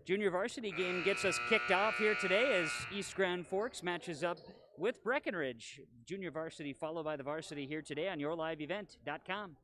Junior varsity game gets us kicked off here today as East Grand Forks matches up with Breckenridge. Junior varsity followed by the varsity here today on yourliveevent.com.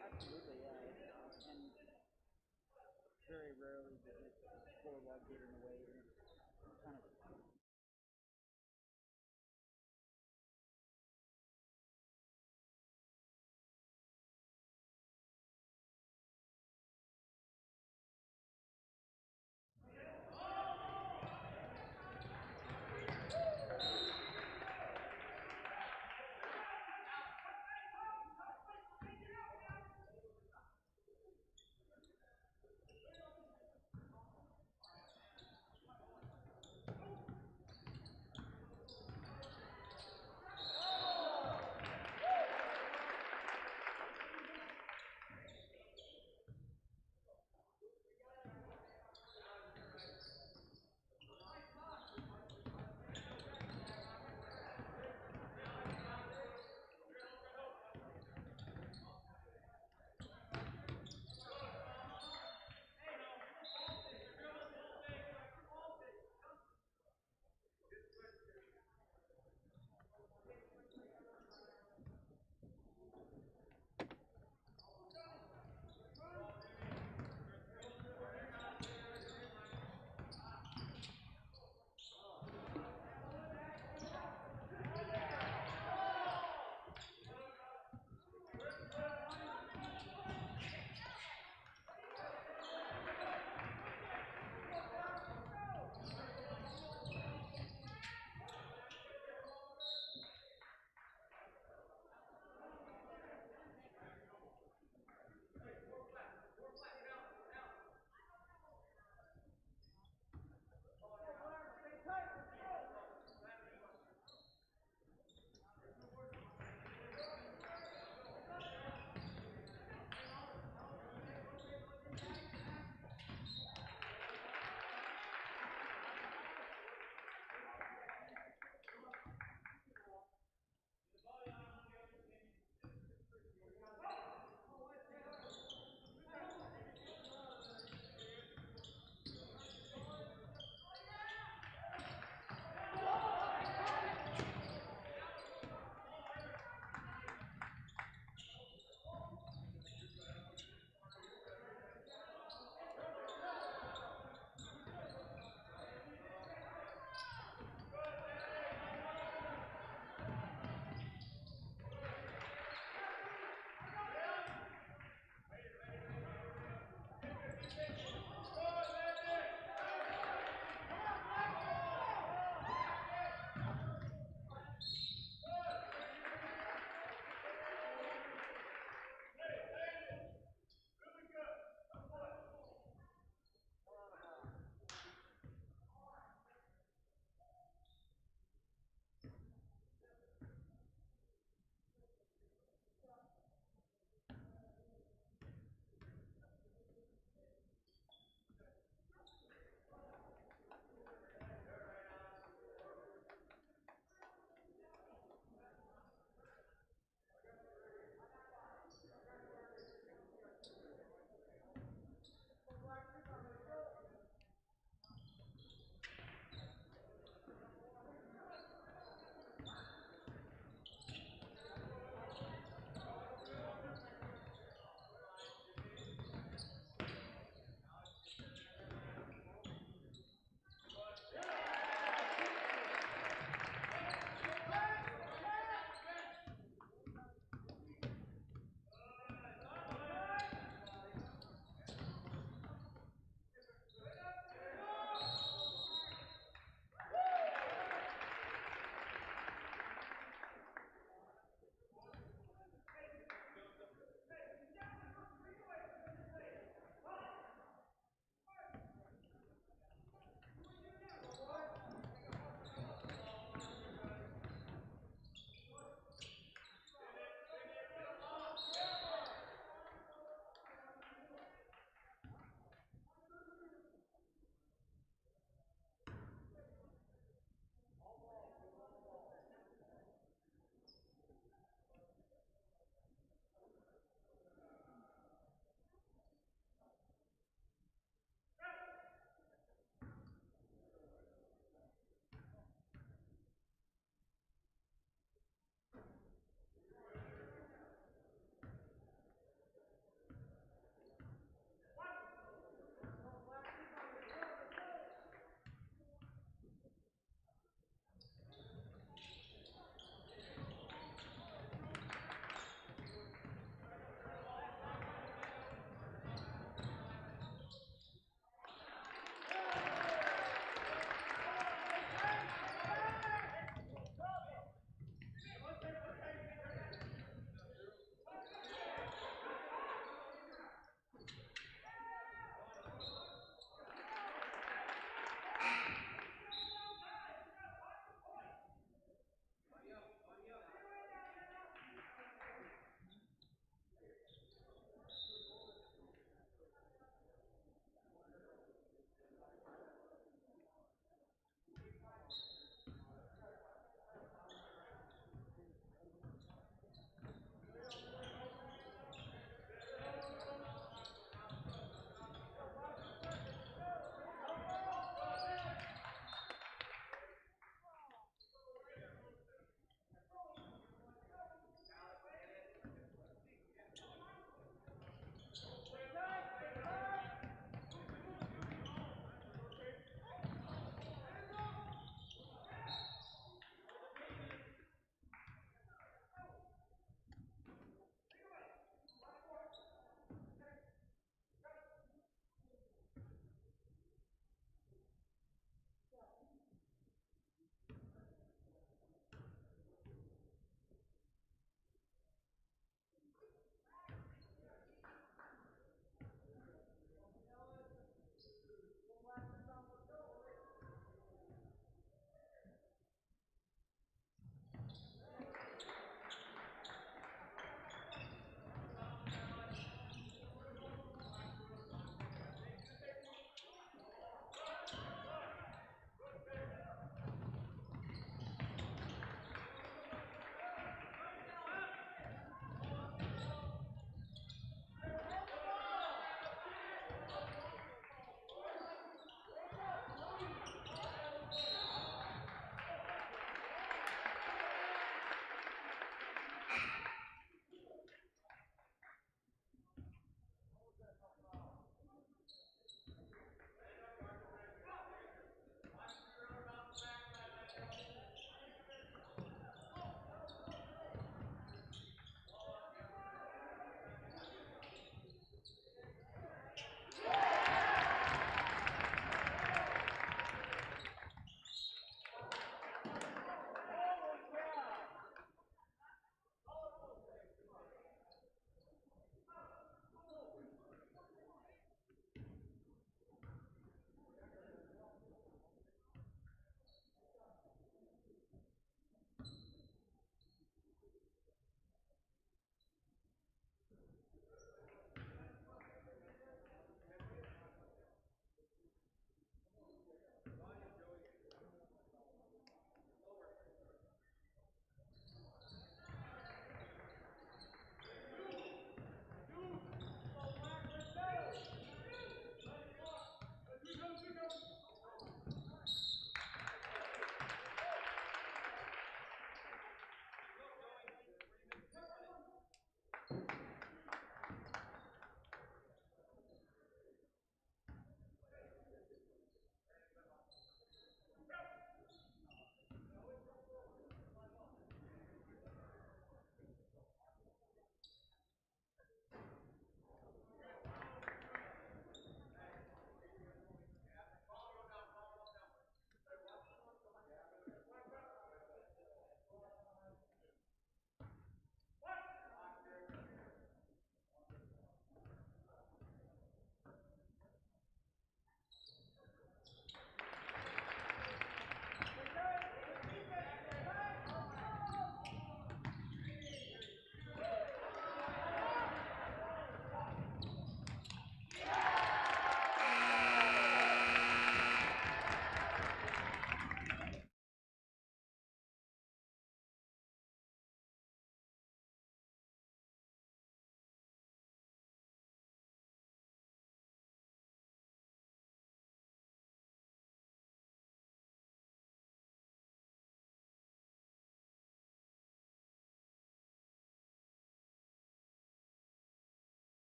Absolutely, yeah. And very rarely does it score log get in the way. It's kind of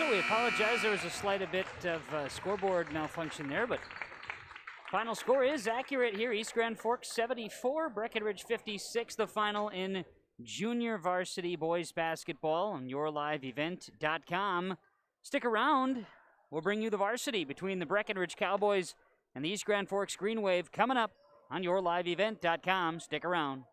Marshall. We apologize. There was a slight bit of scoreboard malfunction there, but final score is accurate here. East Grand Forks 74, Breckenridge 56. The final in junior varsity boys basketball on yourliveevent.com. Stick around. We'll bring you the varsity between the Breckenridge Cowboys and the East Grand Forks Green Wave coming up on yourliveevent.com. Stick around.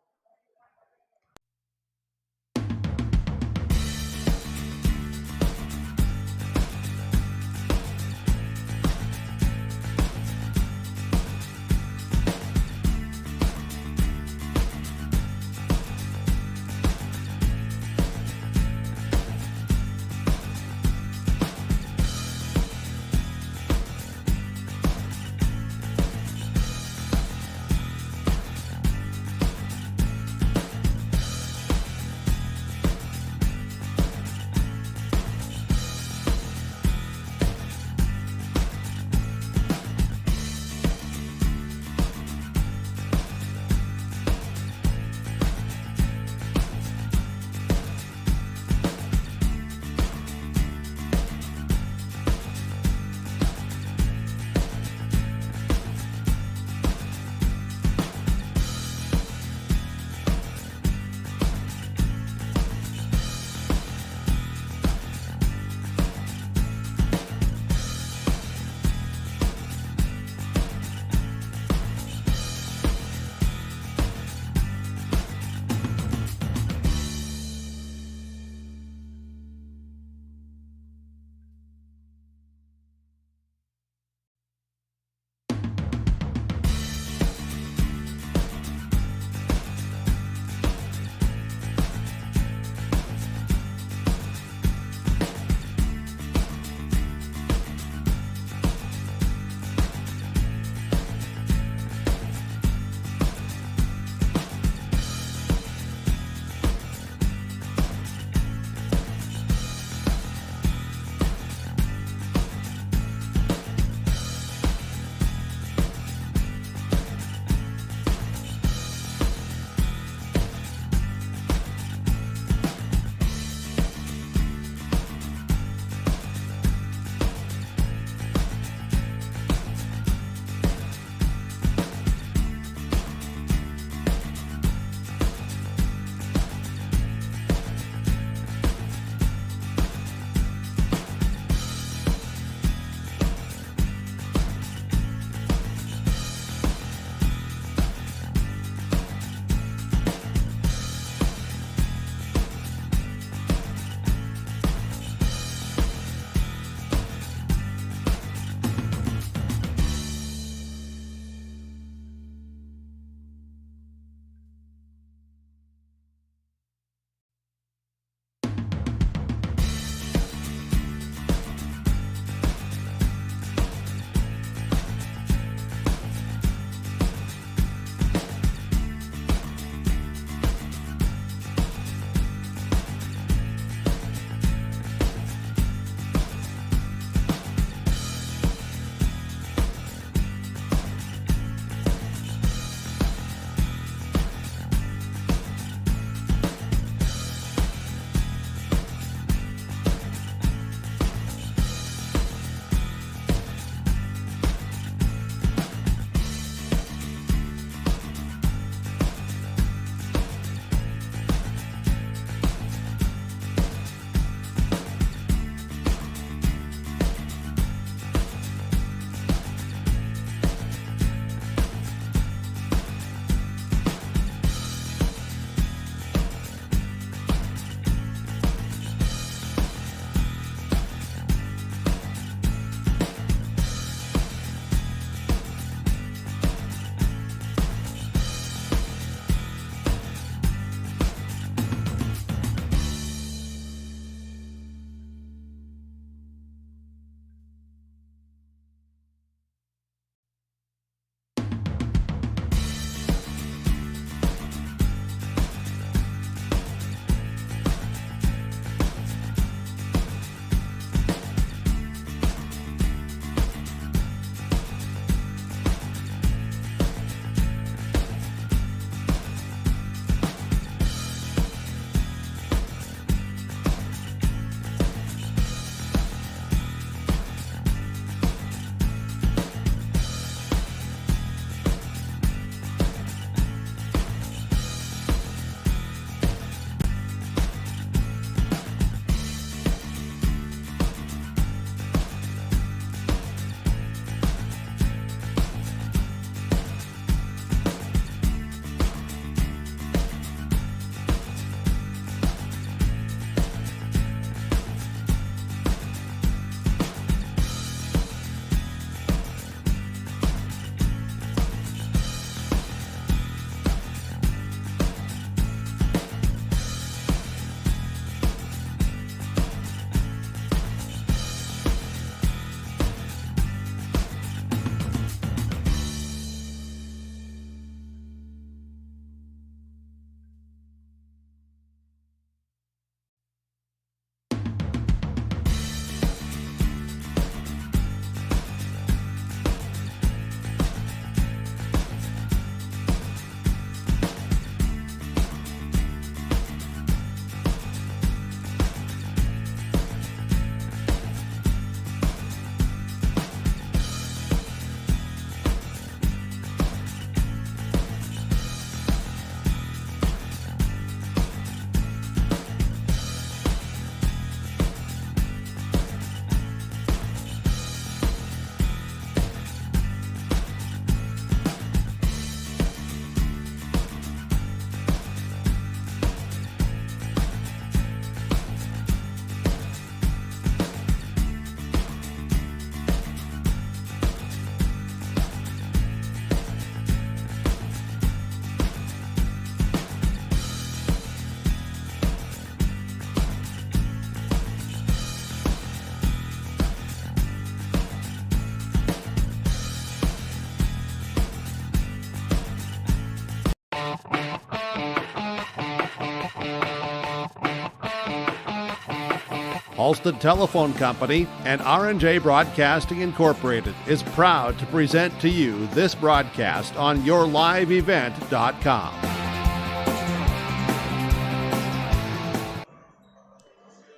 Halstead Telephone Company and R&J Broadcasting Incorporated is proud to present to you this broadcast on yourliveevent.com.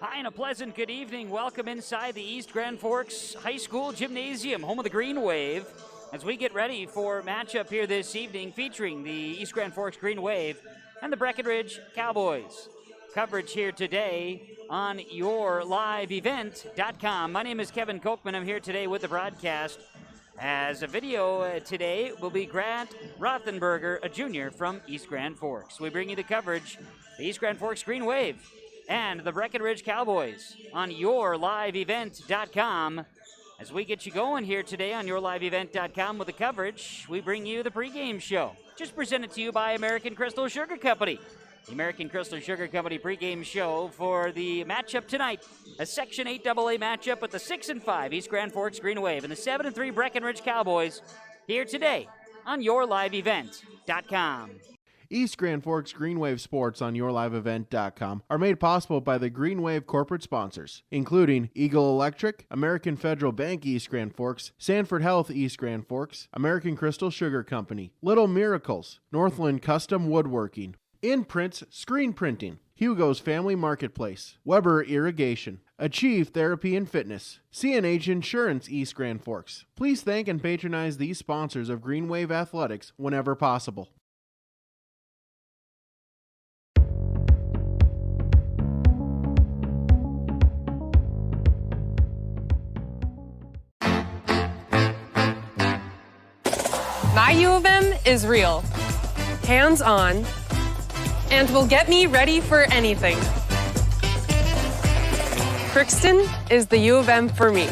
Hi, and a pleasant good evening. Welcome inside the East Grand Forks High School Gymnasium, home of the Green Wave, as we get ready for a matchup here this evening featuring the East Grand Forks Green Wave and the Breckenridge Cowboys. Coverage here today on yourliveevent.com. My name is Kevin Kochman. I'm here today with the broadcast. As a video today will be Grant Rothenberger, a junior from East Grand Forks. We bring you the coverage, the East Grand Forks Green Wave and the Breckenridge Cowboys on yourliveevent.com. As we get you going here today on yourliveevent.com with the coverage, we bring you the pregame show, just presented to you by American Crystal Sugar Company. The American Crystal Sugar Company pregame show for the matchup tonight, a Section 8AA matchup with the 6-5 East Grand Forks Green Wave and the 7-3 Breckenridge Cowboys here today on yourliveevent.com. East Grand Forks Green Wave sports on yourliveevent.com are made possible by the Green Wave corporate sponsors, including Eagle Electric, American Federal Bank East Grand Forks, Sanford Health East Grand Forks, American Crystal Sugar Company, Little Miracles, Northland Custom Woodworking, Imprints Screen Printing, Hugo's Family Marketplace, Weber Irrigation, Achieve Therapy and Fitness, CNH Insurance East Grand Forks. Please thank and patronize these sponsors of Green Wave Athletics whenever possible. My U of M is real, hands-on, and will get me ready for anything. Crookston is the U of M for me.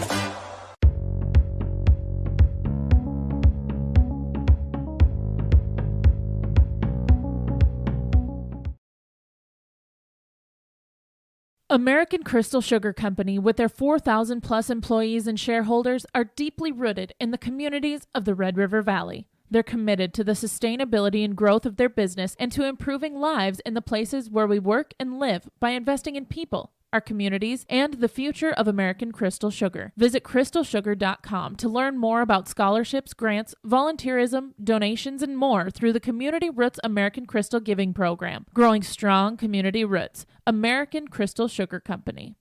American Crystal Sugar Company, with their 4,000 plus employees and shareholders, are deeply rooted in the communities of the Red River Valley. They're committed to the sustainability and growth of their business and to improving lives in the places where we work and live by investing in people, our communities, and the future of American Crystal Sugar. Visit crystalsugar.com to learn more about scholarships, grants, volunteerism, donations, and more through the Community Roots American Crystal Giving Program. Growing strong community roots. American Crystal Sugar Company.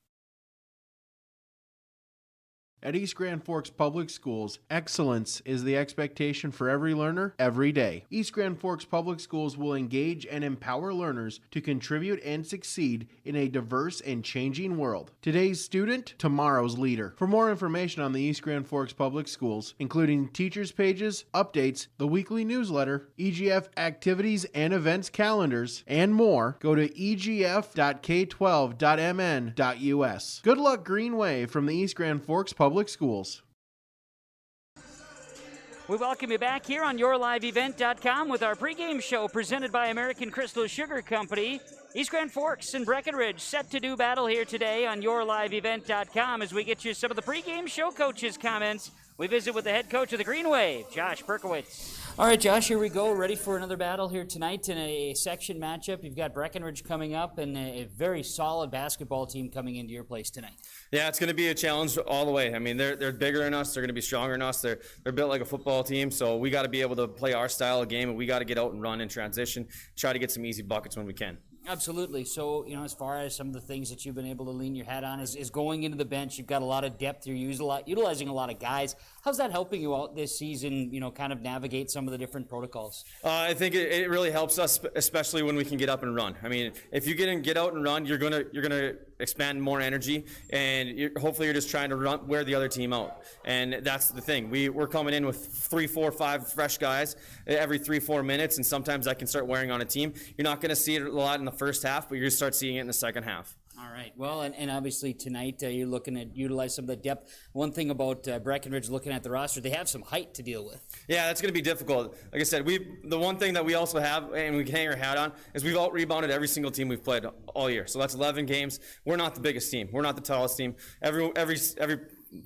At East Grand Forks Public Schools, excellence is the expectation for every learner, every day. East Grand Forks Public Schools will engage and empower learners to contribute and succeed in a diverse and changing world. Today's student, tomorrow's leader. For more information on the East Grand Forks Public Schools, including teachers' pages, updates, the weekly newsletter, EGF activities and events calendars, and more, go to egf.k12.mn.us. Good luck, Green Wave, from the East Grand Forks Public Schools. We welcome you back here on yourliveevent.com with our pregame show presented by American Crystal Sugar Company. East Grand Forks and Breckenridge set to do battle here today on yourliveevent.com as we get you some of the pregame show coaches' comments. We visit with the head coach of the Green Wave, Josh Perkowitz. All right, Josh, here we go. Ready for another battle here tonight in a section matchup. You've got Breckenridge coming up and a very solid basketball team coming into your place tonight. Yeah, it's going to be a challenge all the way. I mean, they're bigger than us. They're going to be stronger than us. They're built like a football team, so we got to be able to play our style of game, and we got to get out and run in transition, try to get some easy buckets when we can. Absolutely. So, as far as some of the things that you've been able to lean your hat on is going into the bench. You've got a lot of depth. You're utilizing a lot of guys. How's that helping you out this season, kind of navigate some of the different protocols? I think it really helps us, especially when we can get up and run. I mean, if you get out and run, you're gonna expand more energy, and hopefully you're just trying to wear the other team out. And that's the thing. We're coming in with 3, 4, 5 fresh guys every 3-4 minutes, and sometimes that can start wearing on a team. You're not going to see it a lot in the first half, but you're going to start seeing it in the second half. All right. Well, and obviously tonight you're looking at utilize some of the depth. One thing about Breckenridge, looking at the roster, they have some height to deal with. Yeah, that's going to be difficult. Like I said, the one thing that we also have, and we can hang our hat on, is we've out-rebounded every single team we've played all year. So that's 11 games. We're not the biggest team. We're not the tallest team. Every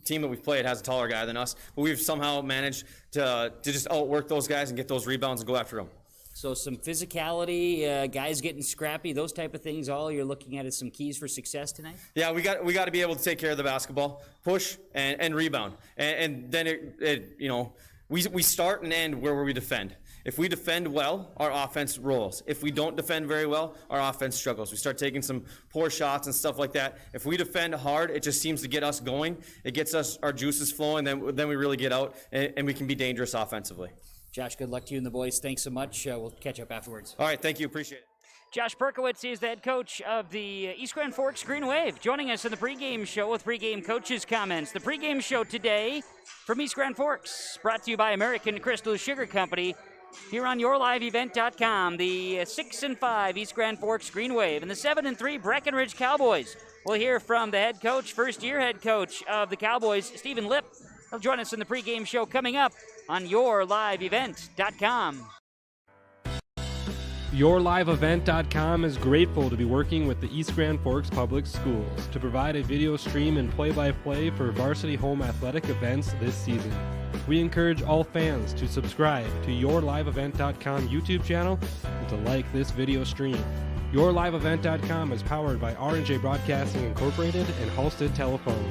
team that we've played has a taller guy than us, but we've somehow managed to just outwork those guys and get those rebounds and go after them. So some physicality, guys getting scrappy, those type of things, all you're looking at as some keys for success tonight? Yeah, we got to be able to take care of the basketball, push and rebound. And then we start and end where we defend. If we defend well, our offense rolls. If we don't defend very well, our offense struggles. We start taking some poor shots and stuff like that. If we defend hard, it just seems to get us going. It gets us our juices flowing, then we really get out and we can be dangerous offensively. Josh, good luck to you and the boys. Thanks so much. We'll catch up afterwards. All right, thank you. Appreciate it. Josh Perkowitz is the head coach of the East Grand Forks Green Wave, joining us in the pregame show with pregame coaches' comments. The pregame show today from East Grand Forks, brought to you by American Crystal Sugar Company, here on YourLiveEvent.com. The 6-5 East Grand Forks Green Wave and the 7-3 Breckenridge Cowboys. We'll hear from the head coach, first-year head coach of the Cowboys, Stephen Lipp. He'll join us in the pregame show coming up on YourLiveEvent.com. YourLiveEvent.com is grateful to be working with the East Grand Forks Public Schools to provide a video stream and play-by-play for varsity home athletic events this season. We encourage all fans to subscribe to YourLiveEvent.com YouTube channel and to like this video stream. YourLiveEvent.com is powered by R&J Broadcasting Incorporated and Halstead Telephone.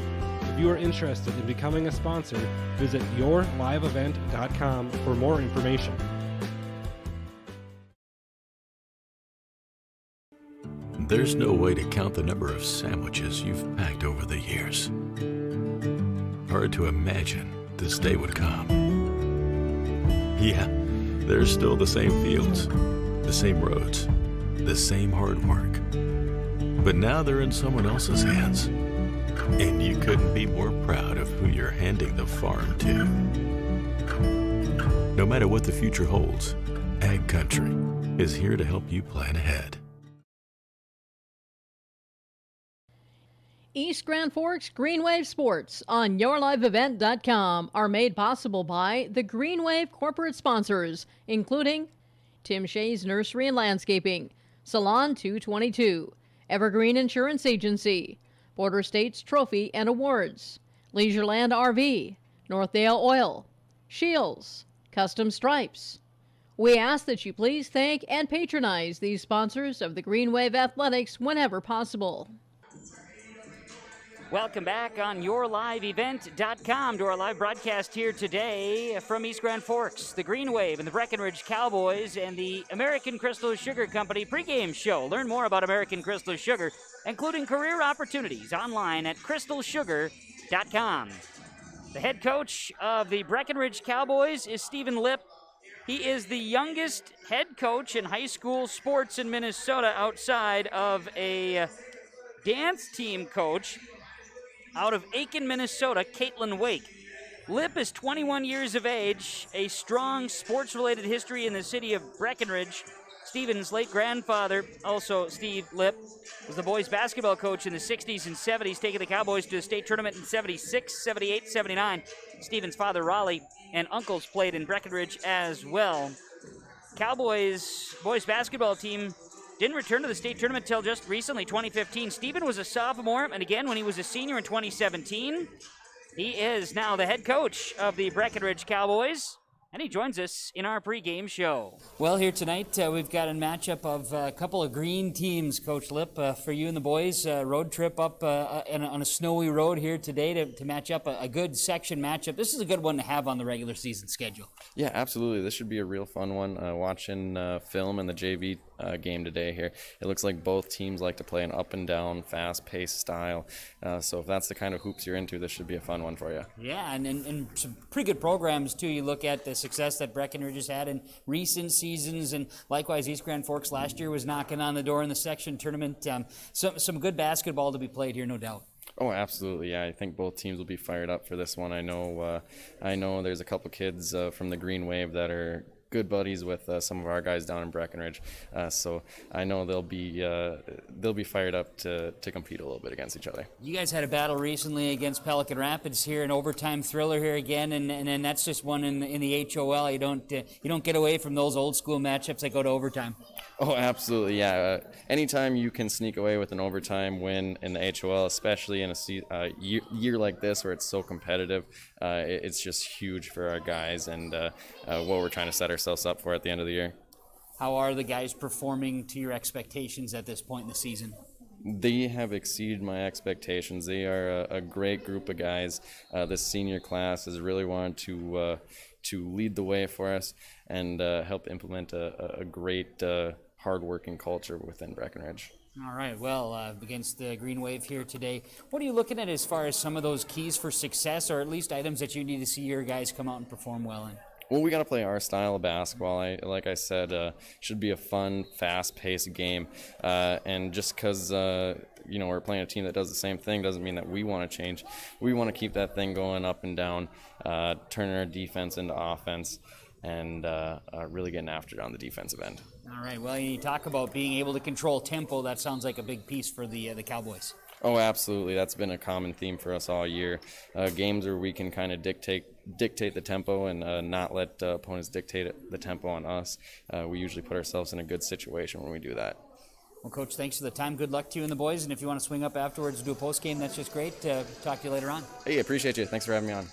If you are interested in becoming a sponsor, visit YourLiveEvent.com for more information. There's no way to count the number of sandwiches you've packed over the years. Hard to imagine this day would come. Yeah, there's still the same fields, the same roads, the same hard work. But now they're in someone else's hands. And you couldn't be more proud of who you're handing the farm to. No matter what the future holds, Ag Country is here to help you plan ahead. East Grand Forks Green Wave Sports on YourLiveEvent.com are made possible by the Green Wave corporate sponsors, including Tim Shea's Nursery and Landscaping, Salon 222, Evergreen Insurance Agency, Border States Trophy and Awards, Leisureland RV, Northdale Oil, Shields, Custom Stripes. We ask that you please thank and patronize these sponsors of the Green Wave Athletics whenever possible. Welcome back on YourLiveEvent.com to our live broadcast here today from East Grand Forks, the Green Wave and the Breckenridge Cowboys and the American Crystal Sugar Company pregame show. Learn more about American Crystal Sugar, including career opportunities, online at crystalsugar.com. The head coach of the Breckenridge Cowboys is Stephen Lipp. He is the youngest head coach in high school sports in Minnesota outside of a dance team coach out of Aiken, Minnesota, Caitlin Wake. Lipp is 21 years of age, a strong sports-related history in the city of Breckenridge. Stephen's late grandfather, also Steve Lipp, was the boys basketball coach in the 60s and 70s, taking the Cowboys to the state tournament in 76, 78, 79. Stephen's father, Raleigh, and uncles played in Breckenridge as well. Cowboys boys basketball team didn't return to the state tournament until just recently, 2015. Stephen was a sophomore, and again when he was a senior in 2017. He is now the head coach of the Breckenridge Cowboys, and he joins us in our pregame show. Well, here tonight we've got a matchup of a couple of green teams, Coach Lipp, for you and the boys. Road trip up on a snowy road here today to match up a good section matchup. This is a good one to have on the regular season schedule. Yeah, absolutely. This should be a real fun one. Watching film in the JV game today here, it looks like both teams like to play an up and down, fast-paced style. So if that's the kind of hoops you're into, this should be a fun one for you. Yeah, and some pretty good programs too. You look at the success that Breckenridge has had in recent seasons, and likewise East Grand Forks last year was knocking on the door in the section tournament. Some good basketball to be played here, no doubt. Oh, absolutely. Yeah, I think both teams will be fired up for this one. I know there's a couple kids from the Green Wave that are good buddies with some of our guys down in Breckenridge, so I know they'll be fired up to compete a little bit against each other. You guys had a battle recently against Pelican Rapids here, an overtime thriller here again, and that's just one in the HOL. You don't get away from those old school matchups that go to overtime. Oh, absolutely, yeah. Anytime you can sneak away with an overtime win in the HOL, especially in a year like this where it's so competitive, it's just huge for our guys and what we're trying to set ourselves up for at the end of the year. How are the guys performing to your expectations at this point in the season? They have exceeded my expectations. They are a great group of guys. This senior class has really wanted to lead the way for us and help implement a great hard-working culture within Breckenridge. All right, well, against the Green Wave here today, what are you looking at as far as some of those keys for success, or at least items that you need to see your guys come out and perform well in? Well, we got to play our style of basketball. Like I said, should be a fun, fast-paced game. And just because we're playing a team that does the same thing doesn't mean that we want to change. We want to keep that thing going up and down, turning our defense into offense, and really getting after it on the defensive end. All right, well, you talk about being able to control tempo. That sounds like a big piece for the Cowboys. Oh, absolutely. That's been a common theme for us all year. Games where we can kind of dictate the tempo and not let opponents dictate the tempo on us. We usually put ourselves in a good situation when we do that. Well, Coach, thanks for the time. Good luck to you and the boys. And if you want to swing up afterwards and do a post game, that's just great. Talk to you later on. Hey, appreciate you. Thanks for having me on.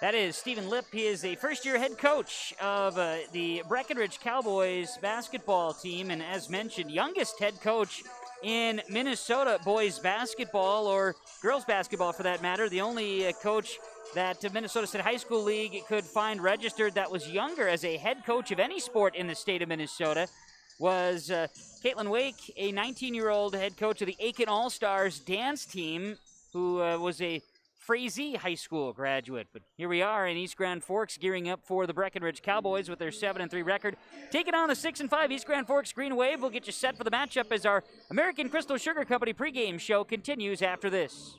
That is Stephen Lipp. He is a first-year head coach of the Breckenridge Cowboys basketball team, and as mentioned, youngest head coach in Minnesota boys basketball, or girls basketball for that matter. The only coach that the Minnesota State High School League could find registered that was younger as a head coach of any sport in the state of Minnesota was Caitlin Wake, a 19-year-old head coach of the Aiken All-Stars dance team, who was a Frazee High School graduate. But here we are in East Grand Forks, gearing up for the Breckenridge Cowboys with their 7-3 record. Taking on the 6-5 East Grand Forks Green Wave. We'll get you set for the matchup as our American Crystal Sugar Company pregame show continues after this.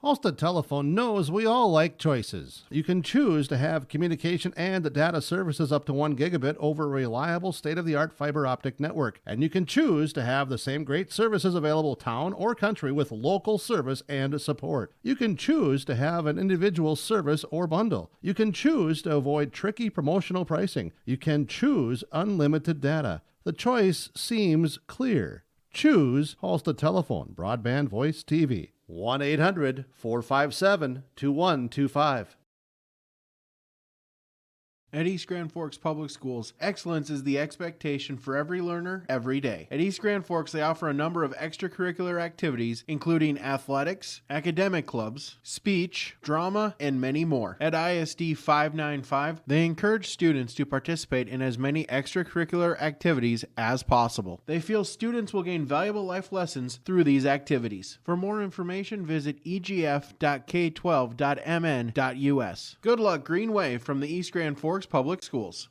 Halstead Telephone knows we all like choices. You can choose to have communication and data services up to 1 gigabit over a reliable state-of-the-art fiber optic network. And you can choose to have the same great services available town or country with local service and support. You can choose to have an individual service or bundle. You can choose to avoid tricky promotional pricing. You can choose unlimited data. The choice seems clear. Choose Halstead Telephone, broadband voice TV. 1-800-457-2125. At East Grand Forks Public Schools, excellence is the expectation for every learner, every day. At East Grand Forks, they offer a number of extracurricular activities, including athletics, academic clubs, speech, drama, and many more. At ISD 595, they encourage students to participate in as many extracurricular activities as possible. They feel students will gain valuable life lessons through these activities. For more information, visit egf.k12.mn.us. Good luck, Green Wave, from the East Grand Forks Public Schools.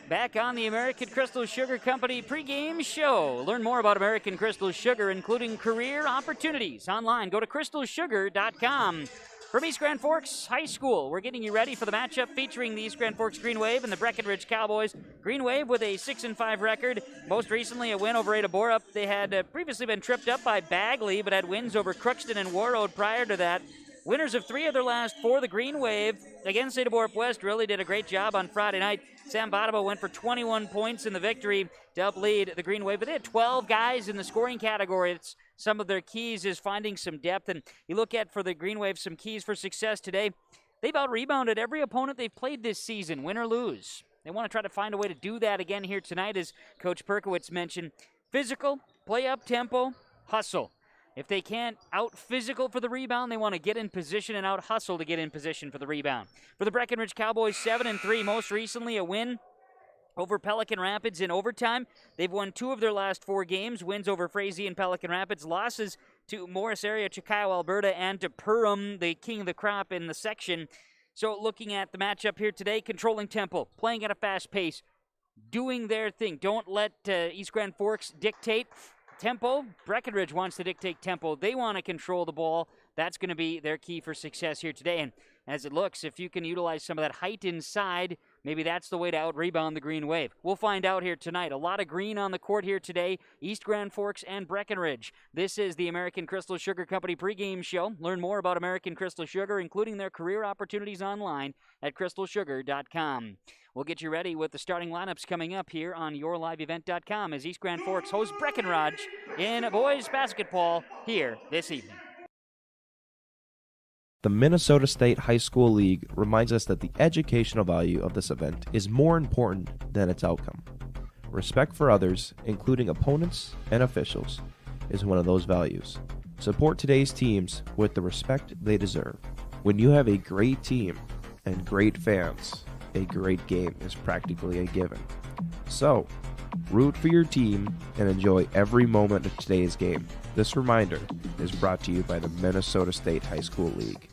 Back on the American Crystal Sugar Company pregame show. Learn more about American Crystal Sugar, including career opportunities, online. Go to crystalsugar.com. From East Grand Forks High School, we're getting you ready for the matchup featuring the East Grand Forks Green Wave and the Breckenridge Cowboys. Green Wave with a 6-5 record. Most recently, a win over Ada Borup. They had previously been tripped up by Bagley, but had wins over Crookston and Warroad prior to that. Winners of 3 of their last 4, the Green Wave against Ada Borup West really did a great job on Friday night. Sam Bottomo went for 21 points in the victory to help lead the Green Wave. But they had 12 guys in the scoring category. It's some of their keys is finding some depth. And you look at, for the Green Wave, some keys for success today. They've out-rebounded every opponent they've played this season, win or lose. They want to try to find a way to do that again here tonight, as Coach Perkowitz mentioned. Physical, play up tempo, hustle. If they can't out-physical for the rebound, they want to get in position and out-hustle to get in position for the rebound. For the Breckenridge Cowboys, 7-3, most recently a win over Pelican Rapids in overtime. They've won 2 of their last 4 games, wins over Frazee and Pelican Rapids, losses to Morris area, Chicao, Alberta, and to Perham, the king of the crop in the section. So looking at the matchup here today, controlling tempo, playing at a fast pace, doing their thing. Don't let East Grand Forks dictate tempo. Breckenridge wants to dictate tempo. They want to control the ball. That's going to be their key for success here today. And as it looks, if you can utilize some of that height inside, maybe that's the way to out-rebound the Green Wave. We'll find out here tonight. A lot of green on the court here today, East Grand Forks and Breckenridge. This is the American Crystal Sugar Company pregame show. Learn more about American Crystal Sugar, including their career opportunities, online at crystalsugar.com. We'll get you ready with the starting lineups coming up here on yourliveevent.com as East Grand Forks hosts Breckenridge in boys basketball here this evening. The Minnesota State High School League reminds us that the educational value of this event is more important than its outcome. Respect for others, including opponents and officials, is one of those values. Support today's teams with the respect they deserve. When you have a great team and great fans, a great game is practically a given. So, root for your team and enjoy every moment of today's game. This reminder is brought to you by the Minnesota State High School League.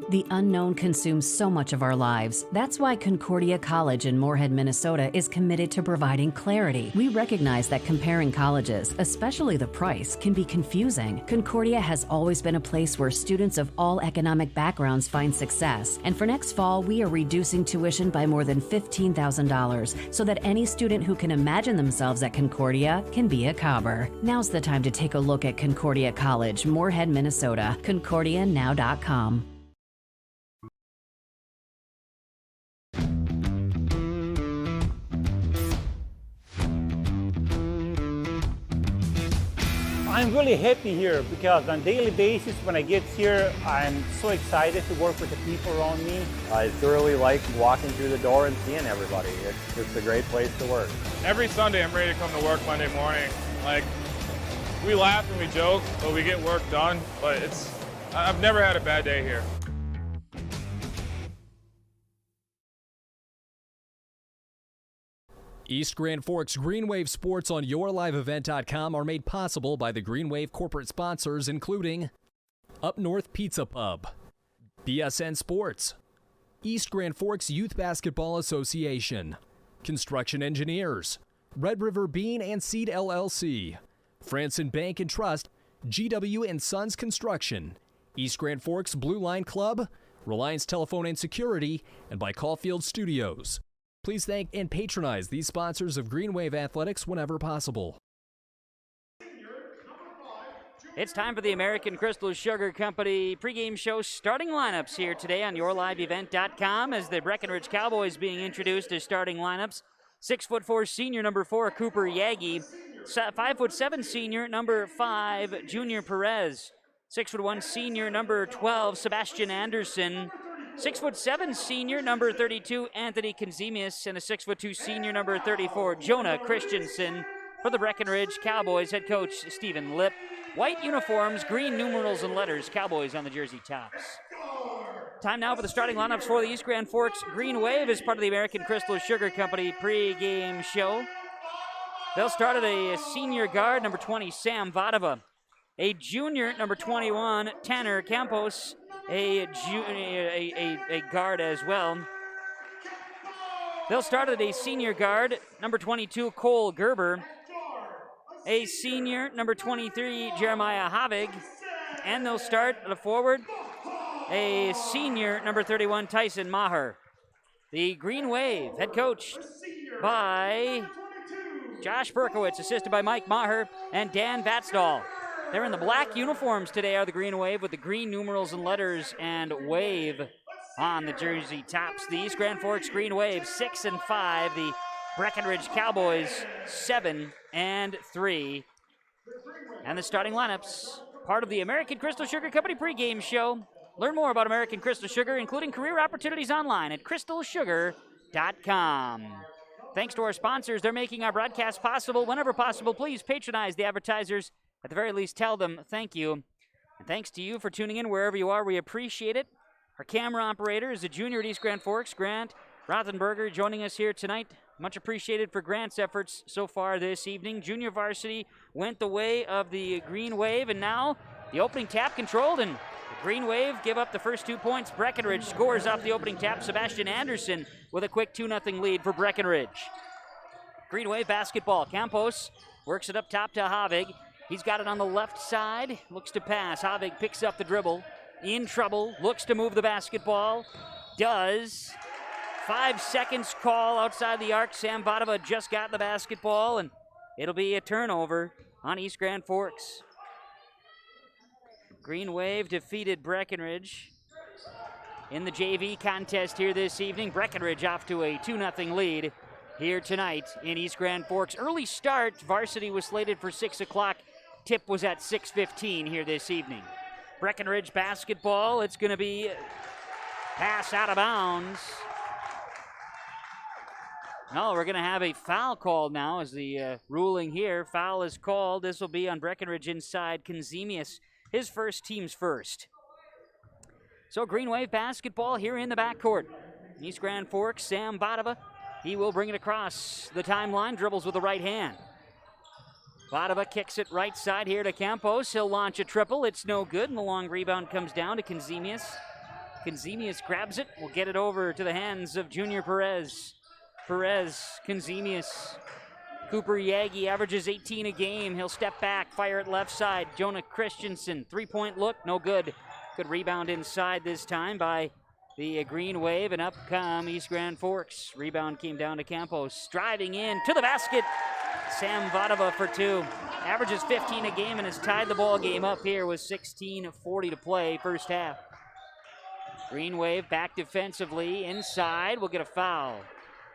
The unknown consumes so much of our lives. That's why Concordia College in Moorhead, Minnesota is committed to providing clarity. We recognize that comparing colleges, especially the price, can be confusing. Concordia has always been a place where students of all economic backgrounds find success. And for next fall, we are reducing tuition by more than $15,000 so that any student who can imagine themselves at Concordia can be a Cobber. Now's the time to take a look at Concordia College, Moorhead, Minnesota. ConcordiaNow.com. I'm really happy here because on a daily basis when I get here, I'm so excited to work with the people around me. I thoroughly like walking through the door and seeing everybody. It's just a great place to work. Every Sunday I'm ready to come to work Monday morning. Like, we laugh and we joke, but we get work done. But I've never had a bad day here. East Grand Forks Green Wave Sports on YourLiveEvent.com are made possible by the Green Wave corporate sponsors, including Up North Pizza Pub, BSN Sports, East Grand Forks Youth Basketball Association, Construction Engineers, Red River Bean and Seed LLC, Franson Bank and Trust, GW and Sons Construction, East Grand Forks Blue Line Club, Reliance Telephone and Security, and by Caulfield Studios. Please thank and patronize these sponsors of Green Wave Athletics whenever possible. It's time for the American Crystal Sugar Company pregame show starting lineups here today on YourLiveEvent.com as the Breckenridge Cowboys being introduced as starting lineups. 6'4" senior number 4 Cooper Yagi, 5'7" senior number 5 Junior Perez, 6'1" senior number 12 Sebastian Anderson, 6'7" senior number 32 Anthony Konzemius, and a 6'2" senior number 34 Jonah Christensen. For the Breckenridge Cowboys, head coach Stephen Lipp. White uniforms, green numerals and letters, Cowboys on the jersey tops. Time now for the starting lineups for the East Grand Forks Green Wave as part of the American Crystal Sugar Company pregame show. They'll start at a senior guard, number 20 Sam Vadova. A junior, number 21 Tanner Campos. A guard as well. They'll start at a senior guard, number 22, Cole Gerber. A senior, number 23, Jeremiah Havig. And they'll start at a forward, a senior, number 31, Tyson Maher. The Green Wave, head coached by Josh Berkowitz, assisted by Mike Maher and Dan Vatzdal. They're in the black uniforms today, are the Green Wave, with the green numerals and letters and wave on the jersey tops. The East Grand Forks Green Wave 6-5. The Breckenridge Cowboys 7-3. And the starting lineups, part of the American Crystal Sugar Company pregame show. Learn more about American Crystal Sugar, including career opportunities online at crystalsugar.com. Thanks to our sponsors, they're making our broadcast possible. Whenever possible, please patronize the advertisers. At the very least, tell them thank you. And thanks to you for tuning in wherever you are. We appreciate it. Our camera operator is a junior at East Grand Forks, Grant Rothenberger, joining us here tonight. Much appreciated for Grant's efforts so far this evening. Junior varsity went the way of the Green Wave, and now the opening tap controlled, and the Green Wave give up the first 2 points. Breckenridge scores off the opening tap. Sebastian Anderson with a quick 2-0 lead for Breckenridge. Green Wave basketball. Campos works it up top to Havig. He's got it on the left side, looks to pass. Havig picks up the dribble, in trouble, looks to move the basketball, does. 5 seconds call outside the arc. Sam Vadova just got the basketball, and it'll be a turnover on East Grand Forks. Green Wave defeated Breckenridge in the JV contest here this evening. Breckenridge off to a 2-0 lead here tonight in East Grand Forks. Early start, varsity was slated for 6 o'clock. Tip was at 6:15 here this evening. Breckenridge basketball. It's going to be pass out of bounds. No, we're going to have a foul called now as the ruling here. Foul is called. This will be on Breckenridge inside Konzemius, his first, team's first. So Green Wave basketball here in the backcourt. East Grand Forks, Sam Vadova. He will bring it across the timeline, dribbles with the right hand. Vadova kicks it right side here to Campos. He'll launch a triple. It's no good, and the long rebound comes down to Konzemius. Konzemius grabs it. Will get it over to the hands of Junior Perez. Perez, Konzemius. Cooper Yagi averages 18 a game. He'll step back, fire it left side. Jonah Christensen, three-point look, no good. Good rebound inside this time by the Green Wave, and up come East Grand Forks. Rebound came down to Campos. Driving in to the basket. Sam Vadova for two. Averages 15 a game and has tied the ball game up here with 16:40 to play, first half. Green Wave back defensively. Inside, will get a foul.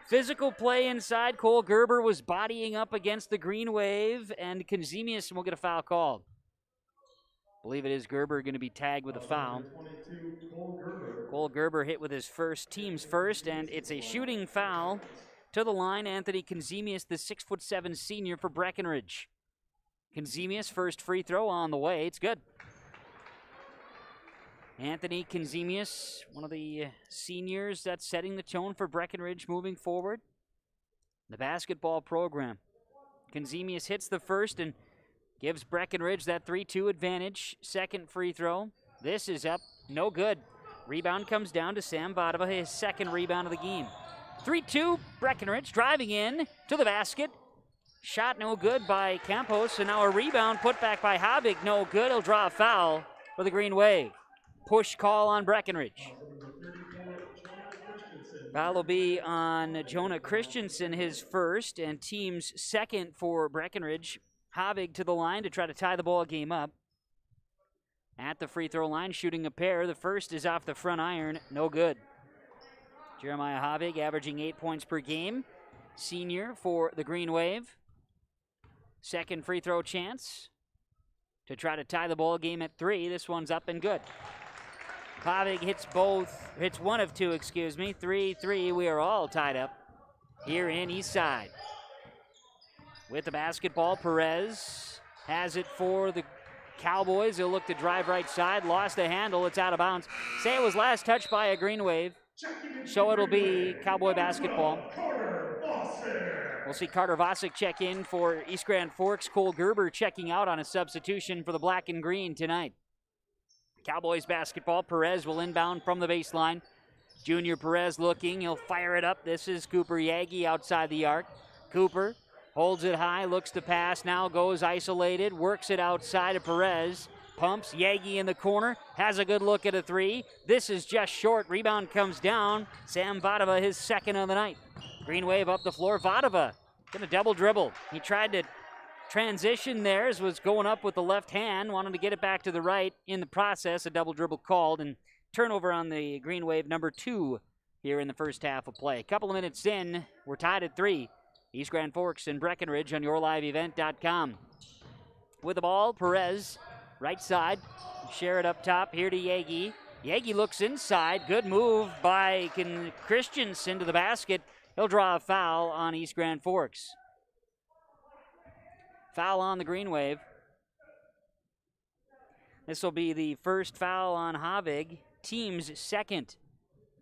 Physical play inside. Cole Gerber was bodying up against the Green Wave, and Konzemius will get a foul called. I believe it is Gerber going to be tagged with a foul. Cole Gerber hit with his first, team's first, and it's a shooting foul. To the line, Anthony Konzemius, the 6'7" senior for Breckenridge. Konzemius, first free throw on the way. It's good. Anthony Konzemius, one of the seniors that's setting the tone for Breckenridge moving forward. The basketball program. Konzemius hits the first and gives Breckenridge that 3-2 advantage. Second free throw. This is up. No good. Rebound comes down to Sam Vadova, his second rebound of the game. 3-2, Breckenridge driving in to the basket. Shot no good by Campos, and now a rebound put back by Havig. No good. He'll draw a foul for the Green Wave. Push call on Breckenridge. Foul will be on Jonah Christensen, his first, and team's second for Breckenridge. Havig to the line to try to tie the ball game up. At the free throw line, shooting a pair. The first is off the front iron. No good. Jeremiah Havig averaging 8 points per game. Senior for the Green Wave. Second free throw chance to try to tie the ball game at 3. This one's up and good. Havig hits one of two, 3-3. We are all tied up here in East Side. With the basketball, Perez has it for the Cowboys. He'll look to drive right side. Lost the handle. It's out of bounds. Say it was last touched by a Green Wave. So it'll be Cowboy basketball. We'll see Carter Vosick check in for East Grand Forks. Cole Gerber checking out on a substitution for the black and green tonight. Cowboys basketball. Perez will inbound from the baseline. Junior Perez looking. He'll fire it up. This is Cooper Yagi outside the arc. Cooper holds it high, looks to pass, now goes isolated, works it outside of Perez. Pumps, Yagi in the corner, has a good look at a three. This is just short. Rebound comes down. Sam Vadova, his second of the night. Green Wave up the floor. Vadova gonna double dribble. He tried to transition there, was going up with the left hand, wanted to get it back to the right. In the process, a double dribble called, and turnover on the Green Wave, number 2 here in the first half of play. A couple of minutes in, we're tied at 3. East Grand Forks and Breckenridge on yourliveevent.com. With the ball, Perez, right side. Share it up top here to Yagi. Yagi looks inside. Good move by Christensen to the basket. He'll draw a foul on East Grand Forks. Foul on the Green Wave. This will be the first foul on Havig. Team's second.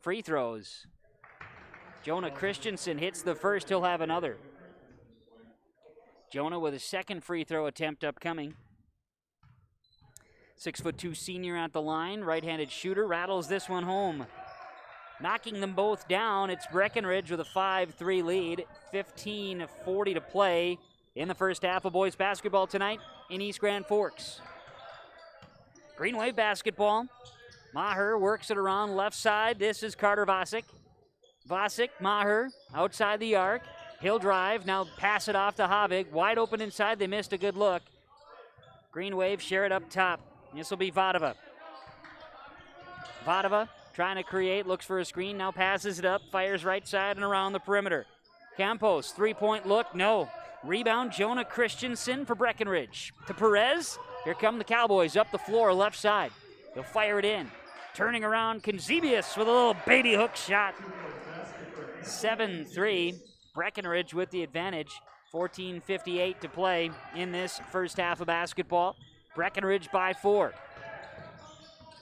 Free throws. Jonah Christensen hits the first. He'll have another. Jonah with a second free throw attempt upcoming. 6'2" senior at the line. Right-handed shooter rattles this one home. Knocking them both down. It's Breckenridge with a 5-3 lead. 15:40 to play in the first half of boys basketball tonight in East Grand Forks. Green Wave basketball. Maher works it around left side. This is Carter Vosick. Vosick, Maher, outside the arc. He'll drive, now pass it off to Havig. Wide open inside, they missed a good look. Green Wave share it up top. This will be Vadova. Vadova trying to create, looks for a screen, now passes it up, fires right side and around the perimeter. Campos, three-point look, no. Rebound, Jonah Christensen for Breckenridge. To Perez, here come the Cowboys up the floor, left side. He'll fire it in. Turning around, Conzebius with a little baby hook shot. 7-3. Breckenridge with the advantage. 14:58 to play in this first half of basketball. Breckenridge by 4.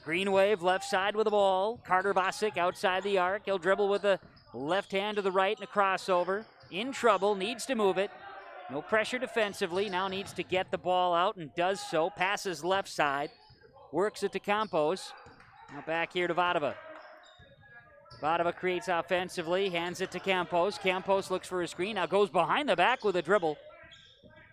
Green Wave left side with the ball. Carter Bosick outside the arc. He'll dribble with the left hand to the right and a crossover. In trouble, needs to move it. No pressure defensively. Now needs to get the ball out and does so. Passes left side. Works it to Campos. Now back here to Vadova. Vadova creates offensively. Hands it to Campos. Campos looks for a screen. Now goes behind the back with a dribble.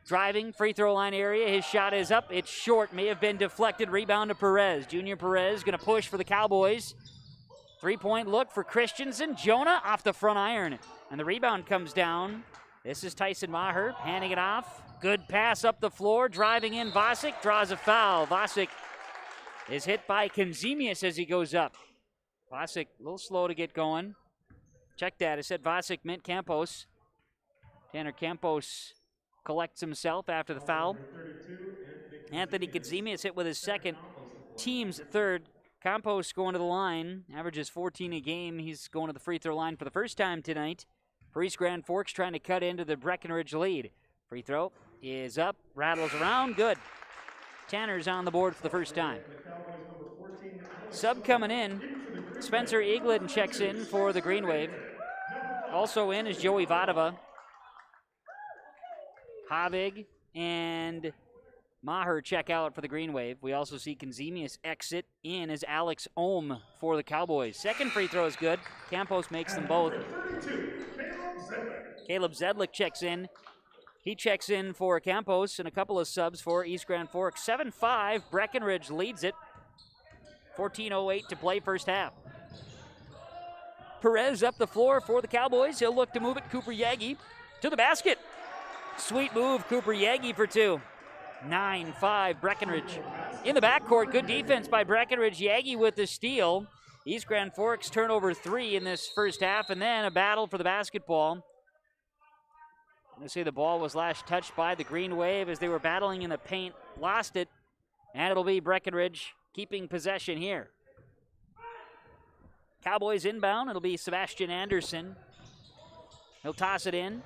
Driving, free throw line area. His shot is up. It's short. May have been deflected. Rebound to Perez. Junior Perez going to push for the Cowboys. 3-point look for Christensen. Jonah off the front iron. And the rebound comes down. This is Tyson Maher handing it off. Good pass up the floor. Driving in. Vosick draws a foul. Vosick is hit by Conzebius as he goes up. Vosick a little slow to get going. Check that. I said Vosick meant Campos. Tanner Campos collects himself after the foul. Anthony Conzebius hit with his second, team's third. Campos going to the line, averages 14 a game. He's going to the free throw line for the first time tonight. For East Grand Forks trying to cut into the Breckenridge lead. Free throw is up, rattles around, good. Tanner's on the board for the first time. Sub coming in, Spencer Eaglin checks in for the Green Wave. Also in is Joey Vadova. Havig and Maher check out for the Green Wave. We also see Conzebius exit in as Alex Ohm for the Cowboys. Second free throw is good. Campos makes them both. Caleb Zedlick checks in. He checks in for Campos and a couple of subs for East Grand Forks. 7-5, Breckenridge leads it. 14:08 to play first half. Perez up the floor for the Cowboys. He'll look to move it. Cooper Yagi to the basket. Sweet move, Cooper Yagi for 2. 9-5, Breckenridge. In the backcourt, good defense by Breckenridge. Yagi with the steal. East Grand Forks turnover 3 in this first half, and then a battle for the basketball. They say the ball was last touched by the Green Wave as they were battling in the paint. Lost it, and it'll be Breckenridge keeping possession here. Cowboys inbound. It'll be Sebastian Anderson. He'll toss it in.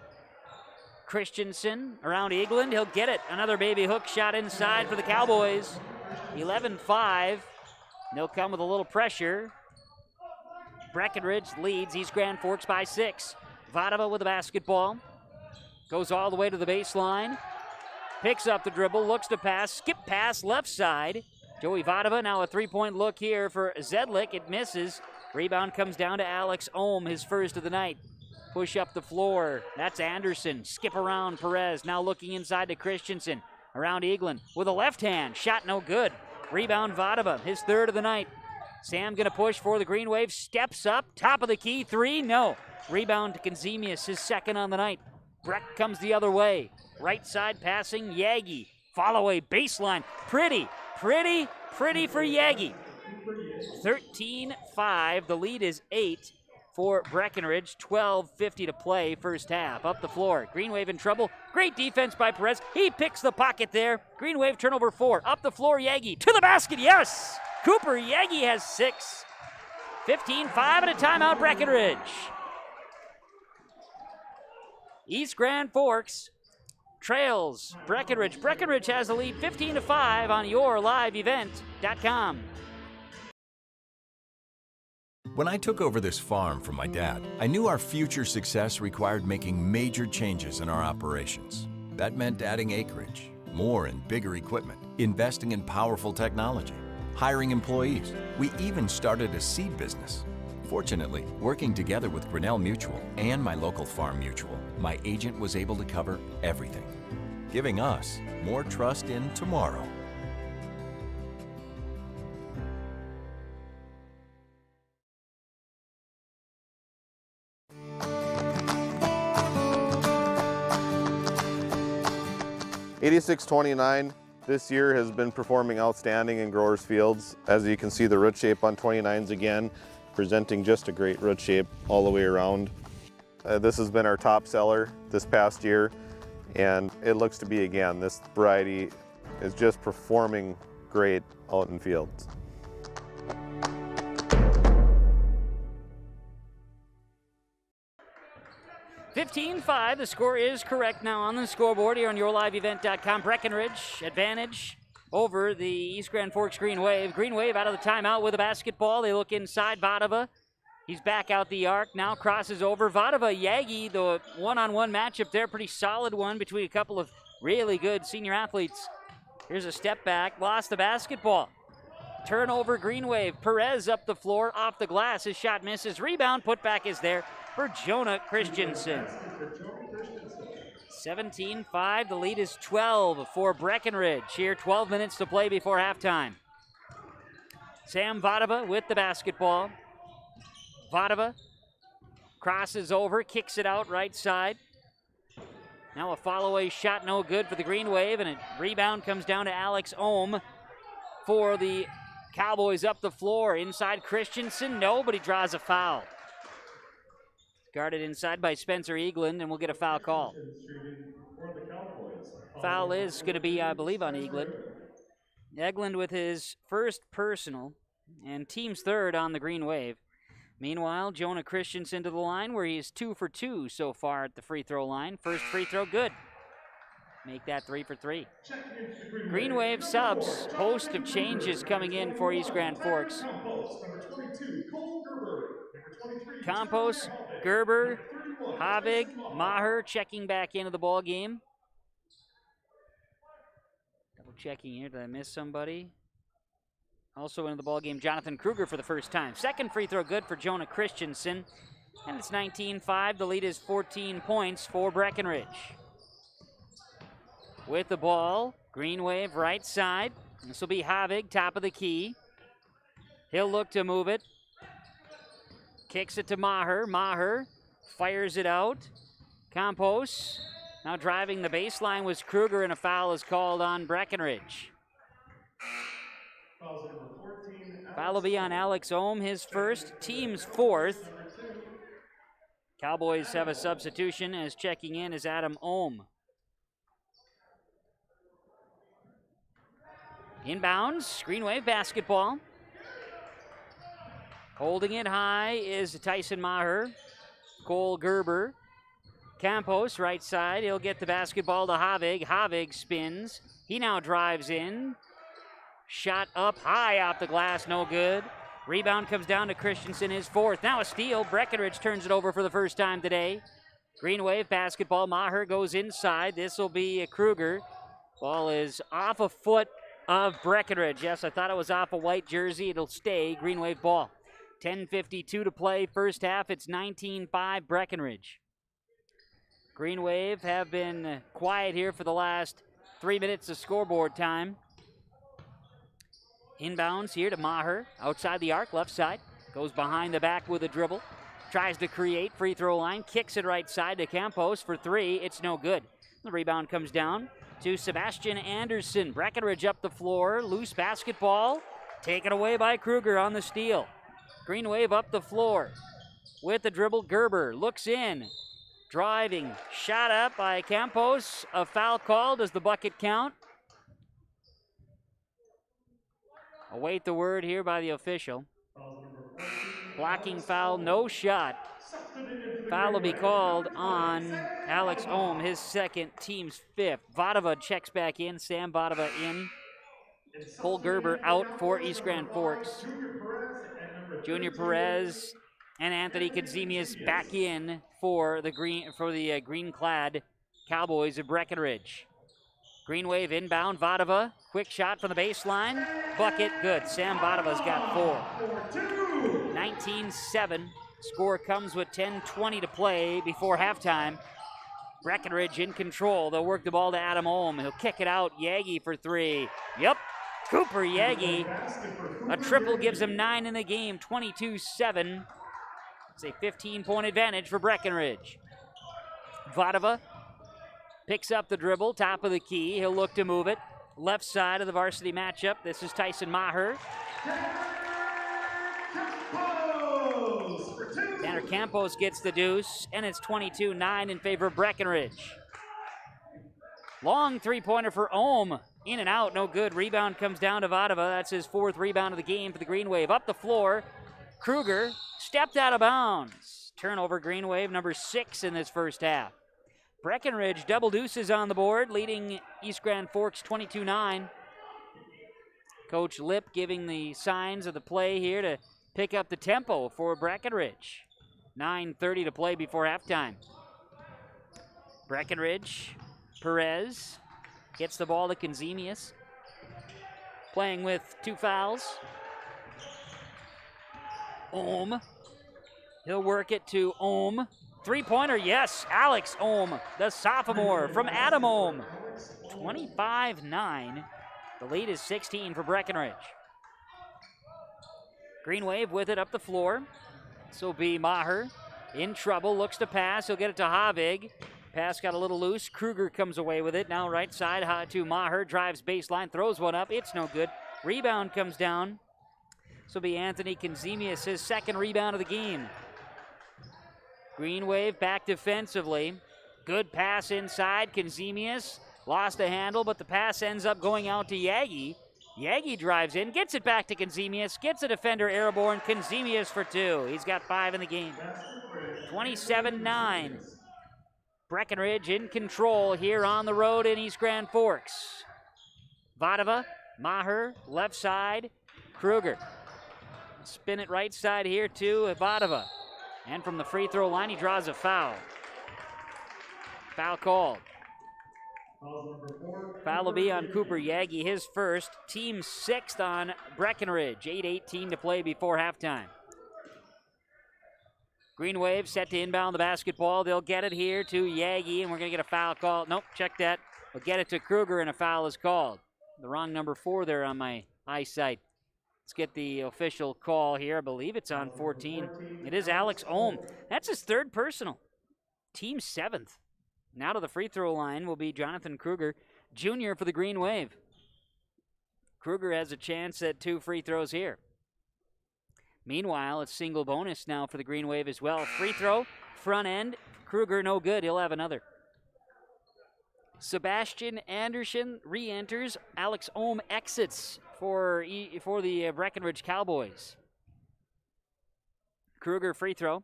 Christensen around Eaglin. He'll get it. Another baby hook shot inside for the Cowboys. 11-5. They'll come with a little pressure. Breckenridge leads East Grand Forks by 6. Vadova with the basketball. Goes all the way to the baseline. Picks up the dribble. Looks to pass. Skip pass left side. Joey Vadova now a 3-point look here for Zedlick. It misses. Rebound comes down to Alex Ohm, his first of the night. Push up the floor. That's Anderson. Skip around Perez. Now looking inside to Christensen. Around Eaglin with a left hand. Shot no good. Rebound Vadova, his third of the night. Sam going to push for the Green Wave. Steps up. Top of the key. 3. No. Rebound to Conzebius, his second on the night. Breck comes the other way. Right side passing. Yagi. Follow away baseline. Pretty for Yagi. 13-5. The lead is 8. For Breckenridge, 12:50 to play first half. Up the floor, Green Wave in trouble. Great defense by Perez. He picks the pocket there. Green Wave turnover 4. Up the floor, Yagi to the basket. Yes! Cooper Yagi has 6. 15-5 and a timeout, Breckenridge. East Grand Forks trails Breckenridge. Breckenridge has the lead 15-5 on YourLiveEvent.com. When I took over this farm from my dad, I knew our future success required making major changes in our operations. That meant adding acreage, more and bigger equipment, investing in powerful technology, hiring employees. We even started a seed business. Fortunately, working together with Grinnell Mutual and my local farm mutual, my agent was able to cover everything, giving us more trust in tomorrow. .8629 this year has been performing outstanding in growers' fields. As you can see, the root shape on 29s again, presenting just a great root shape all the way around. This has been our top seller this past year, and it looks to be again. This variety is just performing great out in fields. 15-5, the score is correct now on the scoreboard here on yourliveevent.com. Breckenridge advantage over the East Grand Forks Green Wave. Green Wave out of the timeout with a basketball. They look inside. Vadova, he's back out the arc, now crosses over. Vadova, Yagi, the one-on-one matchup there, pretty solid one between a couple of really good senior athletes. Here's a step back, lost the basketball. Turnover, Green Wave. Perez up the floor, off the glass. His shot misses. Rebound, putback is there for Jonah Christensen. 17-5, the lead is 12 for Breckenridge. Here, 12 minutes to play before halftime. Sam Vadova with the basketball. Vadova crosses over, kicks it out right side. Now a follow-away shot, no good for the Green Wave, and a rebound comes down to Alex Ohm for the Cowboys up the floor. Inside Christensen, no, but he draws a foul. Guarded inside by Spencer Eagland, and we'll get a foul call. Foul is going to be, I believe, on Eagland. Eagland with his first personal, and team's third on the Green Wave. Meanwhile, Jonah Christensen to the line, where he is 2 for 2 so far at the free throw line. First free throw, good. Make that 3 for 3. Green Wave subs, host of changes coming in for East Grand Forks. Campos, Gerber, Havig, Maher checking back into the ball game. Double checking here, did I miss somebody? Also into the ball game, Jonathan Kruger for the first time. Second free throw good for Jonah Christensen. And it's 19-5. The lead is 14 points for Breckenridge. With the ball, Green Wave right side. This will be Havig, top of the key. He'll look to move it. Kicks it to Maher. Maher fires it out. Campos now driving the baseline was Kruger, and a foul is called on Breckenridge. Foul will be on Alex Ohm, his first, team's fourth. Cowboys have a substitution, as checking in is Adam Ohm. Inbounds, Green Wave basketball. Holding it high is Tyson Maher. Cole Gerber. Campos, right side. He'll get the basketball to Havig. Havig spins. He now drives in. Shot up high off the glass, no good. Rebound comes down to Christensen, his fourth. Now a steal. Breckenridge turns it over for the first time today. Green Wave basketball. Maher goes inside. This will be Kruger. Ball is off a foot of Breckenridge. Yes, I thought it was off a white jersey. It'll stay Green Wave ball. 10:52 to play, first half. It's 19-5 Breckenridge. Green Wave have been quiet here for the last 3 minutes of scoreboard time. Inbounds here to Maher, outside the arc, left side. Goes behind the back with a dribble. Tries to create, free throw line. Kicks it right side to Campos for three. It's no good. The rebound comes down to Sebastian Anderson. Breckenridge up the floor, loose basketball. Taken away by Kruger on the steal. Green Wave up the floor with the dribble. Gerber looks in. Driving, shot up by Campos. A foul call. Does the bucket count? Await the word here by the official. Blocking foul, no shot. Foul will be called on Alex Ohm, his second, team's fifth. Vadova checks back in. Sam Vadova in. Cole Gerber out for East Grand Forks. Junior Perez and Anthony Kadzimius back in for the green-clad Cowboys of Breckenridge. Green Wave inbound. Vadova, quick shot from the baseline. Bucket, good. Sam Vadova's got 4. 19-7. Score comes with 10:20 to play before halftime. Breckenridge in control. They'll work the ball to Adam Ohm. He'll kick it out. Yagi for 3. Yep, Cooper Yagi. A triple gives him 9 in the game. 22-7. It's a 15-point advantage for Breckenridge. Vadova picks up the dribble, top of the key. He'll look to move it. Left side of the varsity matchup. This is Tyson Maher. Tanner Campos gets the deuce, and it's 22-9 in favor of Breckenridge. Long three-pointer for Ohm. In and out, no good. Rebound comes down to Vadova. That's his 4th rebound of the game for the Green Wave. Up the floor, Kruger stepped out of bounds. turnover. Green Wave number 6 in this first half. Breckenridge double deuces on the board, leading East Grand Forks 22-9. Coach Lip giving the signs of the play here to pick up the tempo for Breckenridge. 9:30 to play before halftime. Breckenridge, Perez gets the ball to Konzemius. Playing with 2 fouls. Ohm. He'll work it to Ohm. Three-pointer, yes. Alex Ohm, the sophomore from Adam Ohm. 25-9. The lead is 16 for Breckenridge. Green Wave with it up the floor. This will be Maher. In trouble, looks to pass. He'll get it to Havig. Pass got a little loose. Kruger comes away with it. Now right side to Maher. Drives baseline, throws one up. It's no good. Rebound comes down. This will be Anthony Konzemius, his second rebound of the game. Green Wave back defensively. Good pass inside. Konzemius lost the handle, but the pass ends up going out to Yagi. Yagi drives in, gets it back to Konzemius, gets a defender airborne. Konzemius for 2. He's got 5 in the game. 27-9. Breckenridge in control here on the road in East Grand Forks. Vadova, Maher, left side, Kruger. Spin it right side here to Vadova. And from the free throw line, he draws a foul. Foul called. Foul will be on Cooper Yagi, his first. Team 6th on Breckenridge. 8:18 to play before halftime. Green Wave set to inbound the basketball. They'll get it here to Yagi, and we're going to get a foul call. Nope, check that. We'll get it to Kruger, and a foul is called. The wrong number 4 there on my eyesight. Let's get the official call here. I believe it's on 14. It is Alex Ohm. That's his 3rd personal. Team 7th. Now to the free throw line will be Jonathan Kruger, Jr. for the Green Wave. Kruger has a chance at 2 free throws here. Meanwhile, it's single bonus now for the Green Wave as well. Free throw, front end. Kruger no good. He'll have another. Sebastian Anderson re-enters. Alex Ohm exits for the Breckenridge Cowboys. Kruger free throw.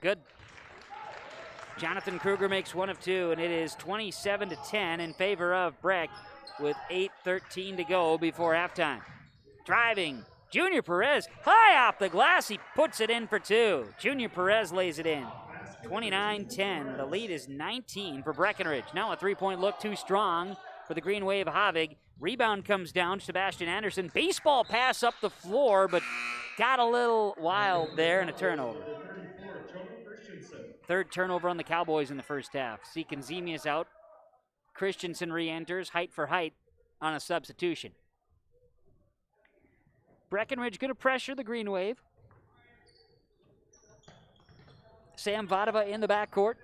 Good. Jonathan Kruger makes 1 of 2, and it is 27-10 in favor of Breck with 8:13 to go before halftime. Driving, Junior Perez, high off the glass. He puts it in for 2. Junior Perez lays it in. 29-10. The lead is 19 for Breckenridge. Now a 3-point look too strong for the Green Wave. Havig. Rebound comes down. Sebastian Anderson. Baseball pass up the floor, but got a little wild there and a turnover. 3rd turnover on the Cowboys in the first half. See Konzemius out. Christensen re-enters, height for height on a substitution. Breckenridge going to pressure the Green Wave. Sam Vadova in the backcourt.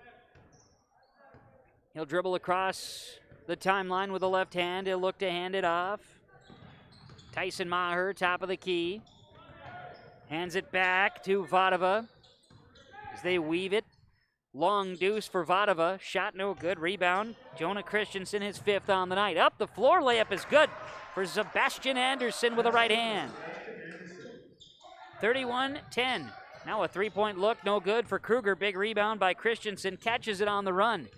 He'll dribble across the timeline with the left hand. He'll look to hand it off. Tyson Maher, top of the key. Hands it back to Vadova as they weave it. Long deuce for Vadova. Shot no good. Rebound. Jonah Christensen, his 5th on the night. Up the floor. Layup is good for Sebastian Anderson with a right hand. 31-10. Now a 3-point look. No good for Kruger. Big rebound by Christensen. Catches it on the run.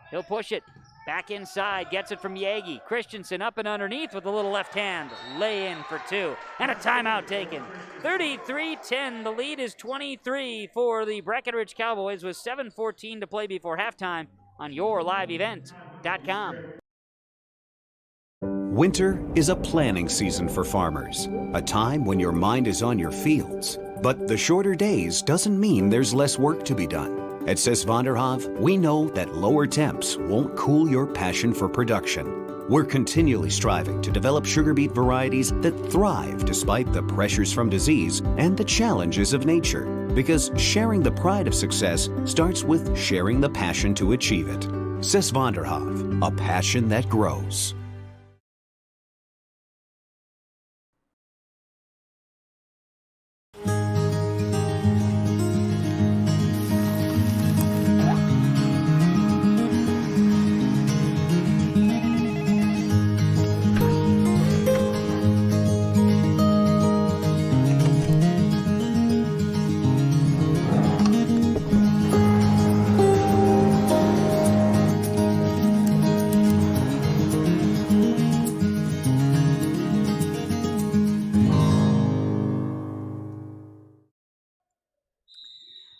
He'll push it. Back inside. Gets it from Yagi. Christensen up and underneath with a little left hand. Lay in for 2. And a timeout taken. 33-10. The lead is 23 for the Breckenridge Cowboys with 7:14 to play before halftime on YourLiveEvent.com. Winter is a planning season for farmers, a time when your mind is on your fields. But the shorter days doesn't mean there's less work to be done. At Sis van der Haaf, we know that lower temps won't cool your passion for production. We're continually striving to develop sugar beet varieties that thrive despite the pressures from disease and the challenges of nature. Because sharing the pride of success starts with sharing the passion to achieve it. Sis van der Haaf, a passion that grows.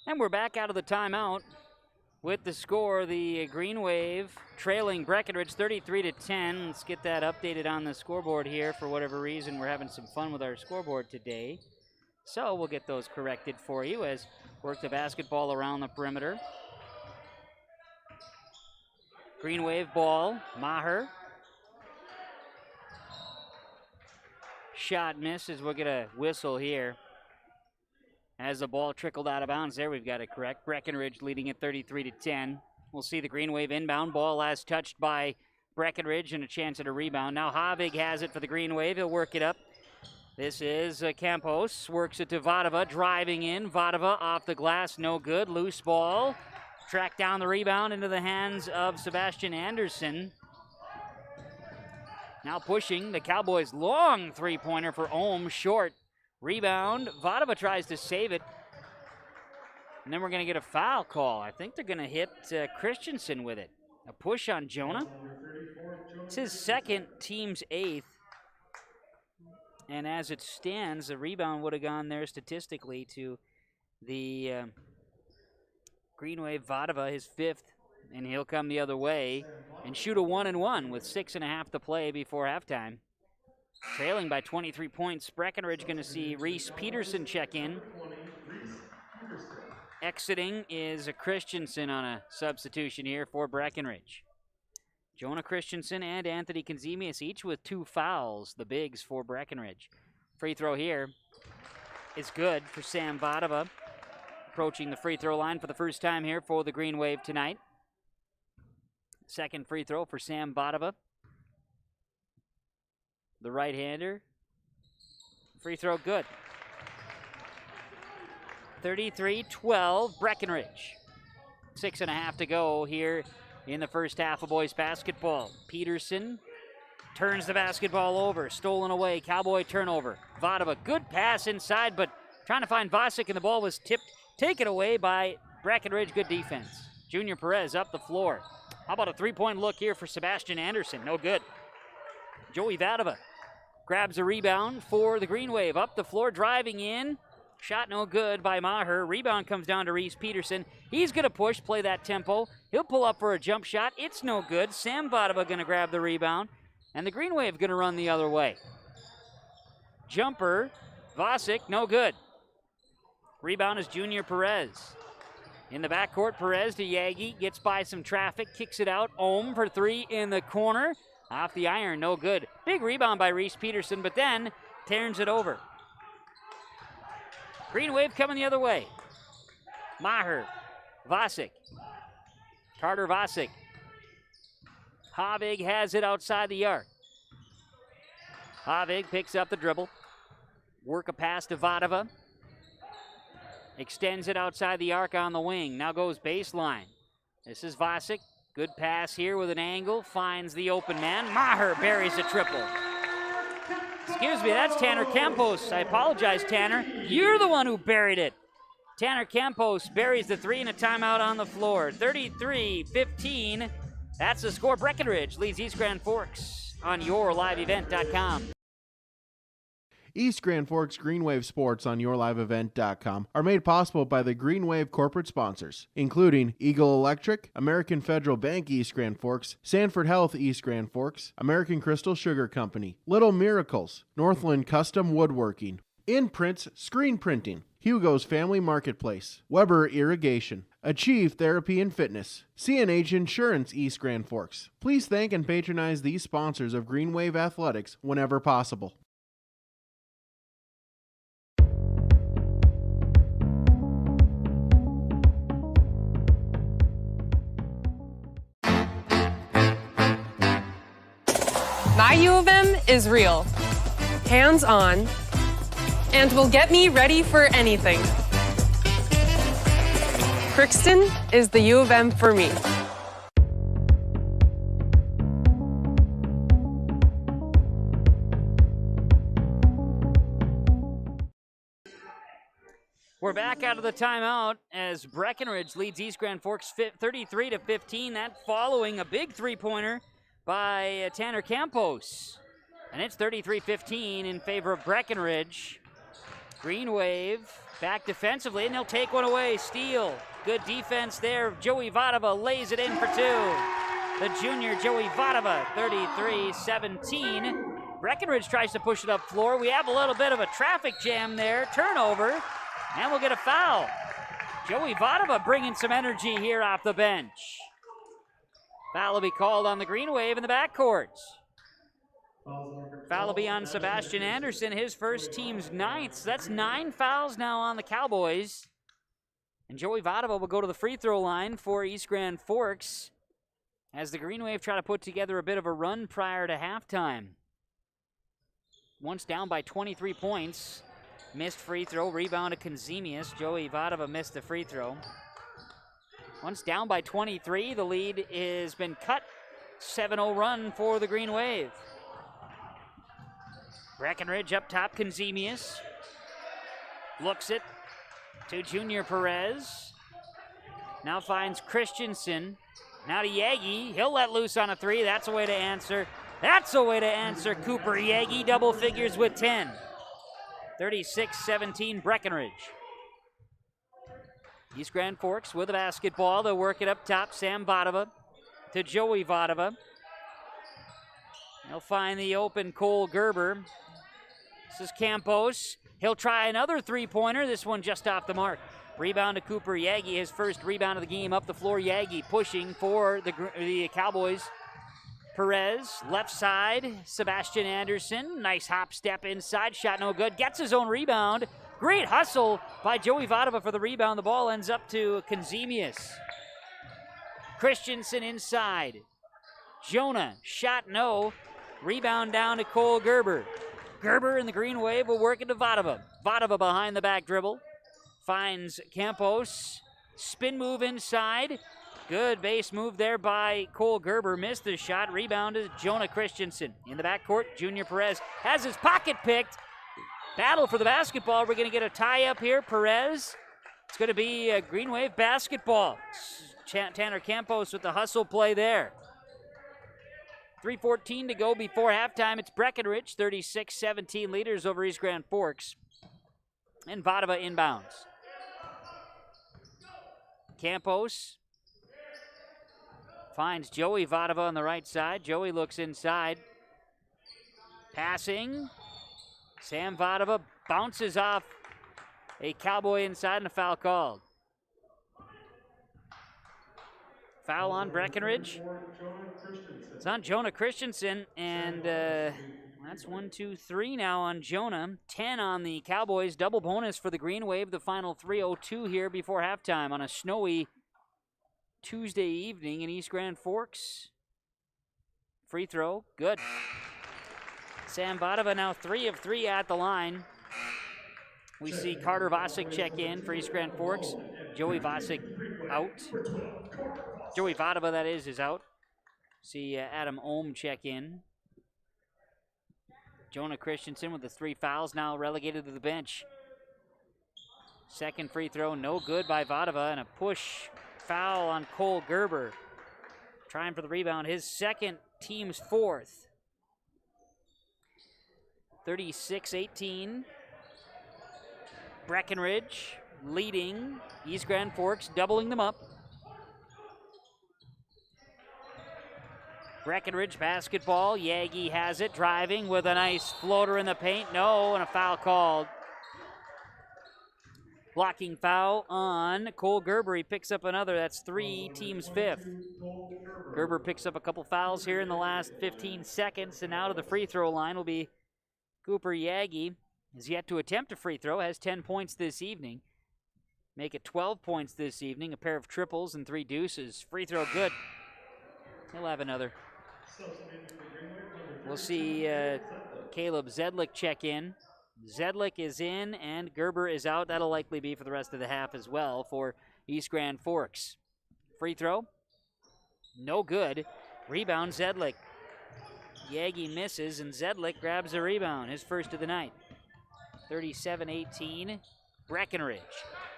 And we're back out of the timeout with the score. The Green Wave trailing Breckenridge 33-10. Let's get that updated on the scoreboard here. For whatever reason, we're having some fun with our scoreboard today. So we'll get those corrected for you as work the basketball around the perimeter. Green Wave ball, Maher. Shot misses. We'll get a whistle here. As the ball trickled out of bounds there, we've got it correct. Breckenridge leading at 33-10. We'll see the Green Wave inbound. Ball last touched by Breckenridge and a chance at a rebound. Now Havig has it for the Green Wave. He'll work it up. This is Campos. Works it to Vadova. Driving in. Vadova off the glass. No good. Loose ball. Track down the rebound into the hands of Sebastian Anderson. Now pushing the Cowboys' long three-pointer for Ohm. Short. Rebound. Vadova tries to save it. And then we're going to get a foul call. I think they're going to hit Christensen with it. A push on Jonah. It's his second, team's eighth. And as it stands, the rebound would have gone there statistically to the Green Wave Vadova, his fifth. And he'll come the other way and shoot a 1-and-1 with 6.5 to play before halftime. Trailing by 23 points, Breckenridge going to see Reese Peterson check in. Exiting is a Christensen on a substitution here for Breckenridge. Jonah Christensen and Anthony Konzemius each with 2 fouls, the bigs for Breckenridge. Free throw here is good for Sam Vadova. Approaching the free throw line for the first time here for the Green Wave tonight. Second free throw for Sam Vadova. The right-hander. Free throw good. 33-12, Breckenridge. 6.5 to go here in the first half of boys basketball. Peterson turns the basketball over. Stolen away. Cowboy turnover. Vadova, good pass inside, but trying to find Vasic, and the ball was tipped. Taken away by Breckenridge. Good defense. Junior Perez up the floor. How about a three-point look here for Sebastian Anderson? No good. Joey Vadova grabs a rebound for the Green Wave. Up the floor, driving in. Shot no good by Maher. Rebound comes down to Reese Peterson. He's going to push, play that tempo. He'll pull up for a jump shot. It's no good. Sam Vadova going to grab the rebound. And the Green Wave going to run the other way. Jumper, Vasic, no good. Rebound is Junior Perez. In the backcourt, Perez to Yagi. Gets by some traffic, kicks it out. Ohm for 3 in the corner. Off the iron, no good. Big rebound by Reese Peterson, but then turns it over. Green Wave coming the other way. Maher, Vasic. Carter Vasic. Havig has it outside the arc. Havig picks up the dribble. Work a pass to Vadova. Extends it outside the arc on the wing. Now goes baseline. This is Vasic. Good pass here with an angle. Finds the open man. Maher buries a triple. Excuse me, that's Tanner Campos. I apologize, Tanner. You're the one who buried it. Tanner Campos buries the 3 and a timeout on the floor. 33-15. That's the score. Breckenridge leads East Grand Forks on yourliveevent.com. East Grand Forks Green Wave Sports on yourliveevent.com are made possible by the Green Wave corporate sponsors, including Eagle Electric, American Federal Bank East Grand Forks, Sanford Health East Grand Forks, American Crystal Sugar Company, Little Miracles, Northland Custom Woodworking, Imprints Screen Printing, Hugo's Family Marketplace, Weber Irrigation, Achieve Therapy and Fitness, CNH Insurance East Grand Forks. Please thank and patronize these sponsors of Green Wave Athletics whenever possible. My U of M is real, hands-on, and will get me ready for anything. Crookston is the U of M for me. We're back out of the timeout as Breckenridge leads East Grand Forks 33-15. That following a big three-pointer by Tanner Campos. And it's 33-15 in favor of Breckenridge. Green Wave back defensively, and they'll take one away. Steal. Good defense there. Joey Vadova lays it in for two. The junior Joey Vadova, 33-17. Breckenridge tries to push it up floor. We have a little bit of a traffic jam there. Turnover, and we'll get a foul. Joey Vadova bringing some energy here off the bench. Foul will be called on the Green Wave in the backcourt. Foul will be on Sebastian Anderson, his first team's 9th. So that's 9 fouls now on the Cowboys. And Joey Vadova will go to the free throw line for East Grand Forks as the Green Wave try to put together a bit of a run prior to halftime. Once down by 23 points. Missed free throw, rebound to Konzemius. Joey Vadova missed the free throw. Once down by 23, the lead has been cut. 7-0 run for the Green Wave. Breckenridge up top, Konzemius. Looks it to Junior Perez. Now finds Christensen. Now to Yagi. He'll let loose on a three. That's a way to answer. That's a way to answer Cooper Yagi. Double figures with 10. 36-17 Breckenridge. East Grand Forks with the basketball. They'll work it up top. Sam Vadova to Joey Vadova. They'll find the open Cole Gerber. This is Campos. He'll try another three-pointer. This one just off the mark. Rebound to Cooper Yagi. His first rebound of the game up the floor. Yagi pushing for the Cowboys. Perez, left side. Sebastian Anderson. Nice hop step inside. Shot no good. Gets his own rebound. Great hustle by Joey Vadova for the rebound. The ball ends up to Konzemius. Christensen inside. Jonah, shot no. Rebound down to Cole Gerber. Gerber in the Green Wave will work into Vadova. Vadova behind the back dribble. Finds Campos. Spin move inside. Good base move there by Cole Gerber. Missed the shot. Rebound to Jonah Christensen. In the backcourt, Junior Perez has his pocket picked. Battle for the basketball. We're going to get a tie-up here. Perez. It's going to be a Green Wave basketball. Tanner Campos with the hustle play there. 3:14 to go before halftime. It's Breckenridge, 36-17 leaders over East Grand Forks. And Vadova inbounds. Campos finds Joey Vadova on the right side. Joey looks inside. Passing. Sam Vadova bounces off a Cowboy inside and a foul called. Foul on Breckenridge. It's on Jonah Christensen, and that's 1, 2, 3 now on Jonah. 10 on the Cowboys. Double bonus for the Green Wave. The final 3:02 here before halftime on a snowy Tuesday evening in East Grand Forks. Free throw, good. Sam Vadova now 3 of 3 at the line. We see Carter Vosick check in for East Grand Forks. Joey Vosick out. Joey Vadova, that is out. See Adam Ohm check in. Jonah Christensen with the 3 fouls, now relegated to the bench. Second free throw, no good by Vadova, and a push foul on Cole Gerber. Trying for the rebound, his second, team's 4th. 36-18. Breckenridge leading. East Grand Forks doubling them up. Breckenridge basketball. Yagi has it, driving with a nice floater in the paint. No, and a foul called. Blocking foul on Cole Gerber. He picks up another. That's 3, team's 5th. Gerber picks up a couple fouls here in the last 15 seconds, and out of the free throw line will be Cooper Yagi. Has yet to attempt a free throw, has 10 points this evening. Make it 12 points this evening, a pair of triples and 3 deuces. Free throw good. He'll have another. We'll see Caleb Zedlick check in. Zedlick is in and Gerber is out. That'll likely be for the rest of the half as well for East Grand Forks. Free throw. No good. Rebound Zedlick. Yagi misses and Zedlick grabs a rebound, his first of the night. 37-18, Breckenridge.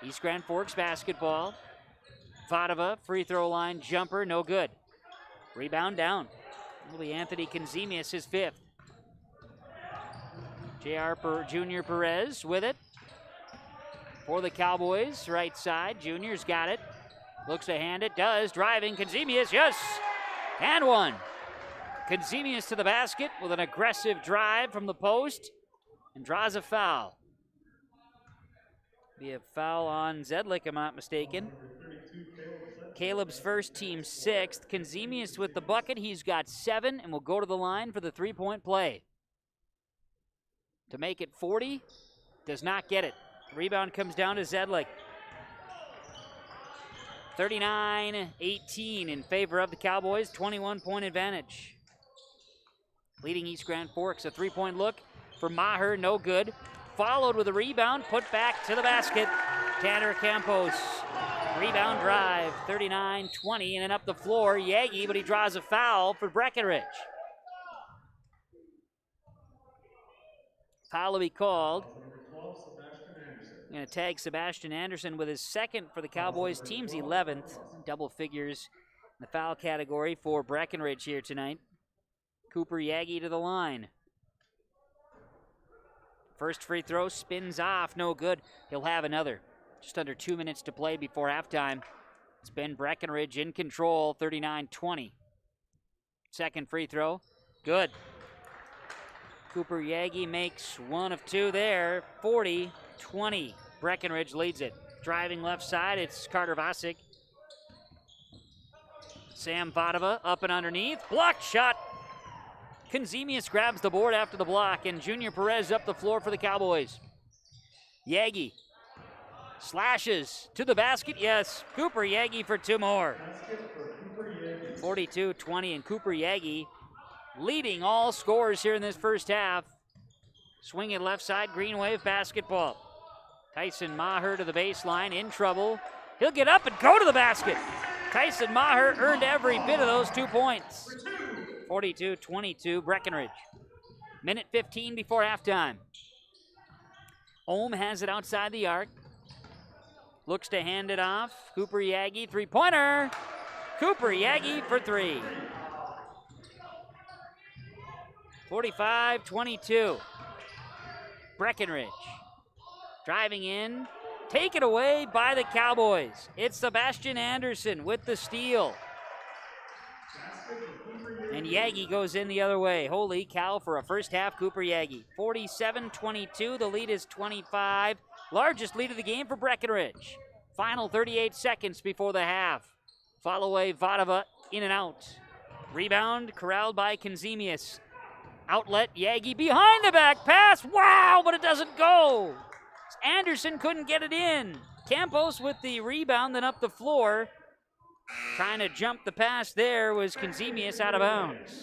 East Grand Forks basketball. Vadova, free throw line jumper, no good. Rebound down. It'll be Anthony Konzemius, his 5th. Junior Perez with it. for the Cowboys. Right side, Junior's got it. Looks to hand it, does. Driving, Kazemius, yes! And one. Kazemius to the basket with an aggressive drive from the post and draws a foul. Be a foul on Zedlick, if I'm not mistaken. Caleb's first, team sixth. Kazemius with the bucket. He's got 7 and will go to the line for the three-point play. To make it 40, does not get it. Rebound comes down to Zedlick. 39-18 in favor of the Cowboys, 21-point advantage. Leading East Grand Forks, a three-point look for Maher, no good. Followed with a rebound, put back to the basket. Tanner Campos, rebound drive, 39-20, and then up the floor, Yagi, but he draws a foul for Breckenridge. Foul will be called. I'm going to tag Sebastian Anderson with his second for the Cowboys. Team's 11th, double figures in the foul category for Breckenridge here tonight. Cooper Yagi to the line. First free throw spins off, no good. He'll have another. Just under 2 minutes to play before halftime. It's been Breckenridge in control, 39-20. Second free throw, good. Cooper Yagi makes 1 of 2 there, 40-20. Breckenridge leads it. Driving left side, it's Carter Vasic. Sam Vadova up and underneath, blocked shot. Kazemius grabs the board after the block, and Junior Perez up the floor for the Cowboys. Yagi slashes to the basket, yes. Cooper Yagi for 2 more. 42-20, and Cooper Yagi leading all scorers here in this first half. Swing it left side, Green Wave basketball. Tyson Maher to the baseline, in trouble. He'll get up and go to the basket. Tyson Maher earned every bit of those 2 points. 42-22, Breckenridge. Minute 15 before halftime. Ohm has it outside the arc. Looks to hand it off. Cooper Yagi, three-pointer. Cooper Yagi for 3. 45-22. Breckenridge driving in. Taken away by the Cowboys. It's Sebastian Anderson with the steal. And Yagi goes in the other way. Holy cow for a first half, Cooper Yagi. 47-22, the lead is 25. Largest lead of the game for Breckenridge. Final 38 seconds before the half. Follow-away Vadova in and out. Rebound corralled by Kazemius. Outlet, Yagi behind the back pass. Wow, but it doesn't go. Anderson couldn't get it in. Campos with the rebound, then up the floor. Trying to jump the pass there was Kazemius out of bounds.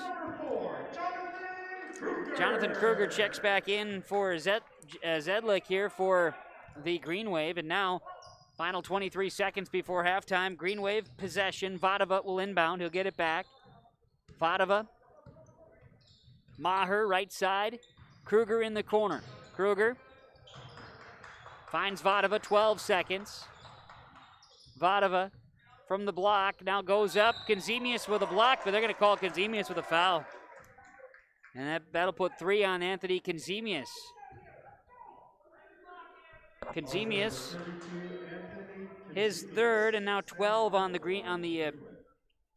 Jonathan Kruger checks back in for Zedlick here for the Green Wave. And now, final 23 seconds before halftime. Green Wave possession. Vadova will inbound. He'll get it back. Vadova. Maher right side. Kruger in the corner. Kruger finds Vadova, 12 seconds. Vadova from the block, now goes up. Kazemius with a block, but they're going to call Kazemius with a foul. And that'll put 3 on Anthony Kazemius. Kazemius, his third, and now 12 on the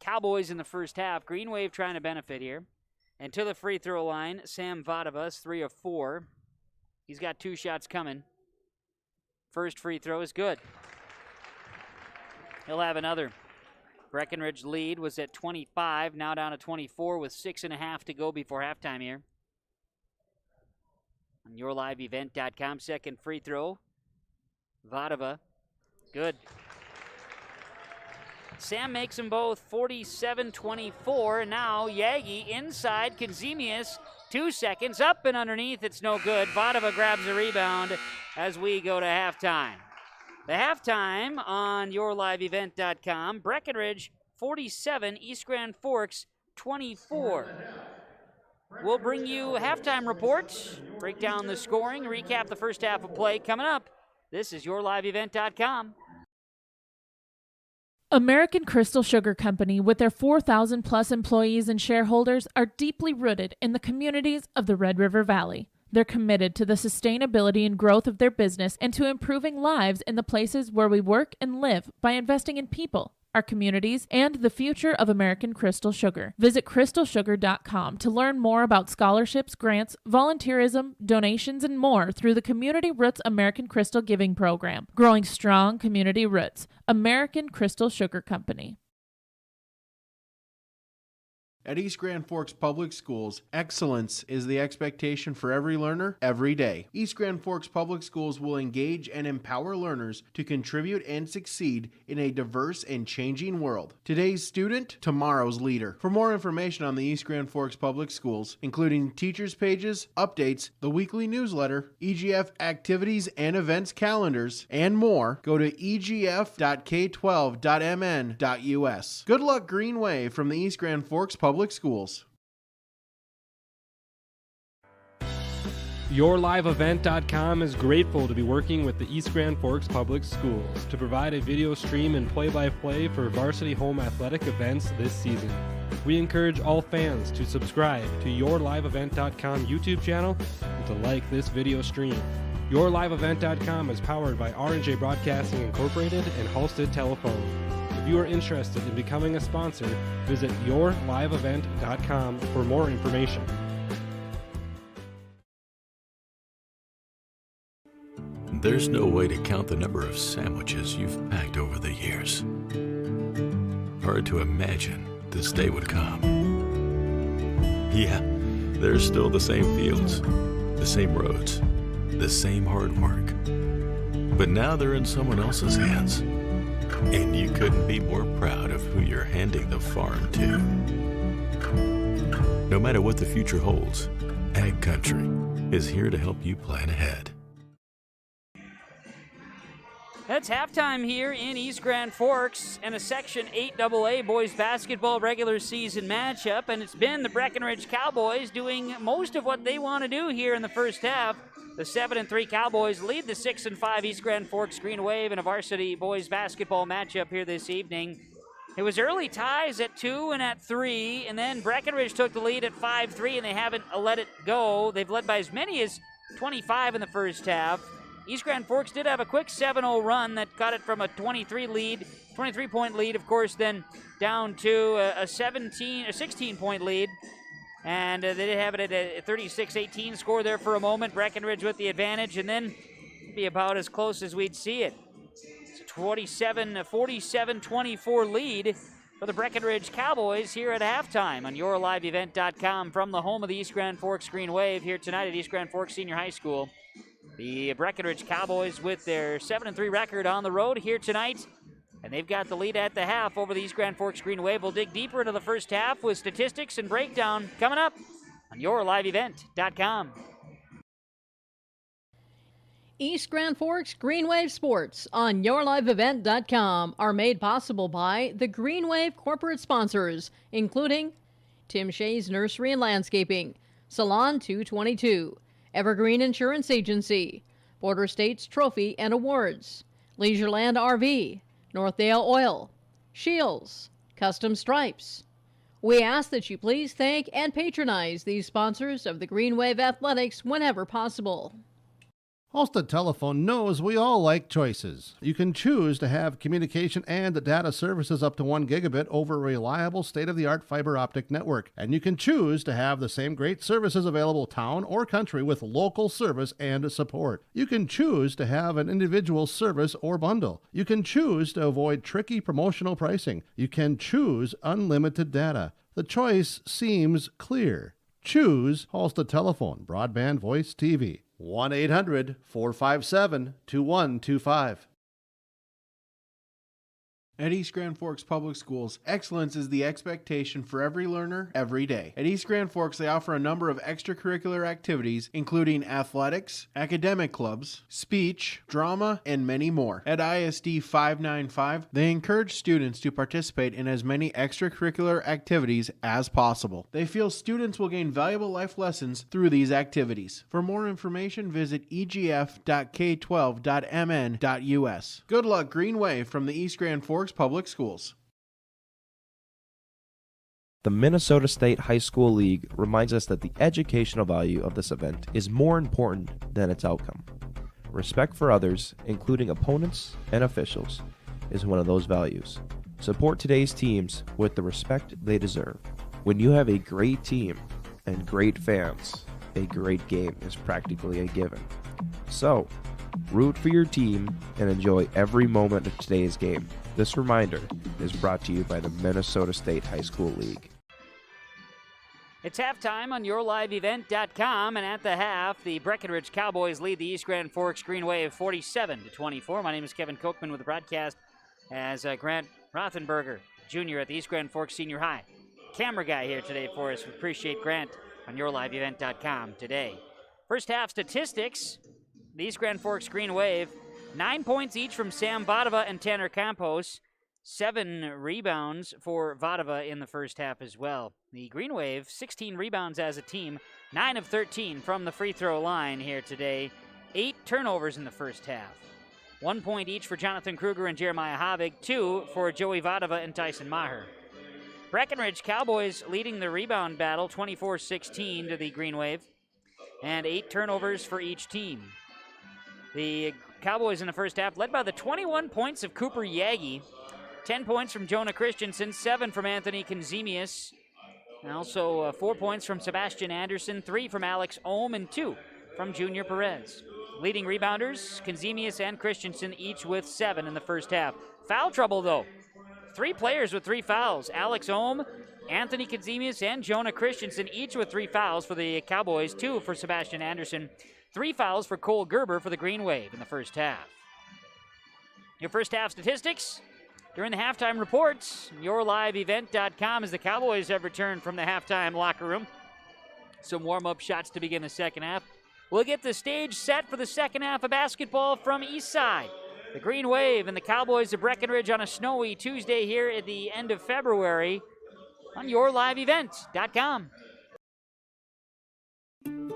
Cowboys in the first half. Green Wave trying to benefit here. And to the free throw line, Sam Vadova, 3 of 4. He's got 2 shots coming. First free throw is good. He'll have another. Breckenridge lead was at 25, now down to 24 with 6.5 to go before halftime here. On yourliveevent.com, second free throw. Vadova, good. Sam makes them both 47-24, and now Yagi inside, Kazemius, 2 seconds, up and underneath, it's no good. Vadova grabs the rebound as we go to halftime. The halftime on yourliveevent.com, Breckenridge 47, East Grand Forks 24. We'll bring you halftime reports, break down the scoring, recap the first half of play coming up. This is yourliveevent.com. American Crystal Sugar Company, with their 4,000 plus employees and shareholders, are deeply rooted in the communities of the Red River Valley. They're committed to the sustainability and growth of their business and to improving lives in the places where we work and live by investing in people, our communities, and the future of American Crystal Sugar. Visit crystalsugar.com to learn more about scholarships, grants, volunteerism, donations, and more through the Community Roots American Crystal Giving Program. Growing strong community roots. American Crystal Sugar Company. At East Grand Forks Public Schools, excellence is the expectation for every learner, every day. East Grand Forks Public Schools will engage and empower learners to contribute and succeed in a diverse and changing world. Today's student, tomorrow's leader. For more information on the East Grand Forks Public Schools, including teachers' pages, updates, the weekly newsletter, EGF activities and events calendars, and more, go to egf.k12.mn.us. Good luck, Green Wave, from the East Grand Forks Public Schools. YourLiveEvent.com is grateful to be working with the East Grand Forks Public Schools to provide a video stream and play-by-play for varsity home athletic events this season. We encourage all fans to subscribe to YourLiveEvent.com YouTube channel and to like this video stream. YourLiveEvent.com is powered by R&J Broadcasting Incorporated and Halstead Telephone. If you are interested in becoming a sponsor, visit YourLiveEvent.com for more information. There's no way to count the number of sandwiches you've packed over the years. Hard to imagine this day would come. Yeah, there's still the same fields, the same roads, the same hard work. But now they're in someone else's hands. And you couldn't be more proud of who you're handing the farm to. No matter what the future holds, Ag Country is here to help you plan ahead. It's halftime here in East Grand Forks and a Section 8 AA boys basketball regular season matchup, and it's been the Breckenridge Cowboys doing most of what they want to do here in the first half. The 7-3 Cowboys lead the 6-5 East Grand Forks Green Wave in a varsity boys basketball matchup here this evening. It was early ties at 2 and at 3, and then Breckenridge took the lead at 5-3, and they haven't let it go. They've led by as many as 25 in the first half. East Grand Forks did have a quick 7-0 run that got it from a 23-point lead, of course, then down to a 16-point lead. And they did have it at a 36-18 score there for a moment. Breckenridge with the advantage, and then be about as close as we'd see it. It's a 47-24 lead for the Breckenridge Cowboys here at halftime on YourLiveEvent.com from the home of the East Grand Forks Green Wave here tonight at East Grand Forks Senior High School. The Breckenridge Cowboys with their 7-3 record on the road here tonight. And they've got the lead at the half over the East Grand Forks Green Wave. We'll dig deeper into the first half with statistics and breakdown coming up on YourLiveEvent.com. East Grand Forks Green Wave Sports on YourLiveEvent.com are made possible by the Green Wave corporate sponsors, including Tim Shea's Nursery and Landscaping, Salon 222, Evergreen Insurance Agency, Border States Trophy and Awards, Leisureland RV, Northdale Oil, Shields, Custom Stripes. We ask that you please thank and patronize these sponsors of the Green Wave Athletics whenever possible. Halstead Telephone knows we all like choices. You can choose to have communication and data services up to 1 gigabit over a reliable state-of-the-art fiber optic network. And you can choose to have the same great services available town or country with local service and support. You can choose to have an individual service or bundle. You can choose to avoid tricky promotional pricing. You can choose unlimited data. The choice seems clear. Choose Halstead Telephone, broadband voice TV. 1-800-457-2125. At East Grand Forks Public Schools, excellence is the expectation for every learner, every day. At East Grand Forks, they offer a number of extracurricular activities, including athletics, academic clubs, speech, drama, and many more. At ISD 595, they encourage students to participate in as many extracurricular activities as possible. They feel students will gain valuable life lessons through these activities. For more information, visit egf.k12.mn.us. Good luck, Green Wave, from the East Grand Forks Public Schools. The Minnesota State High School League reminds us that the educational value of this event is more important than its outcome. Respect for others, including opponents and officials, is one of those values. Support today's teams with the respect they deserve. When you have a great team and great fans, a great game is practically a given. So, root for your team and enjoy every moment of today's game. This reminder is brought to you by the Minnesota State High School League. It's halftime on yourliveevent.com, and at the half, the Breckenridge Cowboys lead the East Grand Forks Green Wave 47-24. My name is Kevin Kochman with the broadcast as Grant Rothenberger Jr. at the East Grand Forks Senior High. Camera guy here today for us. We appreciate Grant on yourliveevent.com today. First half statistics, the East Grand Forks Green Wave, 9 points each from Sam Vadova and Tanner Campos, 7 rebounds for Vadova in the first half as well. The Green Wave, 16 rebounds as a team, 9 of 13 from the free throw line here today, 8 turnovers in the first half. 1 point each for Jonathan Kruger and Jeremiah Havig, 2 for Joey Vadova and Tyson Maher. Breckenridge Cowboys leading the rebound battle, 24-16 to the Green Wave, and 8 turnovers for each team. The Cowboys in the first half led by the 21 points of Cooper Yagi, 10 points from Jonah Christensen, 7 from Anthony Konzemius, and also 4 points from Sebastian Anderson, 3 from Alex Ohm, and 2 from Junior Perez. Leading rebounders, Konzemius and Christensen, each with 7 in the first half. Foul trouble, though. 3 players with 3 fouls. Alex Ohm, Anthony Konzemius, and Jonah Christensen, each with 3 fouls for the Cowboys, 2 for Sebastian Anderson, 3 fouls for Cole Gerber for the Green Wave in the first half. Your first half statistics during the halftime reports, yourliveevent.com, as the Cowboys have returned from the halftime locker room. Some warm-up shots to begin the second half. We'll get the stage set for the second half of basketball from Eastside. The Green Wave and the Cowboys of Breckenridge on a snowy Tuesday here at the end of February on yourliveevent.com.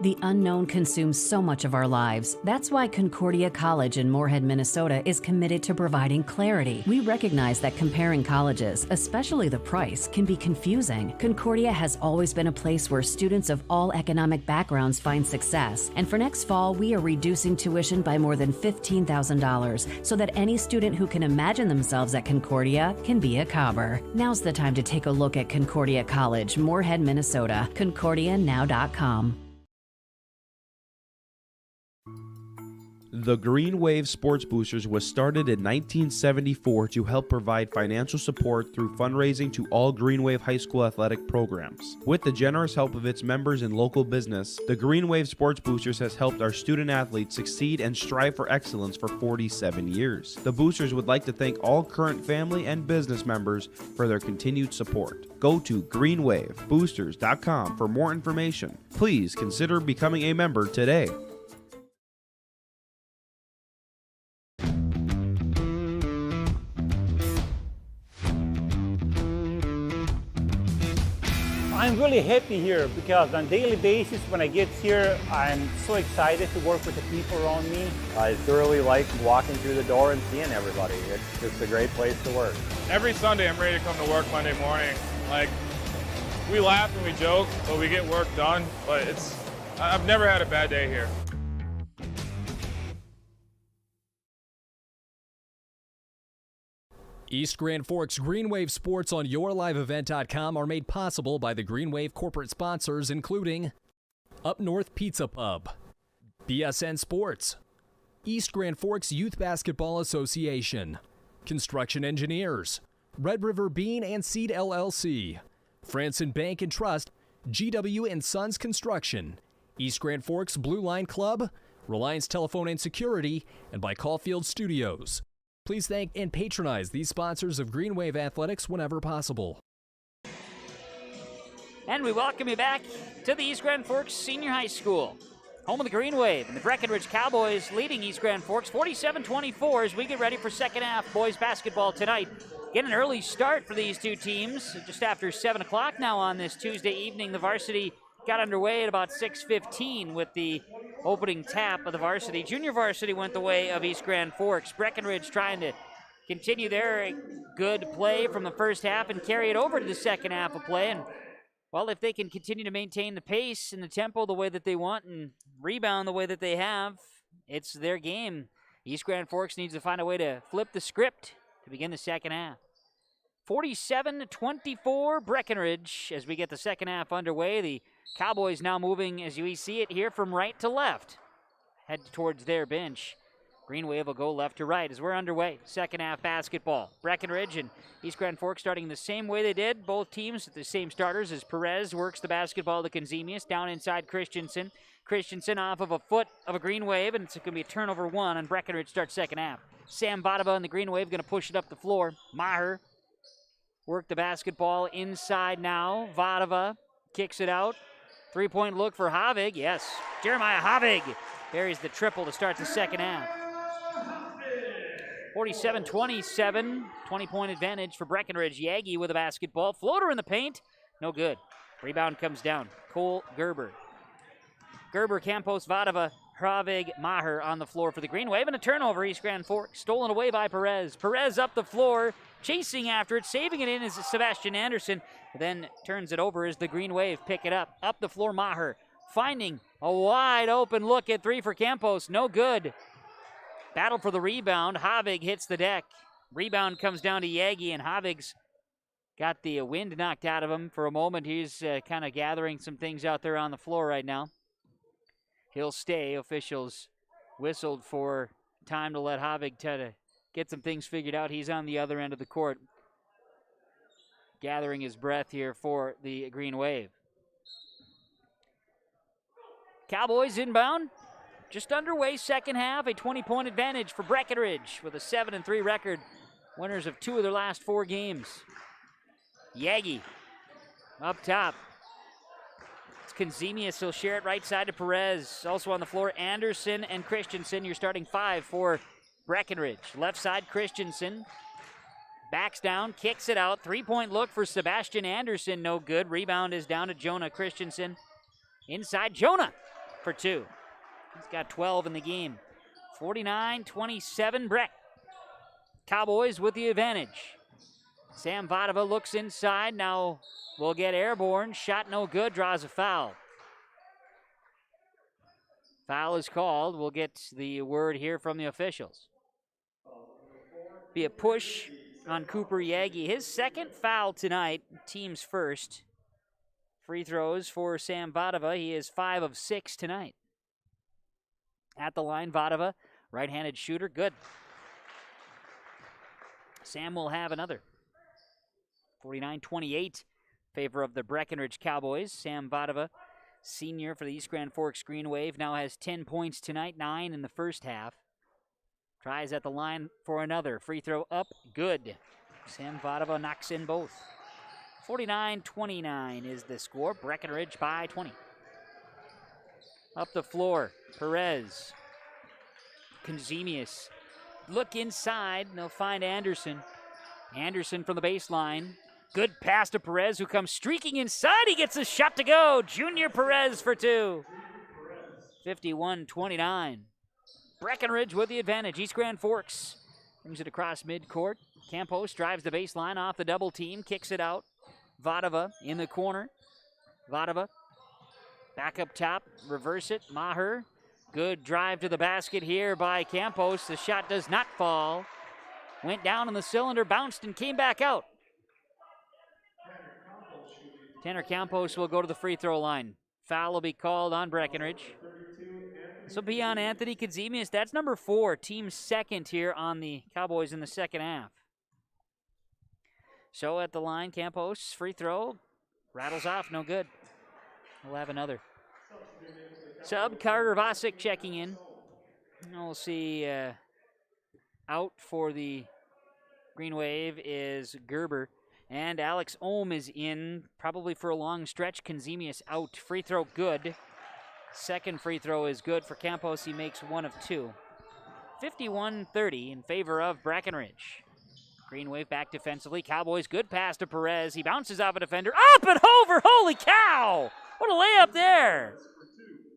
The unknown consumes so much of our lives. That's why Concordia College in Moorhead, Minnesota is committed to providing clarity. We recognize that comparing colleges, especially the price, can be confusing. Concordia has always been a place where students of all economic backgrounds find success. And for next fall, we are reducing tuition by more than $15,000 so that any student who can imagine themselves at Concordia can be a Cobber. Now's the time to take a look at Concordia College, Moorhead, Minnesota. ConcordiaNow.com. The Green Wave Sports Boosters was started in 1974 to help provide financial support through fundraising to all Green Wave High School athletic programs. With the generous help of its members and local business, the Green Wave Sports Boosters has helped our student athletes succeed and strive for excellence for 47 years. The Boosters would like to thank all current family and business members for their continued support. Go to greenwaveboosters.com for more information. Please consider becoming a member today. I'm really happy here because on a daily basis when I get here, I'm so excited to work with the people around me. I thoroughly like walking through the door and seeing everybody. It's just a great place to work. Every Sunday I'm ready to come to work Monday morning. Like, we laugh and we joke, but we get work done. But I've never had a bad day here. East Grand Forks Green Wave Sports on yourliveevent.com are made possible by the Green Wave corporate sponsors, including Up North Pizza Pub, BSN Sports, East Grand Forks Youth Basketball Association, Construction Engineers, Red River Bean and Seed LLC, Franson Bank and Trust, GW and Sons Construction, East Grand Forks Blue Line Club, Reliance Telephone and Security, and by Caulfield Studios. Please thank and patronize these sponsors of Green Wave Athletics whenever possible. And we welcome you back to the East Grand Forks Senior High School, home of the Green Wave and the Breckenridge Cowboys leading East Grand Forks 47-24 as we get ready for second half boys basketball tonight. Get an early start for these two teams, just after 7 o'clock now on this Tuesday evening. The varsity got underway at about 6:15 with the opening tap of the varsity. Junior varsity went the way of East Grand Forks. Breckenridge trying to continue their good play from the first half and carry it over to the second half of play. And, well, if they can continue to maintain the pace and the tempo the way that they want and rebound the way that they have, it's their game. East Grand Forks needs to find a way to flip the script to begin the second half. 47-24 Breckenridge as we get the second half underway. The Cowboys now moving, as you see it here, from right to left. Head towards their bench. Green Wave will go left to right as we're underway. Second half basketball. Breckenridge and East Grand Forks starting the same way they did. Both teams with the same starters as Perez works the basketball to Konzemius. Down inside Christensen. Christensen off of a foot of a Green Wave, and it's going to be a turnover one, and Breckenridge starts second half. Sam Vadova and the Green Wave going to push it up the floor. Maher work the basketball inside now. Vadova kicks it out. Three-point look for Havig. Yes, Jeremiah Havig buries the triple to start the second half. 47-27, 20-point advantage for Breckenridge. Yagi with a basketball. Floater in the paint. No good. Rebound comes down. Cole Gerber. Gerber, Campos, Vadova, Havig, Maher on the floor for the Green Wave. And a turnover, East Grand Forks. Stolen away by Perez. Perez up the floor, chasing after it. Saving it in is Sebastian Anderson. Then turns it over as the Green Wave pick it up. Up the floor, Maher. Finding a wide open look at three for Campos. No good. Battle for the rebound. Havig hits the deck. Rebound comes down to Yagi, and Havig's got the wind knocked out of him for a moment. He's kind of gathering some things out there on the floor right now. He'll stay. Officials whistled for time to let Havig try to get some things figured out. He's on the other end of the court, gathering his breath here for the Green Wave. Cowboys inbound. Just underway, second half, a 20-point advantage for Breckenridge with a 7-3 record. Winners of 2 of their last 4 games. Yagi up top. It's Konzemius. He'll share it right side to Perez. Also on the floor, Anderson and Christensen. Your starting 5 for Breckenridge. Left side, Christensen. Backs down, kicks it out. 3-point look for Sebastian Anderson. No good. Rebound is down to Jonah Christensen. Inside, Jonah for 2. He's got 12 in the game. 49-27 Breck. Cowboys with the advantage. Sam Vadova looks inside. Now will get airborne. Shot no good. Draws a foul. Foul is called. We'll get the word here from the officials. Be a push on Cooper Yagi. His second foul tonight. Team's first. Free throws for Sam Vadova. He is 5 of 6 tonight. At the line, Vadova, right-handed shooter, good. Sam will have another. 49-28, favor of the Breckenridge Cowboys. Sam Vadova, senior for the East Grand Forks Green Wave, now has 10 points tonight, 9 in the first half. Tries at the line for another. Free throw up, good. Sam Vadova knocks in both. 49-29 is the score. Breckenridge by 20. Up the floor, Perez. Konzemius. Look inside, and they'll find Anderson. Anderson from the baseline. Good pass to Perez, who comes streaking inside. He gets a shot to go. Junior Perez for 2. 51-29. Breckenridge with the advantage. East Grand Forks brings it across midcourt. Campos drives the baseline off the double team, kicks it out. Vadova in the corner. Vadova back up top, reverse it. Maher, good drive to the basket here by Campos. The shot does not fall. Went down in the cylinder, bounced, and came back out. Tanner Campos will go to the free throw line. Foul will be called on Breckenridge. This will be on Anthony Konzemius. That's number 4, team second here on the Cowboys in the second half. So at the line, Campos, free throw, rattles off, no good. We'll have another. Sub, Carter Vosick checking in. We'll see out for the Green Wave is Gerber. And Alex Ohm is in, probably for a long stretch. Konzemius out. Free throw good. Second free throw is good for Campos. He makes 1 of 2. 51-30 in favor of Breckenridge. Green Wave back defensively. Cowboys, good pass to Perez. He bounces off a defender. Up and over! Holy cow! What a layup there!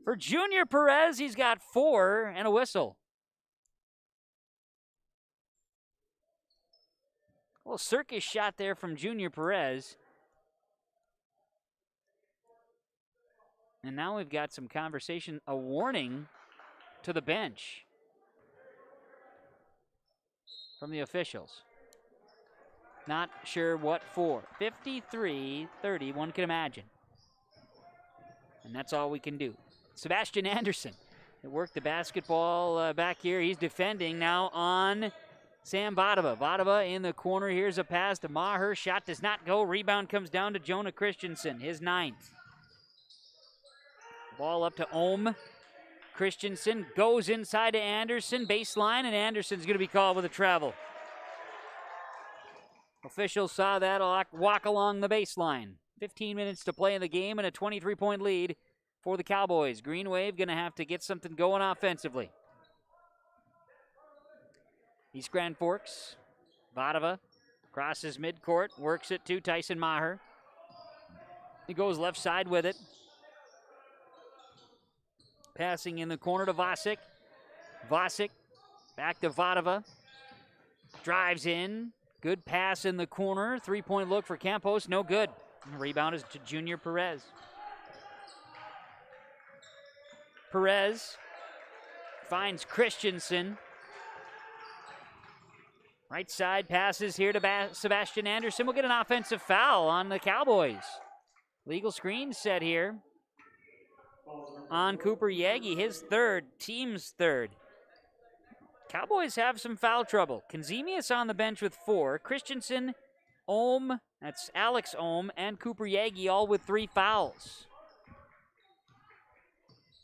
For Junior Perez, he's got 4 and a whistle. little circus shot there from Junior Perez. And now we've got some conversation, a warning to the bench from the officials. Not sure what for. 53-30, one can imagine. And that's all we can do. Sebastian Anderson, it worked the basketball back here. He's defending now on Sam Vadava. Vadava in the corner. Here's a pass to Maher. Shot does not go. Rebound comes down to Jonah Christensen, his 9th. Ball up to Ohm. Christensen goes inside to Anderson. Baseline, and Anderson's going to be called with a travel. Officials saw that walk along the baseline. 15 minutes to play in the game and a 23-point lead for the Cowboys. Green Wave going to have to get something going offensively. East Grand Forks. Vadava crosses midcourt, works it to Tyson Maher. He goes left side with it. Passing in the corner to Vasic. Vasic back to Vadava. Drives in. Good pass in the corner. 3-point look for Campos. No good. Rebound is to Junior Perez. Perez finds Christensen. Right side passes here to Sebastian Anderson. We'll get an offensive foul on the Cowboys. Legal screen set here on Cooper Yagi, his 3rd, team's 3rd. Cowboys have some foul trouble. Konzemius on the bench with 4. Christensen, Ohm, that's Alex Ohm, and Cooper Yagi all with 3 fouls.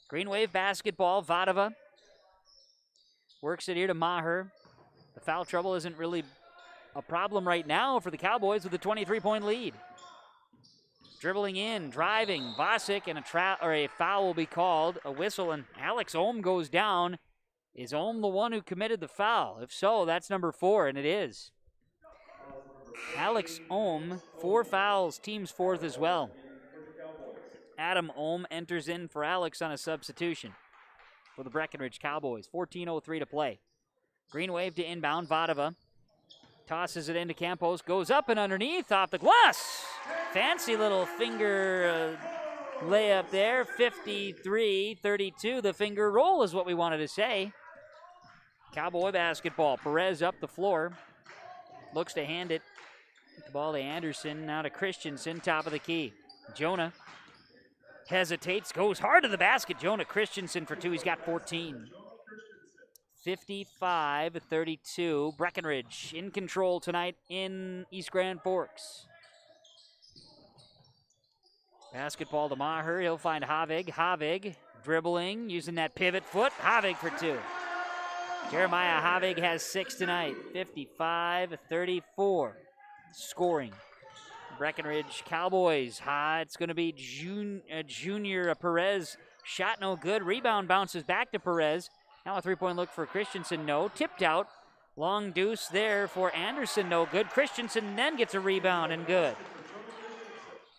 Green Wave basketball, Vadava works it here to Maher. The foul trouble isn't really a problem right now for the Cowboys with a 23-point lead. Dribbling in, driving, Vasic, and a foul will be called, a whistle, and Alex Ohm goes down. Is Ohm the one who committed the foul? If so, that's number 4, and it is. Alex Ohm, 4 fouls, team's 4th as well. Adam Ohm enters in for Alex on a substitution for the Breckenridge Cowboys. 14:03 to play. Green Wave to inbound, Vadava tosses it into Campos, goes up and underneath off the glass. Fancy little finger layup there. 53-32. The finger roll is what we wanted to say. Cowboy basketball. Perez up the floor. Looks to hand it. The ball to Anderson. Now to Christensen. Top of the key. Jonah hesitates. Goes hard to the basket. Jonah Christensen for 2. He's got 14. 55-32. Breckenridge in control tonight in East Grand Forks. Basketball to Maher. He'll find Havig. Havig dribbling, using that pivot foot. Havig for 2. Jeremiah Havig has 6 tonight. 55-34. Scoring. Breckenridge Cowboys. It's going to be Junior Perez. Shot no good. Rebound bounces back to Perez. Now a 3-point look for Christensen. No. Tipped out. Long deuce there for Anderson. No good. Christensen then gets a rebound and good.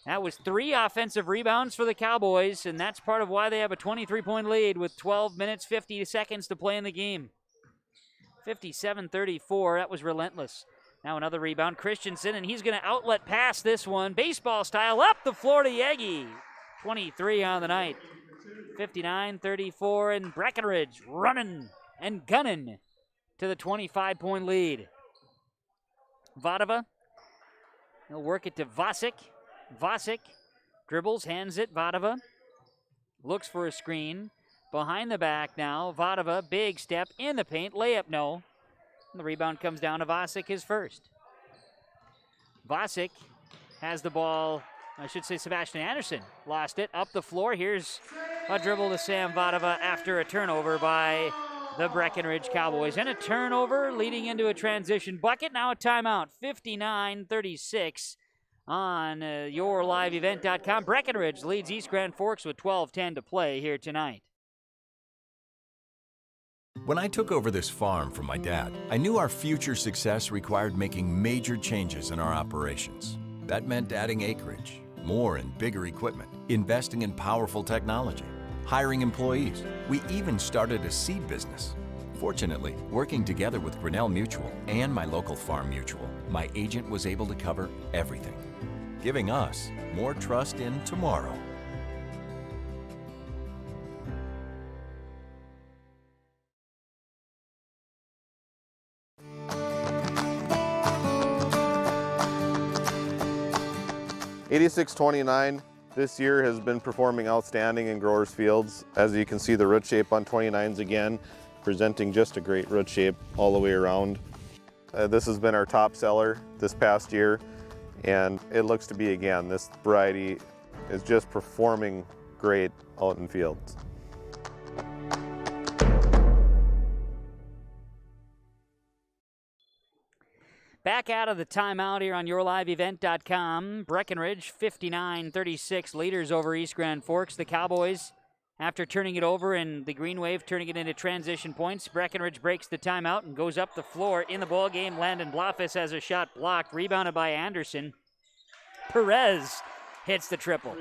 That was 3 offensive rebounds for the Cowboys, and that's part of why they have a 23-point lead with 12 minutes, 50 seconds to play in the game. 57-34, that was relentless. Now another rebound, Christensen, and he's going to outlet pass this one. Baseball style, up the floor to Yegi. 23 on the night. 59-34, and Breckenridge running and gunning to the 25-point lead. Vadava, he'll work it to Vasic. Vasic dribbles, hands it, Vadava. Looks for a screen. Behind the back now, Vadava, big step in the paint, layup no. And the rebound comes down to Vasic, his first. Vasic has the ball, I should say Sebastian Anderson lost it, up the floor. Here's a dribble to Sam Vadava after a turnover by the Breckenridge Cowboys. And a turnover leading into a transition bucket. Now a timeout, 59-36. On yourliveevent.com. Breckenridge leads East Grand Forks with 12:10 to play here tonight. When I took over this farm from my dad, I knew our future success required making major changes in our operations. That meant adding acreage, more and bigger equipment, investing in powerful technology, hiring employees. We even started a seed business. Fortunately, working together with Grinnell Mutual and my local farm mutual, my agent was able to cover everything, giving us more trust in tomorrow. '86-29 this year has been performing outstanding in growers fields. As you can see, the root shape on 29s again, presenting just a great root shape all the way around. This has been our top seller this past year, and it looks to be again. This variety is just performing great out in fields. Back out of the timeout here on yourliveevent.com. Breckenridge 59-36 leaders over East Grand Forks. The Cowboys, after turning it over and the Green Wave turning it into transition points, Breckenridge breaks the timeout and goes up the floor in the ball game. Landon Blofis has a shot blocked, rebounded by Anderson. Perez hits the triple.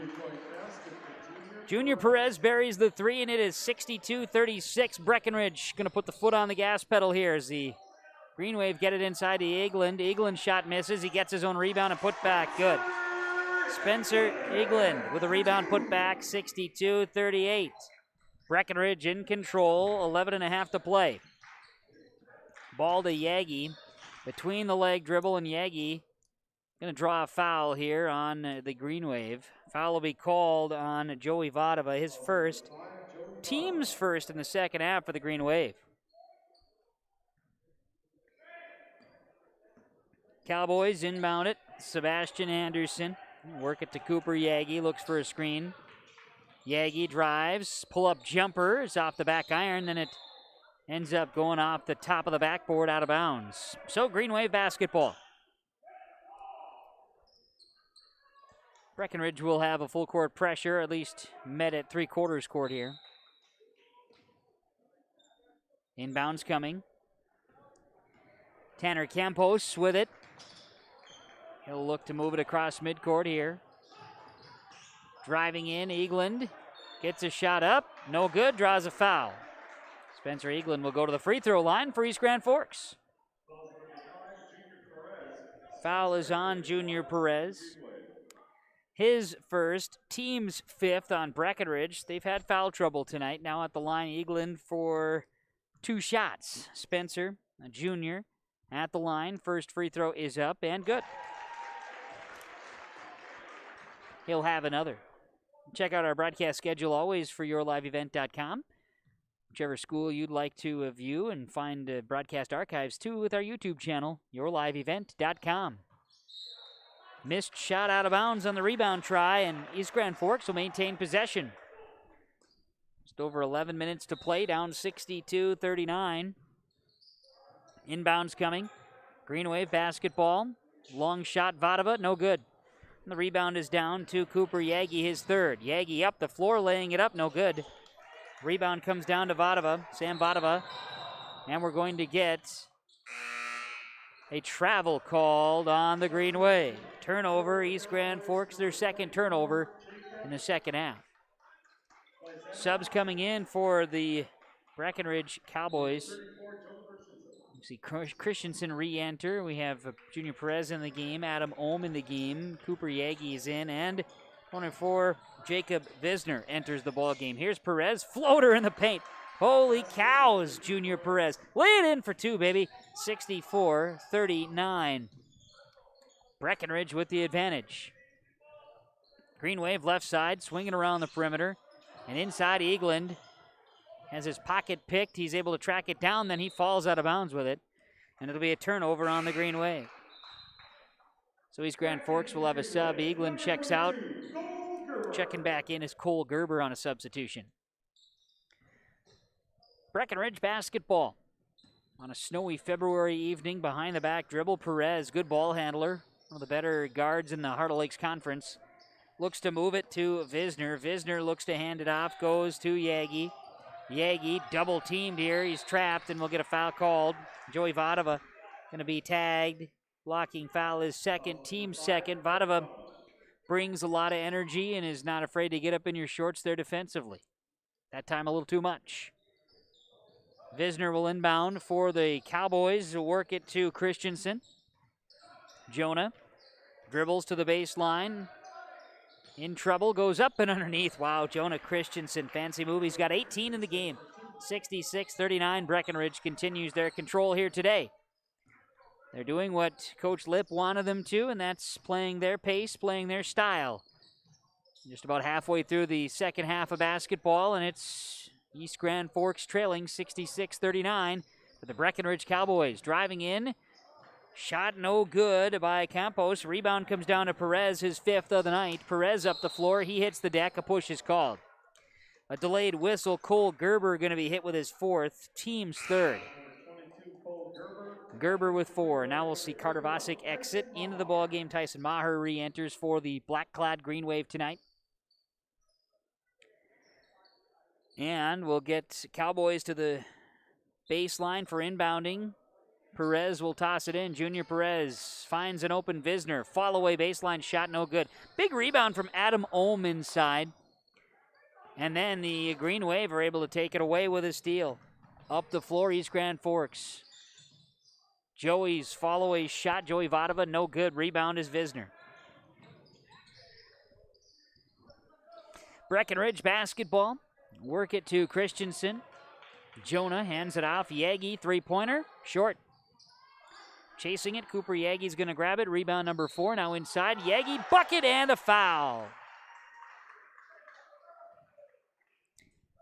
Junior Perez buries the three, and it is 62-36. Breckenridge going to put the foot on the gas pedal here as the Green Wave get it inside to Eagland. Eagland shot misses. He gets his own rebound and put back. Good. Spencer Eagland with a rebound put back, 62-38. Breckenridge in control, 11.5 to play. Ball to Yagi. Between the leg dribble, and Yagi going to draw a foul here on the Green Wave. Foul will be called on Joey Vadova, his first. Team's first in the second half for the Green Wave. Cowboys inbound it. Sebastian Anderson. Work it to Cooper Yagi. Looks for a screen. Yagi drives. Pull-up jumper is off the back iron. Then it ends up going off the top of the backboard out of bounds. So Green Wave basketball. Breckenridge will have a full court pressure, at least met at three-quarters court here. Inbounds coming. Tanner Campos with it. He'll look to move it across midcourt here. Driving in, Eagland gets a shot up. No good, draws a foul. Spencer Eagland will go to the free throw line for East Grand Forks. Foul is on Junior Perez. His first, team's fifth on Breckenridge. They've had foul trouble tonight. Now at the line, Eagland for 2 shots. Spencer, a junior, at the line. First free throw is up and good. He'll have another. Check out our broadcast schedule always for yourliveevent.com. Whichever school you'd like to view, and find broadcast archives too with our YouTube channel, yourliveevent.com. Missed shot out of bounds on the rebound try, and East Grand Forks will maintain possession. Just over 11 minutes to play, down 62-39. Inbounds coming. Green Wave basketball. Long shot, Vadova, no good. And the rebound is down to Cooper Yagi, his third. Yagi up the floor, laying it up, no good. Rebound comes down to Vadova, Sam Vadova. And we're going to get a travel called on the Green Wave. Turnover, East Grand Forks, their second turnover in the second half. Subs coming in for the Breckenridge Cowboys. You see Christensen re-enter. We have Junior Perez in the game, Adam Ohm in the game, Cooper Yagi is in, and 24 Jacob Visner enters the ball game. Here's Perez, floater in the paint. Holy cows, Junior Perez. Lay it in for 2, baby. 64-39. Breckenridge with the advantage. Green Wave left side, swinging around the perimeter. And inside, Eagland has his pocket picked. He's able to track it down, then he falls out of bounds with it. And it'll be a turnover on the Green Wave. So East Grand Forks will have a sub. Eagland checks out. Checking back in is Cole Gerber on a substitution. Breckenridge basketball on a snowy February evening. Behind the back dribble, Perez, good ball handler. One of the better guards in the Heart of Lakes Conference. Looks to move it to Visner. Visner looks to hand it off, goes to Yagi. Yagi double teamed here. He's trapped and will get a foul called. Joey Vadova going to be tagged. Blocking foul is second, team second. Vadova brings a lot of energy and is not afraid to get up in your shorts there defensively. That time a little too much. Visner will inbound for the Cowboys to work it to Christensen. Jonah dribbles to the baseline. In trouble, goes up and underneath. Wow, Jonah Christensen, fancy move. He's got 18 in the game. 66-39, Breckenridge continues their control here today. They're doing what Coach Lipp wanted them to, and that's playing their pace, playing their style. Just about halfway through the second half of basketball, and it's East Grand Forks trailing 66-39 for the Breckenridge Cowboys. Driving in, shot no good by Campos. Rebound comes down to Perez, his 5th of the night. Perez up the floor, he hits the deck, a push is called. A delayed whistle, Cole Gerber going to be hit with his 4th, team's 3rd. Gerber with 4. Now we'll see Carter Vosick exit into the ballgame. Tyson Maher re-enters for the black-clad Green Wave tonight. And we'll get Cowboys to the baseline for inbounding. Perez will toss it in. Junior Perez finds an open Visner. Fall away baseline shot, no good. Big rebound from Adam Ohm inside. And then the Green Wave are able to take it away with a steal. Up the floor, East Grand Forks. Joey's fall away shot. Joey Vadova, no good. Rebound is Visner. Breckenridge basketball. Work it to Christensen. Jonah hands it off. Yagi, three-pointer, short. Chasing it, Cooper Yagi's going to grab it. Rebound number 4, now inside. Yagi, bucket, and a foul.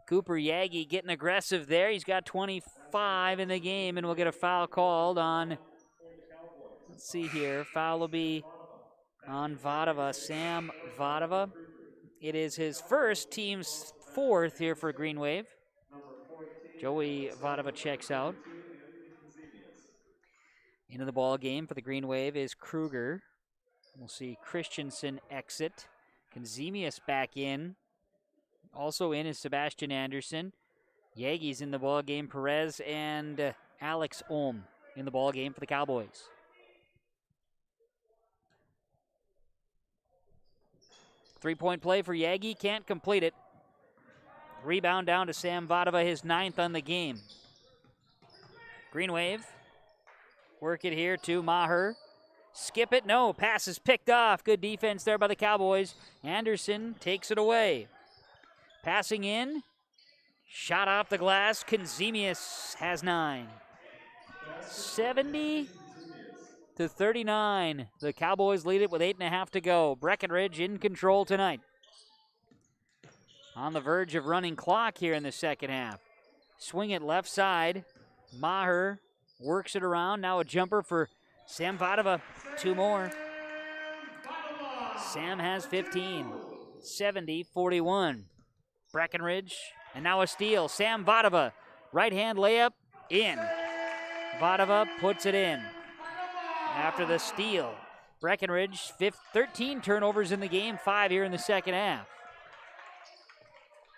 Cooper Yagi getting aggressive there. He's got 25 in the game, and we'll get a foul called on, let's see here, foul will be on Vadova, Sam Vadova. It is his first, team's 4th here for Green Wave. Joey Vadova checks out. Into the ball game for the Green Wave is Kruger. We'll see Christensen exit. Konzemius back in. Also in is Sebastian Anderson. Yagi's in the ball game. Perez and Alex Ohm in the ball game for the Cowboys. Three-point play for Yagi. Can't complete it. Rebound down to Sam Vadova, his 9th on the game. Green Wave. Work it here to Maher. Skip it, no. Pass is picked off. Good defense there by the Cowboys. Anderson takes it away. Passing in. Shot off the glass. Konzemius has 9. 70-39. The Cowboys lead it with 8.5 to go. Breckenridge in control tonight. On the verge of running clock here in the second half. Swing it left side. Maher works it around. Now a jumper for Sam Vadova. 2 more. Sam has 15. 70-41. Breckenridge. And now a steal. Sam Vadova. Right-hand layup. In. Vadova puts it in. After the steal. Breckenridge, 13 turnovers in the game. 5 here in the second half.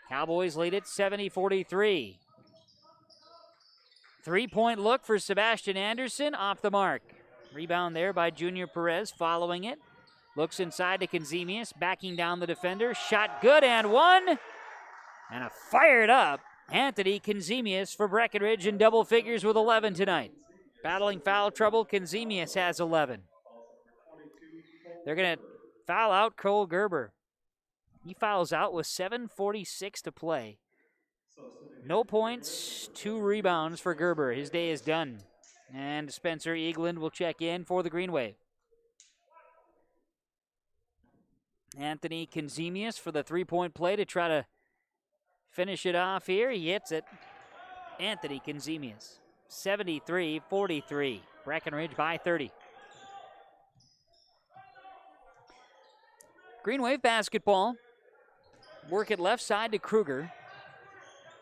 Cowboys lead it 70-43. Three-point look for Sebastian Anderson, off the mark. Rebound there by Junior Perez, following it. Looks inside to Konzemius, backing down the defender. Shot good and 1. And a fired up Anthony Konzemius for Breckenridge in double figures with 11 tonight. Battling foul trouble, Konzemius has 11. They're going to foul out Cole Gerber. He fouls out with 7:46 to play. No points, 2 rebounds for Gerber. His day is done. And Spencer Eagland will check in for the Green Wave. Anthony Konzemius for the three-point play to try to finish it off here. He hits it. Anthony Konzemius, 73-43. Breckenridge by 30. Green Wave basketball. Work it left side to Kruger.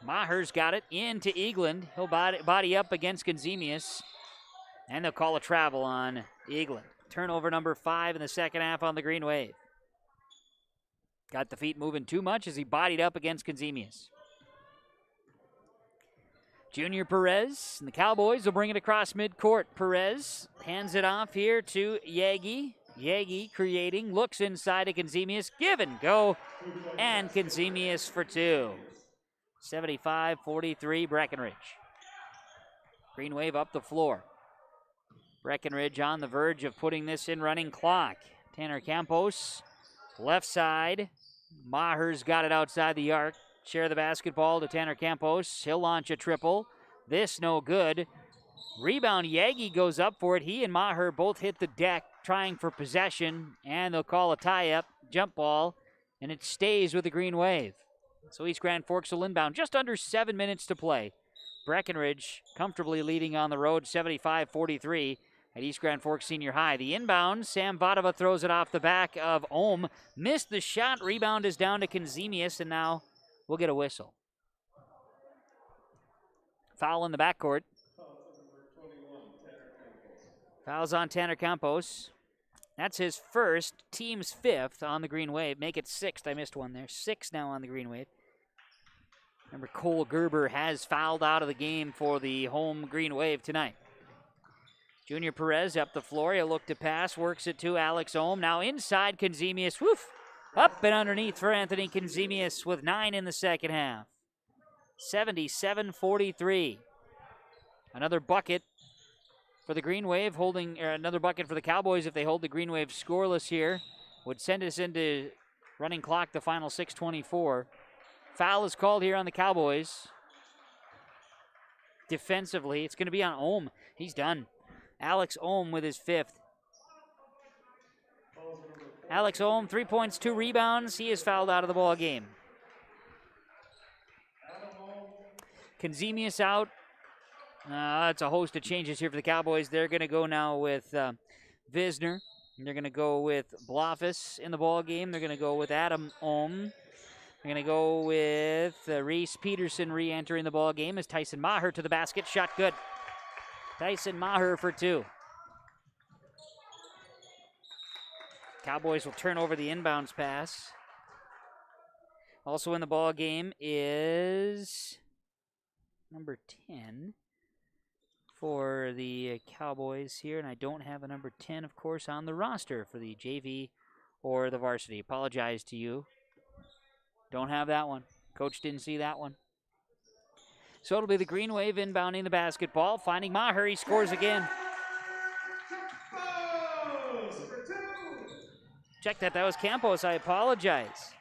Maher's got it into Eagland. He'll body up against Konzemius. And they'll call a travel on Eagland. Turnover number 5 in the second half on the Green Wave. Got the feet moving too much as he bodied up against Konzemius. Junior Perez and the Cowboys will bring it across midcourt. Perez hands it off here to Yagi. Yagi creating, looks inside to Konzemius. Give and go. And Konzemius for 2. 75-43 Breckenridge. Green Wave up the floor. Breckenridge on the verge of putting this in running clock. Tanner Campos, left side. Maher's got it outside the arc. Share the basketball to Tanner Campos. He'll launch a triple. This no good. Rebound, Yagi goes up for it. He and Maher both hit the deck trying for possession, and they'll call a tie-up, jump ball, and it stays with the Green Wave. So East Grand Forks will inbound. Just under 7 minutes to play. Breckenridge comfortably leading on the road, 75-43 at East Grand Forks Senior High. The inbound, Sam Vadova throws it off the back of Ohm. Missed the shot. Rebound is down to Konzemius, and now we'll get a whistle. Foul in the backcourt. Foul's on Tanner Campos. That's his first, team's fifth on the Green Wave. Make it sixth. I missed one there. 6 now on the Green Wave. Remember, Cole Gerber has fouled out of the game for the home Green Wave tonight. Junior Perez up the floor. He'll look to pass. Works it to Alex Ohm. Now inside, Konzemius. Woof! Up and underneath for Anthony Konzemius with 9 in the second half. 77-43. Another bucket for the Green Wave, another bucket for the Cowboys if they hold the Green Wave scoreless here. Would send us into running clock, the final 6:24. Foul is called here on the Cowboys. Defensively, it's going to be on Ohm. He's done. Alex Ohm with his 5th. Alex Ohm, 3 points, 2 rebounds. He is fouled out of the ball game. Konzemius out. It's a host of changes here for the Cowboys. They're going to go now with Visner. They're going to go with Blofis in the ball game. They're going to go with Adam Ohm. They're going to go with Reese Peterson re-entering the ball game as Tyson Maher to the basket. Shot good. Tyson Maher for 2. Cowboys will turn over the inbounds pass. Also in the ball game is number 10 for the Cowboys here, and I don't have a number 10, of course, on the roster for the JV or the varsity. Apologize to you. Don't have that one. Coach didn't see that one. So it'll be the Green Wave inbounding the basketball, finding Maher. He scores again. Check that. That was Campos. I apologize.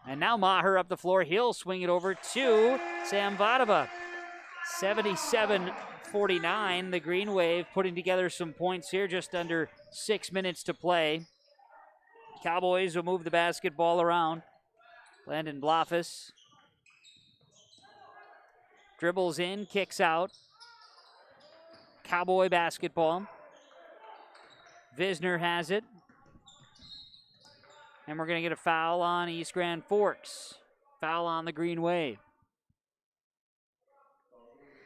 And now Maher up the floor. He'll swing it over to Sam Vadova. 77-49. The Green Wave putting together some points here. Just under 6 minutes to play. Cowboys will move the basketball around. Landon Blofis dribbles in, kicks out. Cowboy basketball. Visner has it. And we're going to get a foul on East Grand Forks. Foul on the Green Wave.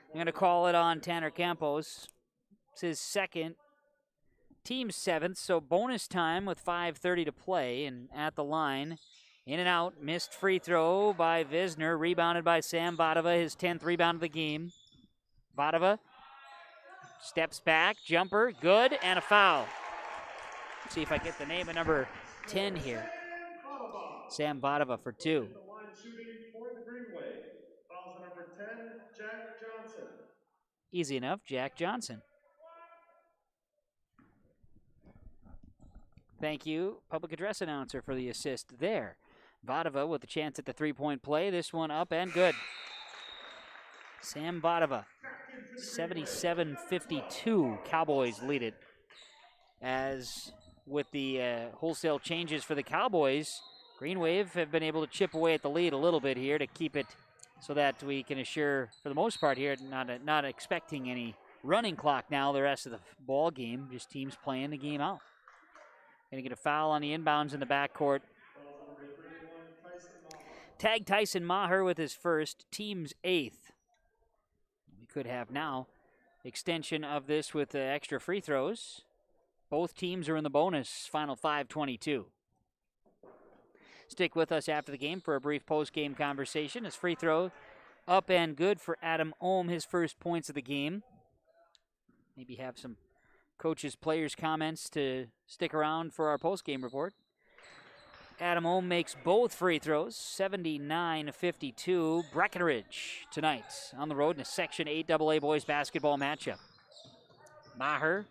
I'm going to call it on Tanner Campos. It's his second, team 7th, so bonus time with 5:30 to play. And at the line, in and out, missed free throw by Visner, rebounded by Sam Vadova, his 10th rebound of the game. Vadova steps back, jumper, good, and a foul. Let's see if I get the name of number 10 here. Sam Vadova for 2. Easy enough, Jack Johnson. Thank you, public address announcer, for the assist there. Vadova with a chance at the three-point play. This one up and good. Sam Vadova, 77-52. Cowboys lead it. As with the wholesale changes for the Cowboys, Green Wave have been able to chip away at the lead a little bit here to keep it so that we can assure, for the most part here, not expecting any running clock now the rest of the ball game, just teams playing the game out. Going to get a foul on the inbounds in the backcourt. Tag Tyson Maher with his first, team's 8th. We could have now extension of this with extra free throws. Both teams are in the bonus, final 5:22. Stick with us after the game for a brief post-game conversation. His free throw up and good for Adam Ohm, his first points of the game. Maybe have some coaches, players' comments to stick around for our post-game report. Adam Ohm makes both free throws, 79-52. Breckenridge tonight on the road in a Section 8 AA boys basketball matchup. Maher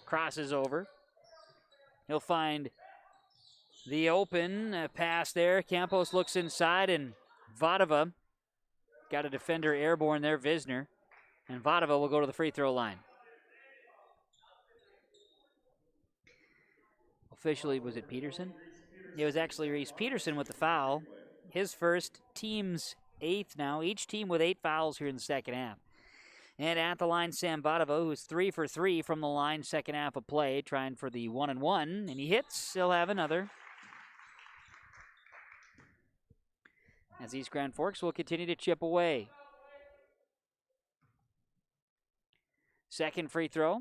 crosses over. He'll find the open pass there. Campos looks inside, and Vadova got a defender airborne there, Visner. And Vadova will go to the free throw line. Officially, was it Peterson? It was actually Reese Peterson with the foul. His first, team's 8th now. Each team with 8 fouls here in the second half. And at the line, Sam Vadova, who's 3 for 3 from the line, second half of play, trying for the 1-and-1, and he hits. He'll have another. As East Grand Forks will continue to chip away. Second free throw.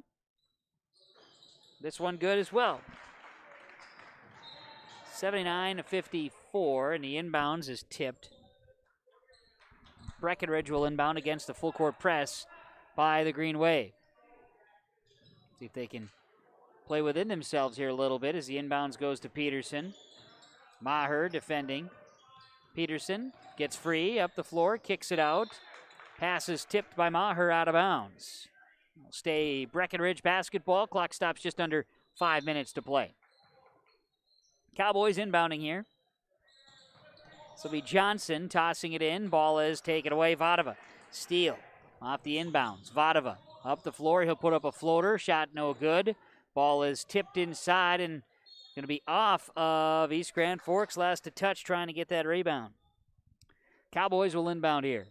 This one good as well. 79-54, and the inbounds is tipped. Breckenridge will inbound against the full court press by the Green Wave. See if they can play within themselves here a little bit as the inbounds goes to Peterson. Maher defending. Peterson gets free up the floor, kicks it out. Pass is tipped by Maher out of bounds. It'll stay Breckenridge basketball. Clock stops just under 5 minutes to play. Cowboys inbounding here. This will be Johnson tossing it in. Ball is taken away. Vadova. Steal off the inbounds. Vadova up the floor. He'll put up a floater. Shot no good. Ball is tipped inside and going to be off of East Grand Forks. Last to touch trying to get that rebound. Cowboys will inbound here.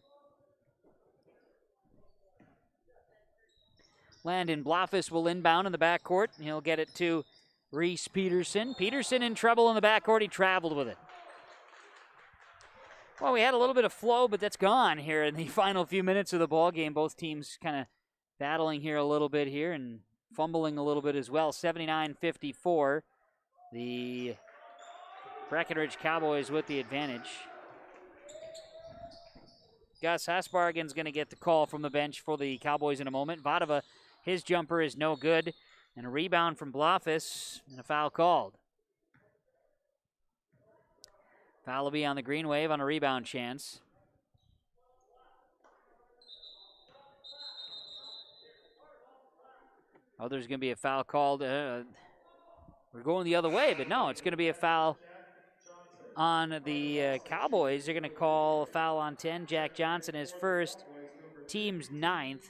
Landon Blofis will inbound in the backcourt. He'll get it to Reese Peterson. Peterson in trouble in the backcourt. He traveled with it. Well, we had a little bit of flow, but that's gone here in the final few minutes of the ball game. Both teams kind of battling here a little bit here and fumbling a little bit as well. 79-54. The Breckenridge Cowboys with the advantage. Gus Hasbargen's going to get the call from the bench for the Cowboys in a moment. Vadova, his jumper is no good. And a rebound from Blofis and a foul called. Foul will be on the Green Wave on a rebound chance. Oh, there's going to be a foul called. We're going the other way, but no, it's going to be a foul on the Cowboys. They're going to call a foul on 10. Jack Johnson is first, team's 9th.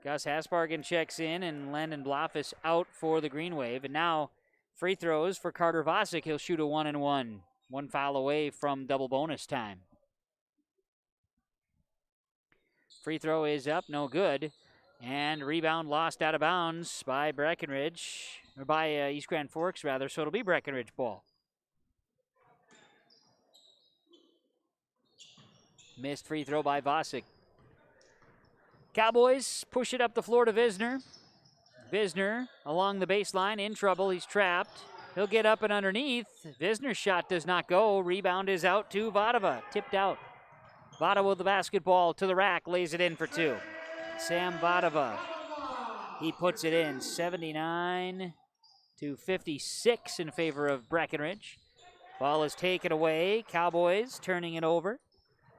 Gus Hasbargen checks in, and Landon Blofis out for the Green Wave. And now free throws for Carter Vosick. He'll shoot a 1-and-1. One foul away from double bonus time. Free throw is up, no good. And rebound lost out of bounds by Breckenridge, or by East Grand Forks, rather, so it'll be Breckenridge ball. Missed free throw by Vosick. Cowboys push it up the floor to Visner. Visner along the baseline, in trouble, he's trapped. He'll get up and underneath. Visner's shot does not go. Rebound is out to Vadova, tipped out. Vadova with the basketball to the rack, lays it in for 2. Sam Vadova, he puts it in, 79-56 in favor of Breckenridge. Ball is taken away, Cowboys turning it over.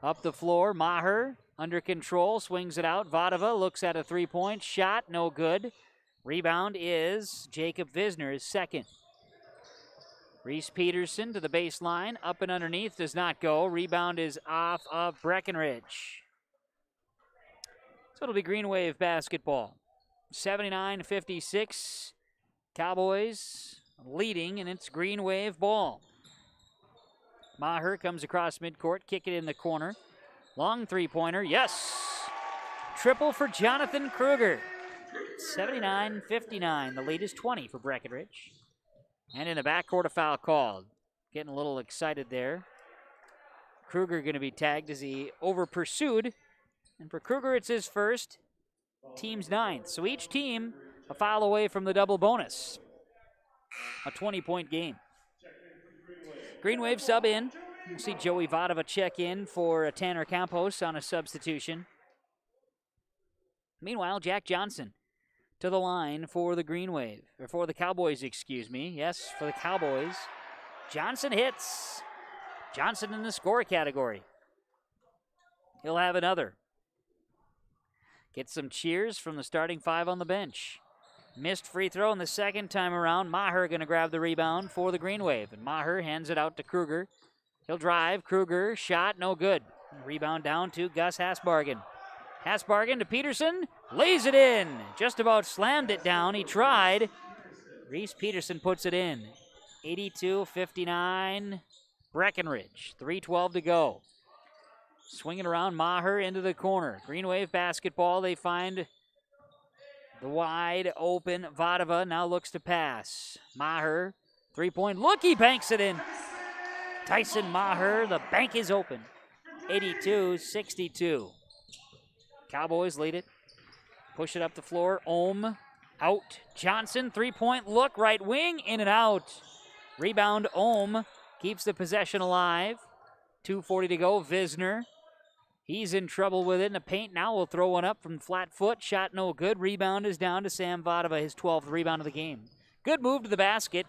Up the floor, Maher under control, swings it out. Vadova looks at a three-point shot, no good. Rebound is Jacob Visner, his second. Reese Peterson to the baseline, up and underneath, does not go. Rebound is off of Breckenridge. So it'll be Green Wave basketball. 79-56, Cowboys leading, and it's Green Wave ball. Maher comes across midcourt, kick it in the corner. Long three-pointer, yes! Triple for Jonathan Kruger. 79-59, the lead is 20 for Breckenridge. And in the backcourt, a foul called. Getting a little excited there. Kruger going to be tagged as he over-pursued. And for Kruger, it's his first, team's 9th. So each team a foul away from the double bonus. A 20-point game. Green Wave sub in. We'll see Joey Vadova check in for Tanner Campos on a substitution. Meanwhile, Jack Johnson to the line for the Green Wave, or for the Cowboys, excuse me. Yes, for the Cowboys. Johnson hits. Johnson in the score category. He'll have another. Get some cheers from the starting five on the bench. Missed free throw in the second time around. Maher going to grab the rebound for the Green Wave. And Maher hands it out to Kruger. He'll drive. Kruger, shot, no good. Rebound down to Gus Hasbargen. Hasbargen to Peterson. Lays it in. Just about slammed it down. He tried. Reese Peterson puts it in. 82-59. Breckenridge. 3:12 to go. Swinging around, Maher into the corner. Green Wave basketball. They find the wide open Vadova now looks to pass. Maher, three-point look, he banks it in. Tyson Maher, the bank is open. 82-62. Cowboys lead it. Push it up the floor. Ohm out. Johnson, three-point look, right wing, in and out. Rebound, Ohm keeps the possession alive. 2:40 to go. Visner. He's in trouble with it in the paint now. Will throw one up from flat foot. Shot no good. Rebound is down to Sam Vadova, his 12th rebound of the game. Good move to the basket.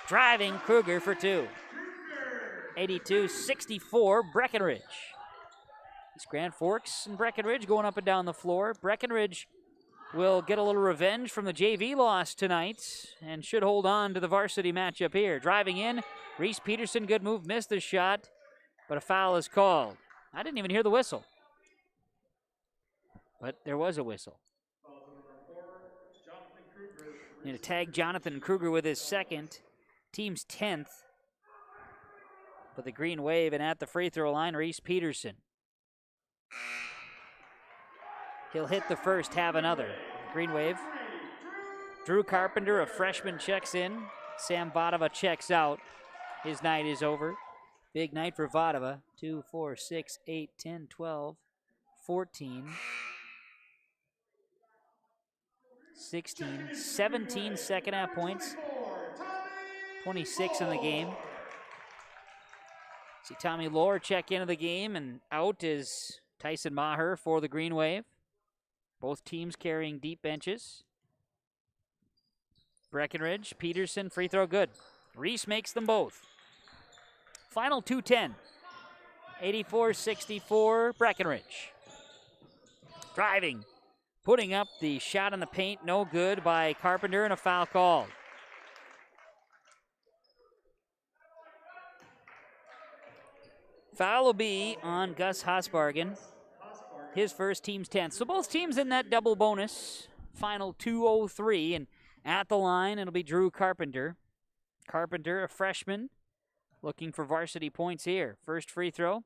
Driving Kruger for two. 82-64 Breckenridge. It's Grand Forks and Breckenridge going up and down the floor. Breckenridge will get a little revenge from the JV loss tonight and should hold on to the varsity matchup here. Driving in, Reese Peterson, good move, missed the shot, but a foul is called. I didn't even hear the whistle. But there was a whistle. Need to tag Jonathan Kruger with his second. Team's 10th. But the Green Wave, and at the free throw line, Reese Peterson. He'll hit the first, have another. Green Wave. Drew Carpenter, a freshman, checks in. Sam Vadova checks out. His night is over. Big night for Vadova. 2, 4, 6, 8, 10, 12, 14, 16, 17 second half points. 26 in the game. See Tommy Lohr check into the game, and out is Tyson Maher for the Green Wave. Both teams carrying deep benches. Breckenridge, Peterson, free throw good. Reese makes them both. Final 2:10. 84-64 Breckenridge. Driving. Putting up the shot in the paint, no good by Carpenter, and a foul called. Foul will be on Gus Hasbargen. His first, team's 10th. So both teams in that double bonus. Final 2:03, and at the line it'll be Drew Carpenter. Carpenter, a freshman, looking for varsity points here. First free throw.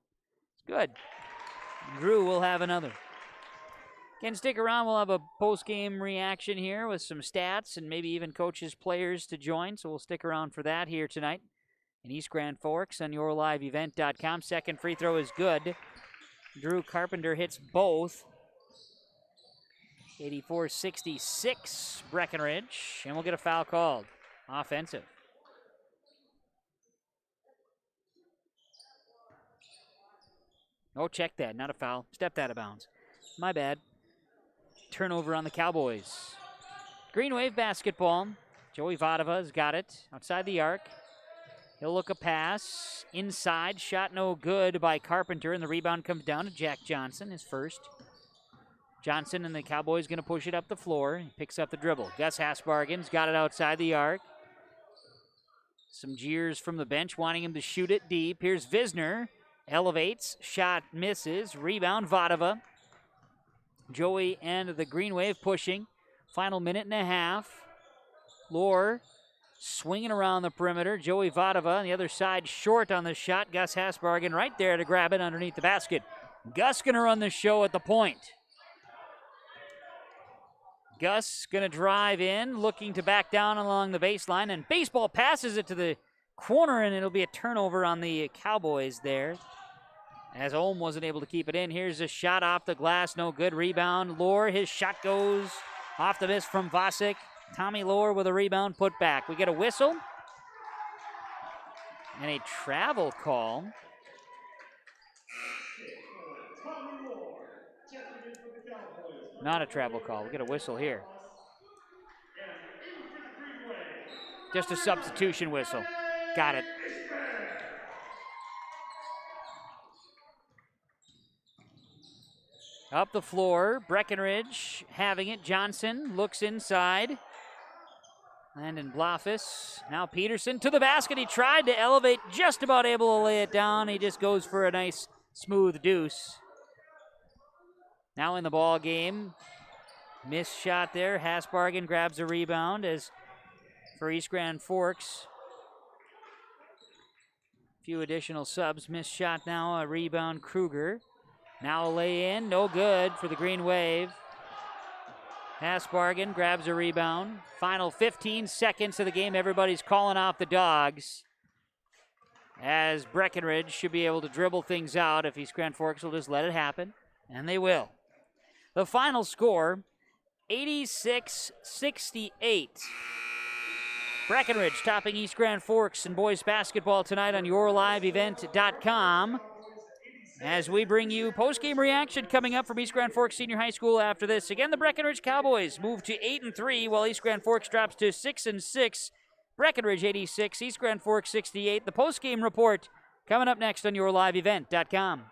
It's good. Drew will have another. Again, stick around. We'll have a post-game reaction here with some stats and maybe even coaches, players to join. So we'll stick around for that here tonight in East Grand Forks on yourliveevent.com. Second free throw is good. Drew Carpenter hits both. 84-66 Breckenridge. And we'll get a foul called. Offensive. Oh, check that. Not a foul. Stepped out of bounds. My bad. Turnover on the Cowboys. Green Wave basketball. Joey Vadova's got it outside the arc. He'll look a pass. Inside. Shot no good by Carpenter, and the rebound comes down to Jack Johnson, his first. Johnson and the Cowboys going to push it up the floor. He picks up the dribble. Gus Hasbargen's got it outside the arc. Some jeers from the bench wanting him to shoot it deep. Here's Visner. Elevates. Shot misses. Rebound Vadova. Joey and the Green Wave pushing. Final minute and a half. Lohr swinging around the perimeter. Joey Vadova on the other side, short on the shot. Gus Hasbargen right there to grab it underneath the basket. Gus going to run the show at the point. Gus going to drive in, looking to back down along the baseline, and baseball passes it to the corner, and it'll be a turnover on the Cowboys there, as Ohm wasn't able to keep it in. Here's a shot off the glass, no good. Rebound, Lohr, his shot goes off the miss from Vasic. Tommy Lohr with a rebound put back. We get a whistle and a travel call. Not a travel call. We get a whistle here. Just a substitution whistle. Got it. Up the floor, Breckenridge having it. Johnson looks inside. Landon Blofis. Now Peterson to the basket. He tried to elevate, just about able to lay it down. He just goes for a nice, smooth deuce. Now in the ball game. Missed shot there. Hasbargen grabs a rebound as for East Grand Forks. A few additional subs. Missed shot now. A rebound, Kruger. Now a lay-in. No good for the Green Wave. Hasbargen grabs a rebound. Final 15 seconds of the game. Everybody's calling off the Dogs, as Breckenridge should be able to dribble things out if East Grand Forks will just let it happen, and they will. The final score, 86-68. Breckenridge topping East Grand Forks in boys basketball tonight on yourliveevent.com. As we bring you post-game reaction coming up from East Grand Forks Senior High School after this. Again, the Breckenridge Cowboys move to 8-3, while East Grand Forks drops to 6-6. Breckenridge 86, East Grand Forks 68. The post-game report coming up next on yourliveevent.com.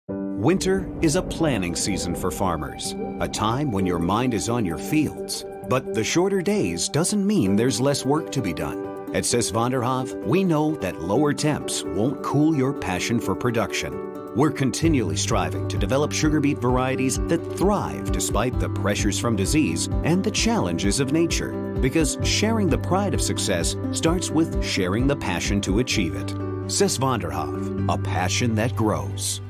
Winter is a planning season for farmers, a time when your mind is on your fields. But the shorter days doesn't mean there's less work to be done. At Sis van der Haaf, we know that lower temps won't cool your passion for production. We're continually striving to develop sugar beet varieties that thrive despite the pressures from disease and the challenges of nature. Because sharing the pride of success starts with sharing the passion to achieve it. Sis van der Haaf, a passion that grows.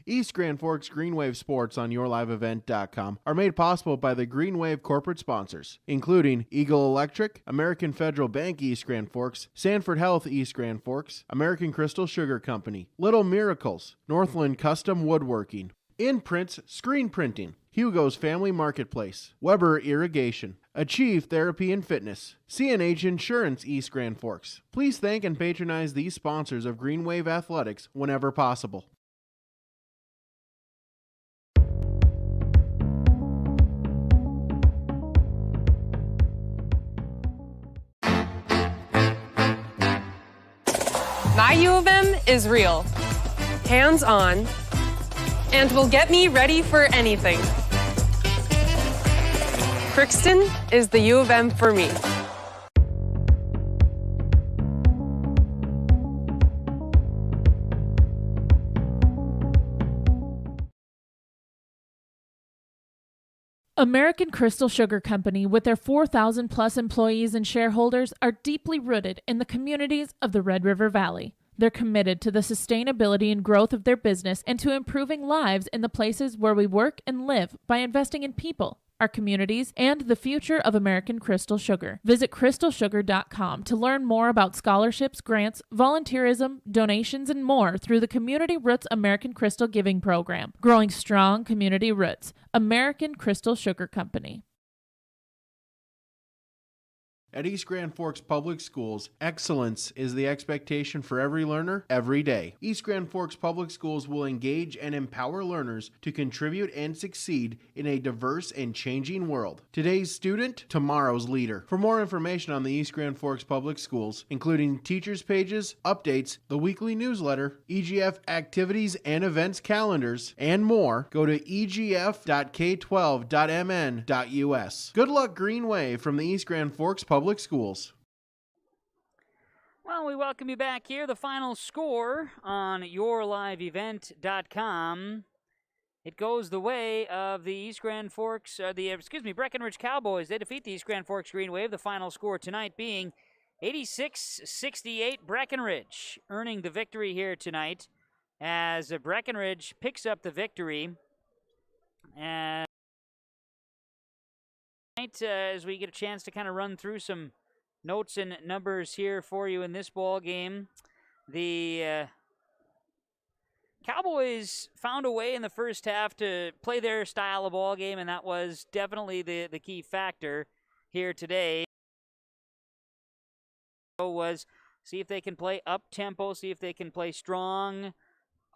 East Grand Forks Green Wave Sports on yourliveevent.com are made possible by the Green Wave corporate sponsors, including Eagle Electric, American Federal Bank East Grand Forks, Sanford Health East Grand Forks, American Crystal Sugar Company, Little Miracles, Northland Custom Woodworking, Imprints Screen Printing, Hugo's Family Marketplace, Weber Irrigation, Achieve Therapy and Fitness, CNH Insurance East Grand Forks. Please thank and patronize these sponsors of Green Wave Athletics whenever possible. My U of M is real, hands-on, and will get me ready for anything. Crookston is the U of M for me. American Crystal Sugar Company, with their 4,000 plus employees and shareholders, are deeply rooted in the communities of the Red River Valley. They're committed to the sustainability and growth of their business and to improving lives in the places where we work and live by investing in people, our communities, and the future of American Crystal Sugar. Visit crystalsugar.com to learn more about scholarships, grants, volunteerism, donations, and more through the Community Roots American Crystal Giving Program. Growing strong community roots. American Crystal Sugar Company. At East Grand Forks Public Schools, excellence is the expectation for every learner, every day. East Grand Forks Public Schools will engage and empower learners to contribute and succeed in a diverse and changing world. Today's student, tomorrow's leader. For more information on the East Grand Forks Public Schools, including teachers' pages, updates, the weekly newsletter, EGF activities and events calendars, and more, go to egf.k12.mn.us. Good luck, Green Wave, from the East Grand Forks Public Schools. Well, we welcome you back here. The final score on yourliveevent.com. It goes the way of the East Grand Forks, Breckenridge Cowboys. They defeat the East Grand Forks Green Wave. The final score tonight being 86-68 Breckenridge, earning the victory here tonight as Breckenridge picks up the victory. And as we get a chance to kind of run through some notes and numbers here for you in this ball game, the Cowboys found a way in the first half to play their style of ball game, and that was definitely the key factor here today. Was see if they can play up-tempo, see if they can play strong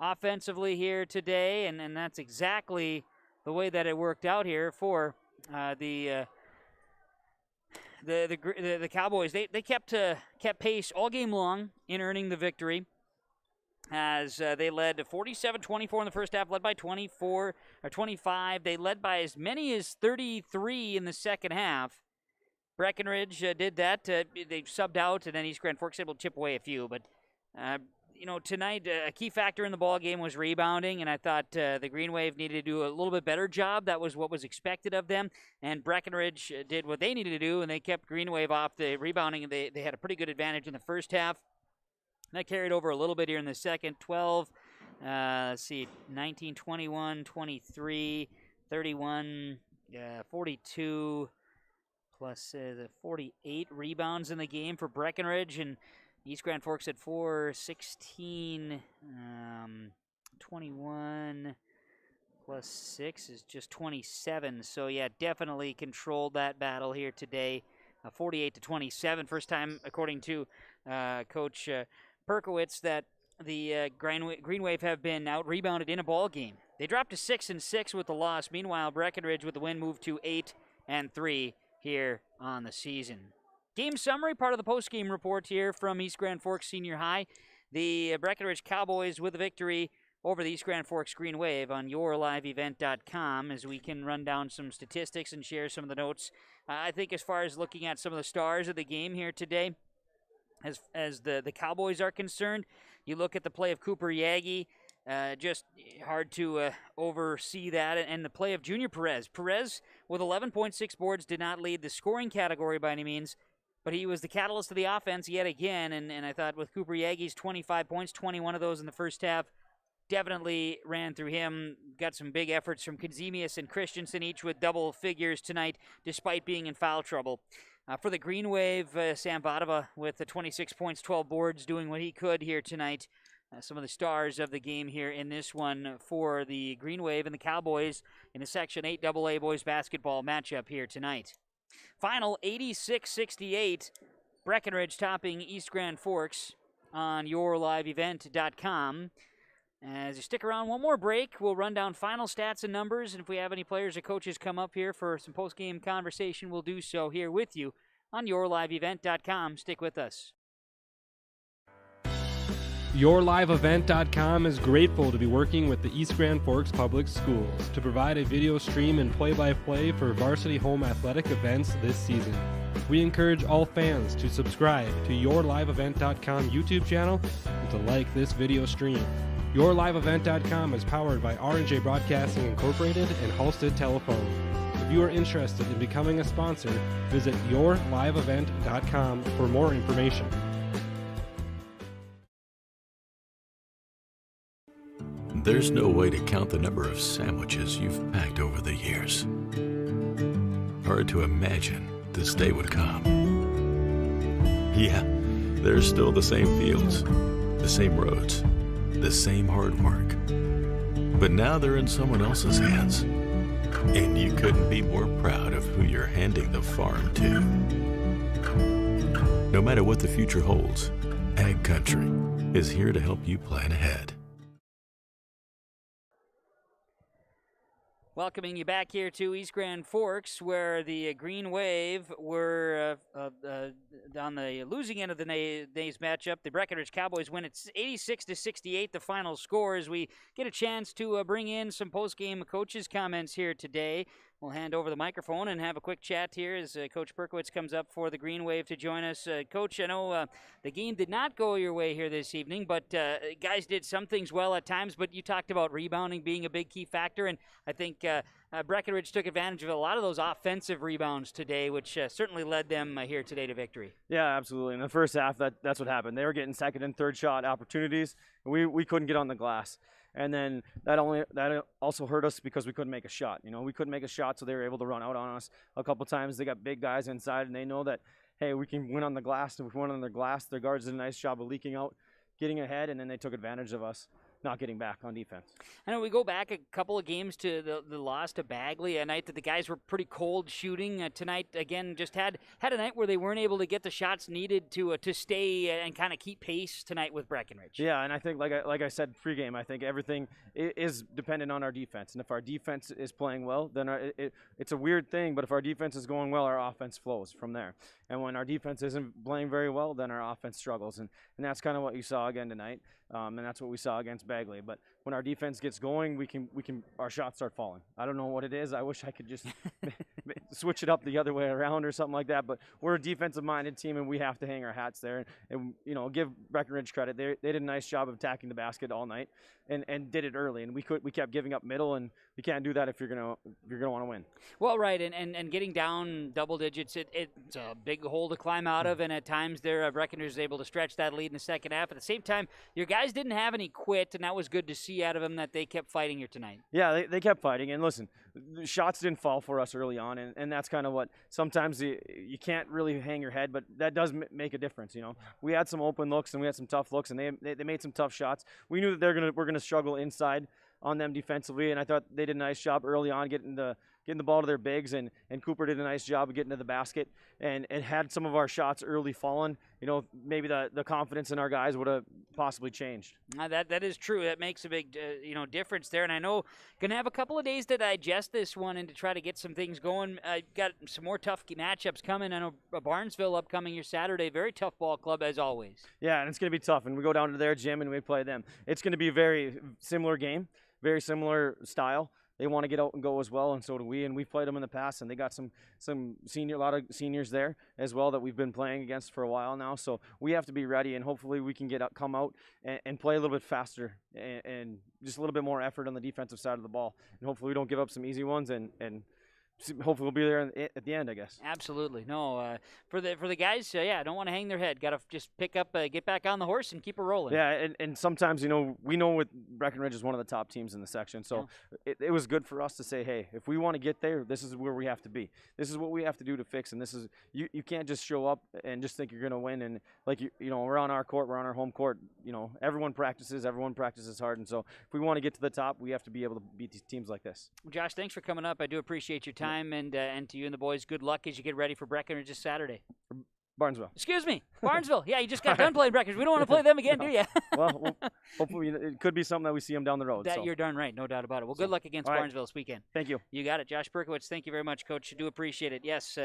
offensively here today, and that's exactly the way that it worked out here for the Cowboys. They kept pace all game long in earning the victory, as they led 47-24 in the first half, led by 24 or 25. They led by as many as 33 in the second half. Breckenridge did that. They subbed out, and then East Grand Forks able to chip away a few. But tonight a key factor in the ball game was rebounding, and I thought the Green Wave needed to do a little bit better job. That was what was expected of them, and Breckenridge did what they needed to do, and they kept Green Wave off the rebounding. They had a pretty good advantage in the first half. That carried over a little bit here in the second. 19, 21, 23, 31, 42, plus the 48 rebounds in the game for Breckenridge, and East Grand Forks at 4, 16, 21, plus 6 is just 27. So, yeah, definitely controlled that battle here today. 48-27, first time, according to Coach Perkowitz, that the Green Wave have been out-rebounded in a ball game. They dropped to 6-6 with the loss. Meanwhile, Breckenridge with the win moved to 8-3 here on the season. Game summary, part of the post-game report here from East Grand Forks Senior High. The Breckenridge Cowboys with a victory over the East Grand Forks Green Wave on yourliveevent.com, as we can run down some statistics and share some of the notes. I think as far as looking at some of the stars of the game here today, as the Cowboys are concerned, you look at the play of Cooper Yagi, just hard to oversee that, and the play of Junior Perez. Perez, with 11.6 boards, did not lead the scoring category by any means, but he was the catalyst of the offense yet again, and I thought with Cooper Yagi's 25 points, 21 of those in the first half, definitely ran through him. Got some big efforts from Kazemius and Christensen, each with double figures tonight, despite being in foul trouble. For the Green Wave, Sam Vadova with the 26 points, 12 boards, doing what he could here tonight. Some of the stars of the game here in this one for the Green Wave and the Cowboys in the Section 8 AA boys basketball matchup here tonight. Final 86-68, Breckenridge topping East Grand Forks on yourliveevent.com. As you stick around one more break, we'll run down final stats and numbers, and if we have any players or coaches come up here for some post-game conversation, we'll do so here with you on yourliveevent.com. Stick with us. YourLiveEvent.com is grateful to be working with the East Grand Forks Public Schools to provide a video stream and play-by-play for varsity home athletic events this season. We encourage all fans to subscribe to YourLiveEvent.com YouTube channel and to like this video stream. YourLiveEvent.com is powered by R&J Broadcasting Incorporated and Halstead Telephone. If you are interested in becoming a sponsor, visit YourLiveEvent.com for more information. There's no way to count the number of sandwiches you've packed over the years. Hard to imagine this day would come. Yeah, there's still the same fields, the same roads, the same hard work. But now they're in someone else's hands. And you couldn't be more proud of who you're handing the farm to. No matter what the future holds, Ag Country is here to help you plan ahead. Welcoming you back here to East Grand Forks, where the Green Wave were on the losing end of the day's matchup. The Breckenridge Cowboys win at 86-68, the final score, as we get a chance to bring in some post-game coaches' comments here today. we'll hand over the microphone and have a quick chat here as Coach Perkowitz comes up for the Green Wave to join us. Coach, I know the game did not go your way here this evening, but guys did some things well at times, but you talked about rebounding being a big key factor, and I think Breckenridge took advantage of a lot of those offensive rebounds today, which certainly led them here today to victory. Yeah, absolutely. In the first half, that's what happened. They were getting second and third shot opportunities, and we couldn't get on the glass. And then that also hurt us because we couldn't make a shot. We couldn't make a shot, so they were able to run out on us a couple times. They got big guys inside, and they know that, hey, we can win on the glass. And if we win on the glass, their guards did a nice job of leaking out, getting ahead, and then they took advantage of us not getting back on defense. I know we go back a couple of games to the loss to Bagley, a night that the guys were pretty cold shooting. Tonight, again, just had a night where they weren't able to get the shots needed to stay and kind of keep pace tonight with Breckenridge. Yeah, and I think, like I said pregame, I think everything is dependent on our defense. And if our defense is playing well, then it's a weird thing, but if our defense is going well, our offense flows from there. And when our defense isn't playing very well, then our offense struggles. And that's kind of what you saw again tonight. And that's what we saw against Bagley. But when our defense gets going, our shots start falling. I don't know what it is. I wish I could just switch it up the other way around or something like that. But we're a defensive-minded team, and we have to hang our hats there. And give Breckenridge credit. They did a nice job of attacking the basket all night and did it early. And we kept giving up middle, and you can't do that if you're gonna want to win. Well, right, and getting down double digits, it's a big hole to climb out of. And at times, Breckenridge is able to stretch that lead in the second half. At the same time, your guys didn't have any quit, and that was good to see out of them that they kept fighting here tonight. Yeah, they kept fighting. And listen, the shots didn't fall for us early on, and that's kind of what sometimes you can't really hang your head, but that does make a difference. We had some open looks and we had some tough looks, and they made some tough shots. We knew that we're gonna struggle inside on them defensively, and I thought they did a nice job early on getting the ball to their bigs, and Cooper did a nice job of getting to the basket, and had some of our shots early fallen. Maybe the confidence in our guys would have possibly changed. That is true. That makes a big difference there. And I know gonna have a couple of days to digest this one and to try to get some things going. Got some more tough matchups coming. I know Barnesville upcoming here Saturday. Very tough ball club as always. Yeah, and it's gonna be tough. And we go down to their gym and we play them. It's gonna be a very similar game, very similar style. They want to get out and go as well, and so do we. And we've played them in the past, and they got a lot of seniors there as well that we've been playing against for a while now. So we have to be ready, and hopefully we can come out and play a little bit faster and just a little bit more effort on the defensive side of the ball. And hopefully we don't give up some easy ones, and hopefully we'll be there at the end, I guess. Absolutely. No, for the guys, don't want to hang their head. Got to just pick up, get back on the horse and keep it rolling. Yeah, and sometimes, we know with Breckenridge is one of the top teams in the section. So it was good for us to say, hey, if we want to get there, this is where we have to be. This is what we have to do to fix. And this is, you can't just show up and just think you're going to win. And we're on our court, we're on our home court. Everyone practices hard. And so if we want to get to the top, we have to be able to beat these teams like this. Josh, thanks for coming up. I do appreciate your time. And to you and the boys, good luck as you get ready for Breckenridge this Saturday. Barnesville. Excuse me, Barnesville. Yeah, you just got done playing Breckenridge. We don't want to play them again, do you? well, hopefully it could be something that we see them down the road. You're darn right, no doubt about it. Well, good luck against Barnesville this weekend. Thank you. You got it. Josh Perkowitz, thank you very much, Coach. I do appreciate it. Yes,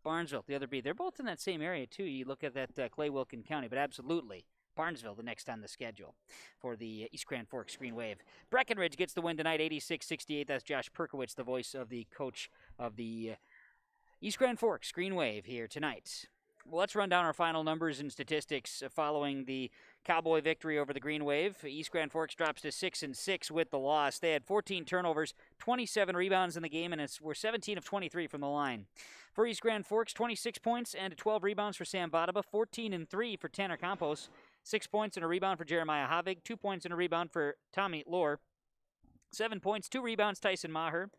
Barnesville, the other B. They're both in that same area, too. You look at that Clay-Wilkin County, but absolutely. Barnesville the next on the schedule for the East Grand Forks Green Wave. Breckenridge gets the win tonight, 86-68. That's Josh Perkowitz, the voice of the coach of the East Grand Forks Green Wave here tonight. Well, let's run down our final numbers and statistics following the Cowboy victory over the Green Wave. East Grand Forks drops to 6-6 with the loss. They had 14 turnovers, 27 rebounds in the game, and were 17 of 23 from the line. For East Grand Forks, 26 points and 12 rebounds for Sam Badaba, 14-3 for Tanner Campos, 6 points and a rebound for Jeremiah Havig, 2 points and a rebound for Tommy Lohr, 7 points, 2 rebounds, Tyson Maher.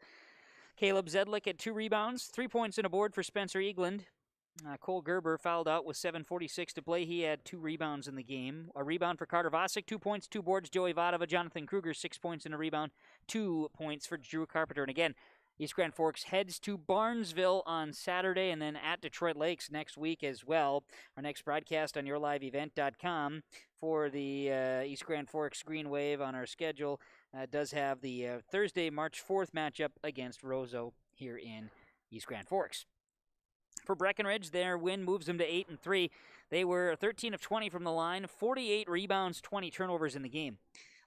Caleb Zedlick had 2 rebounds, 3 points and a board for Spencer Eagland. Cole Gerber fouled out with 7:46 to play. He had 2 rebounds in the game. A rebound for Carter Vosick, 2 points, 2 boards. Joey Vadova, Jonathan Kruger, 6 points and a rebound, 2 points for Drew Carpenter. And again, East Grand Forks heads to Barnesville on Saturday and then at Detroit Lakes next week as well. Our next broadcast on yourliveevent.com for the East Grand Forks Green Wave on our schedule does have the Thursday, March 4th matchup against Roseau here in East Grand Forks. For Breckenridge, their win moves them to 8-3. They were 13 of 20 from the line, 48 rebounds, 20 turnovers in the game.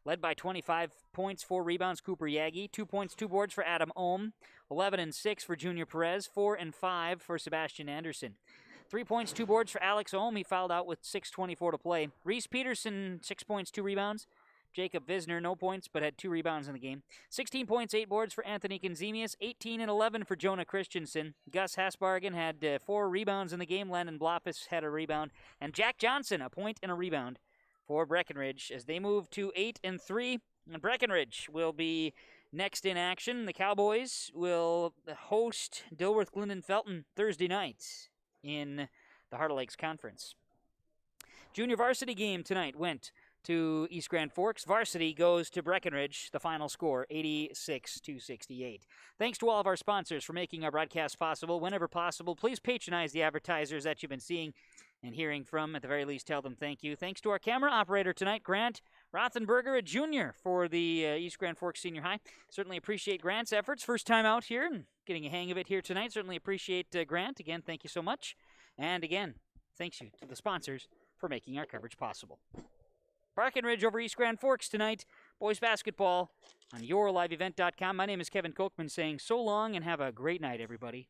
led by 25 points, 4 rebounds, Cooper Yagi. 2 points, 2 boards for Adam Ohm. 11 and 6 for Junior Perez. 4 and 5 for Sebastian Anderson. 3 points, 2 boards for Alex Ohm. He fouled out with 6:24 to play. Reese Peterson, 6 points, 2 rebounds. Jacob Visner, no points, but had 2 rebounds in the game. 16 points, 8 boards for Anthony Konzemius. 18 and 11 for Jonah Christensen. Gus Hasbargen had 4 rebounds in the game. Landon Blofis had a rebound. And Jack Johnson, a point and a rebound for Breckenridge as they move to 8 and 3. And Breckenridge will be next in action. The Cowboys will host Dilworth Glendon Felton Thursday night in the Heart of Lakes Conference. Junior varsity game tonight went to East Grand Forks. Varsity goes to Breckenridge. The final score, 86-68. Thanks to all of our sponsors for making our broadcast possible. Whenever possible, please patronize the advertisers that you've been seeing and hearing from. At the very least, tell them thank you. Thanks to our camera operator tonight, Grant Rothenberger, a junior for the East Grand Forks Senior High. Certainly appreciate Grant's efforts. First time out here and getting a hang of it here tonight. Certainly appreciate Grant. Again, thank you so much. And again, thanks you to the sponsors for making our coverage possible. Breckenridge over East Grand Forks tonight. Boys basketball on yourliveevent.com. My name is Kevin Kochman saying so long and have a great night, everybody.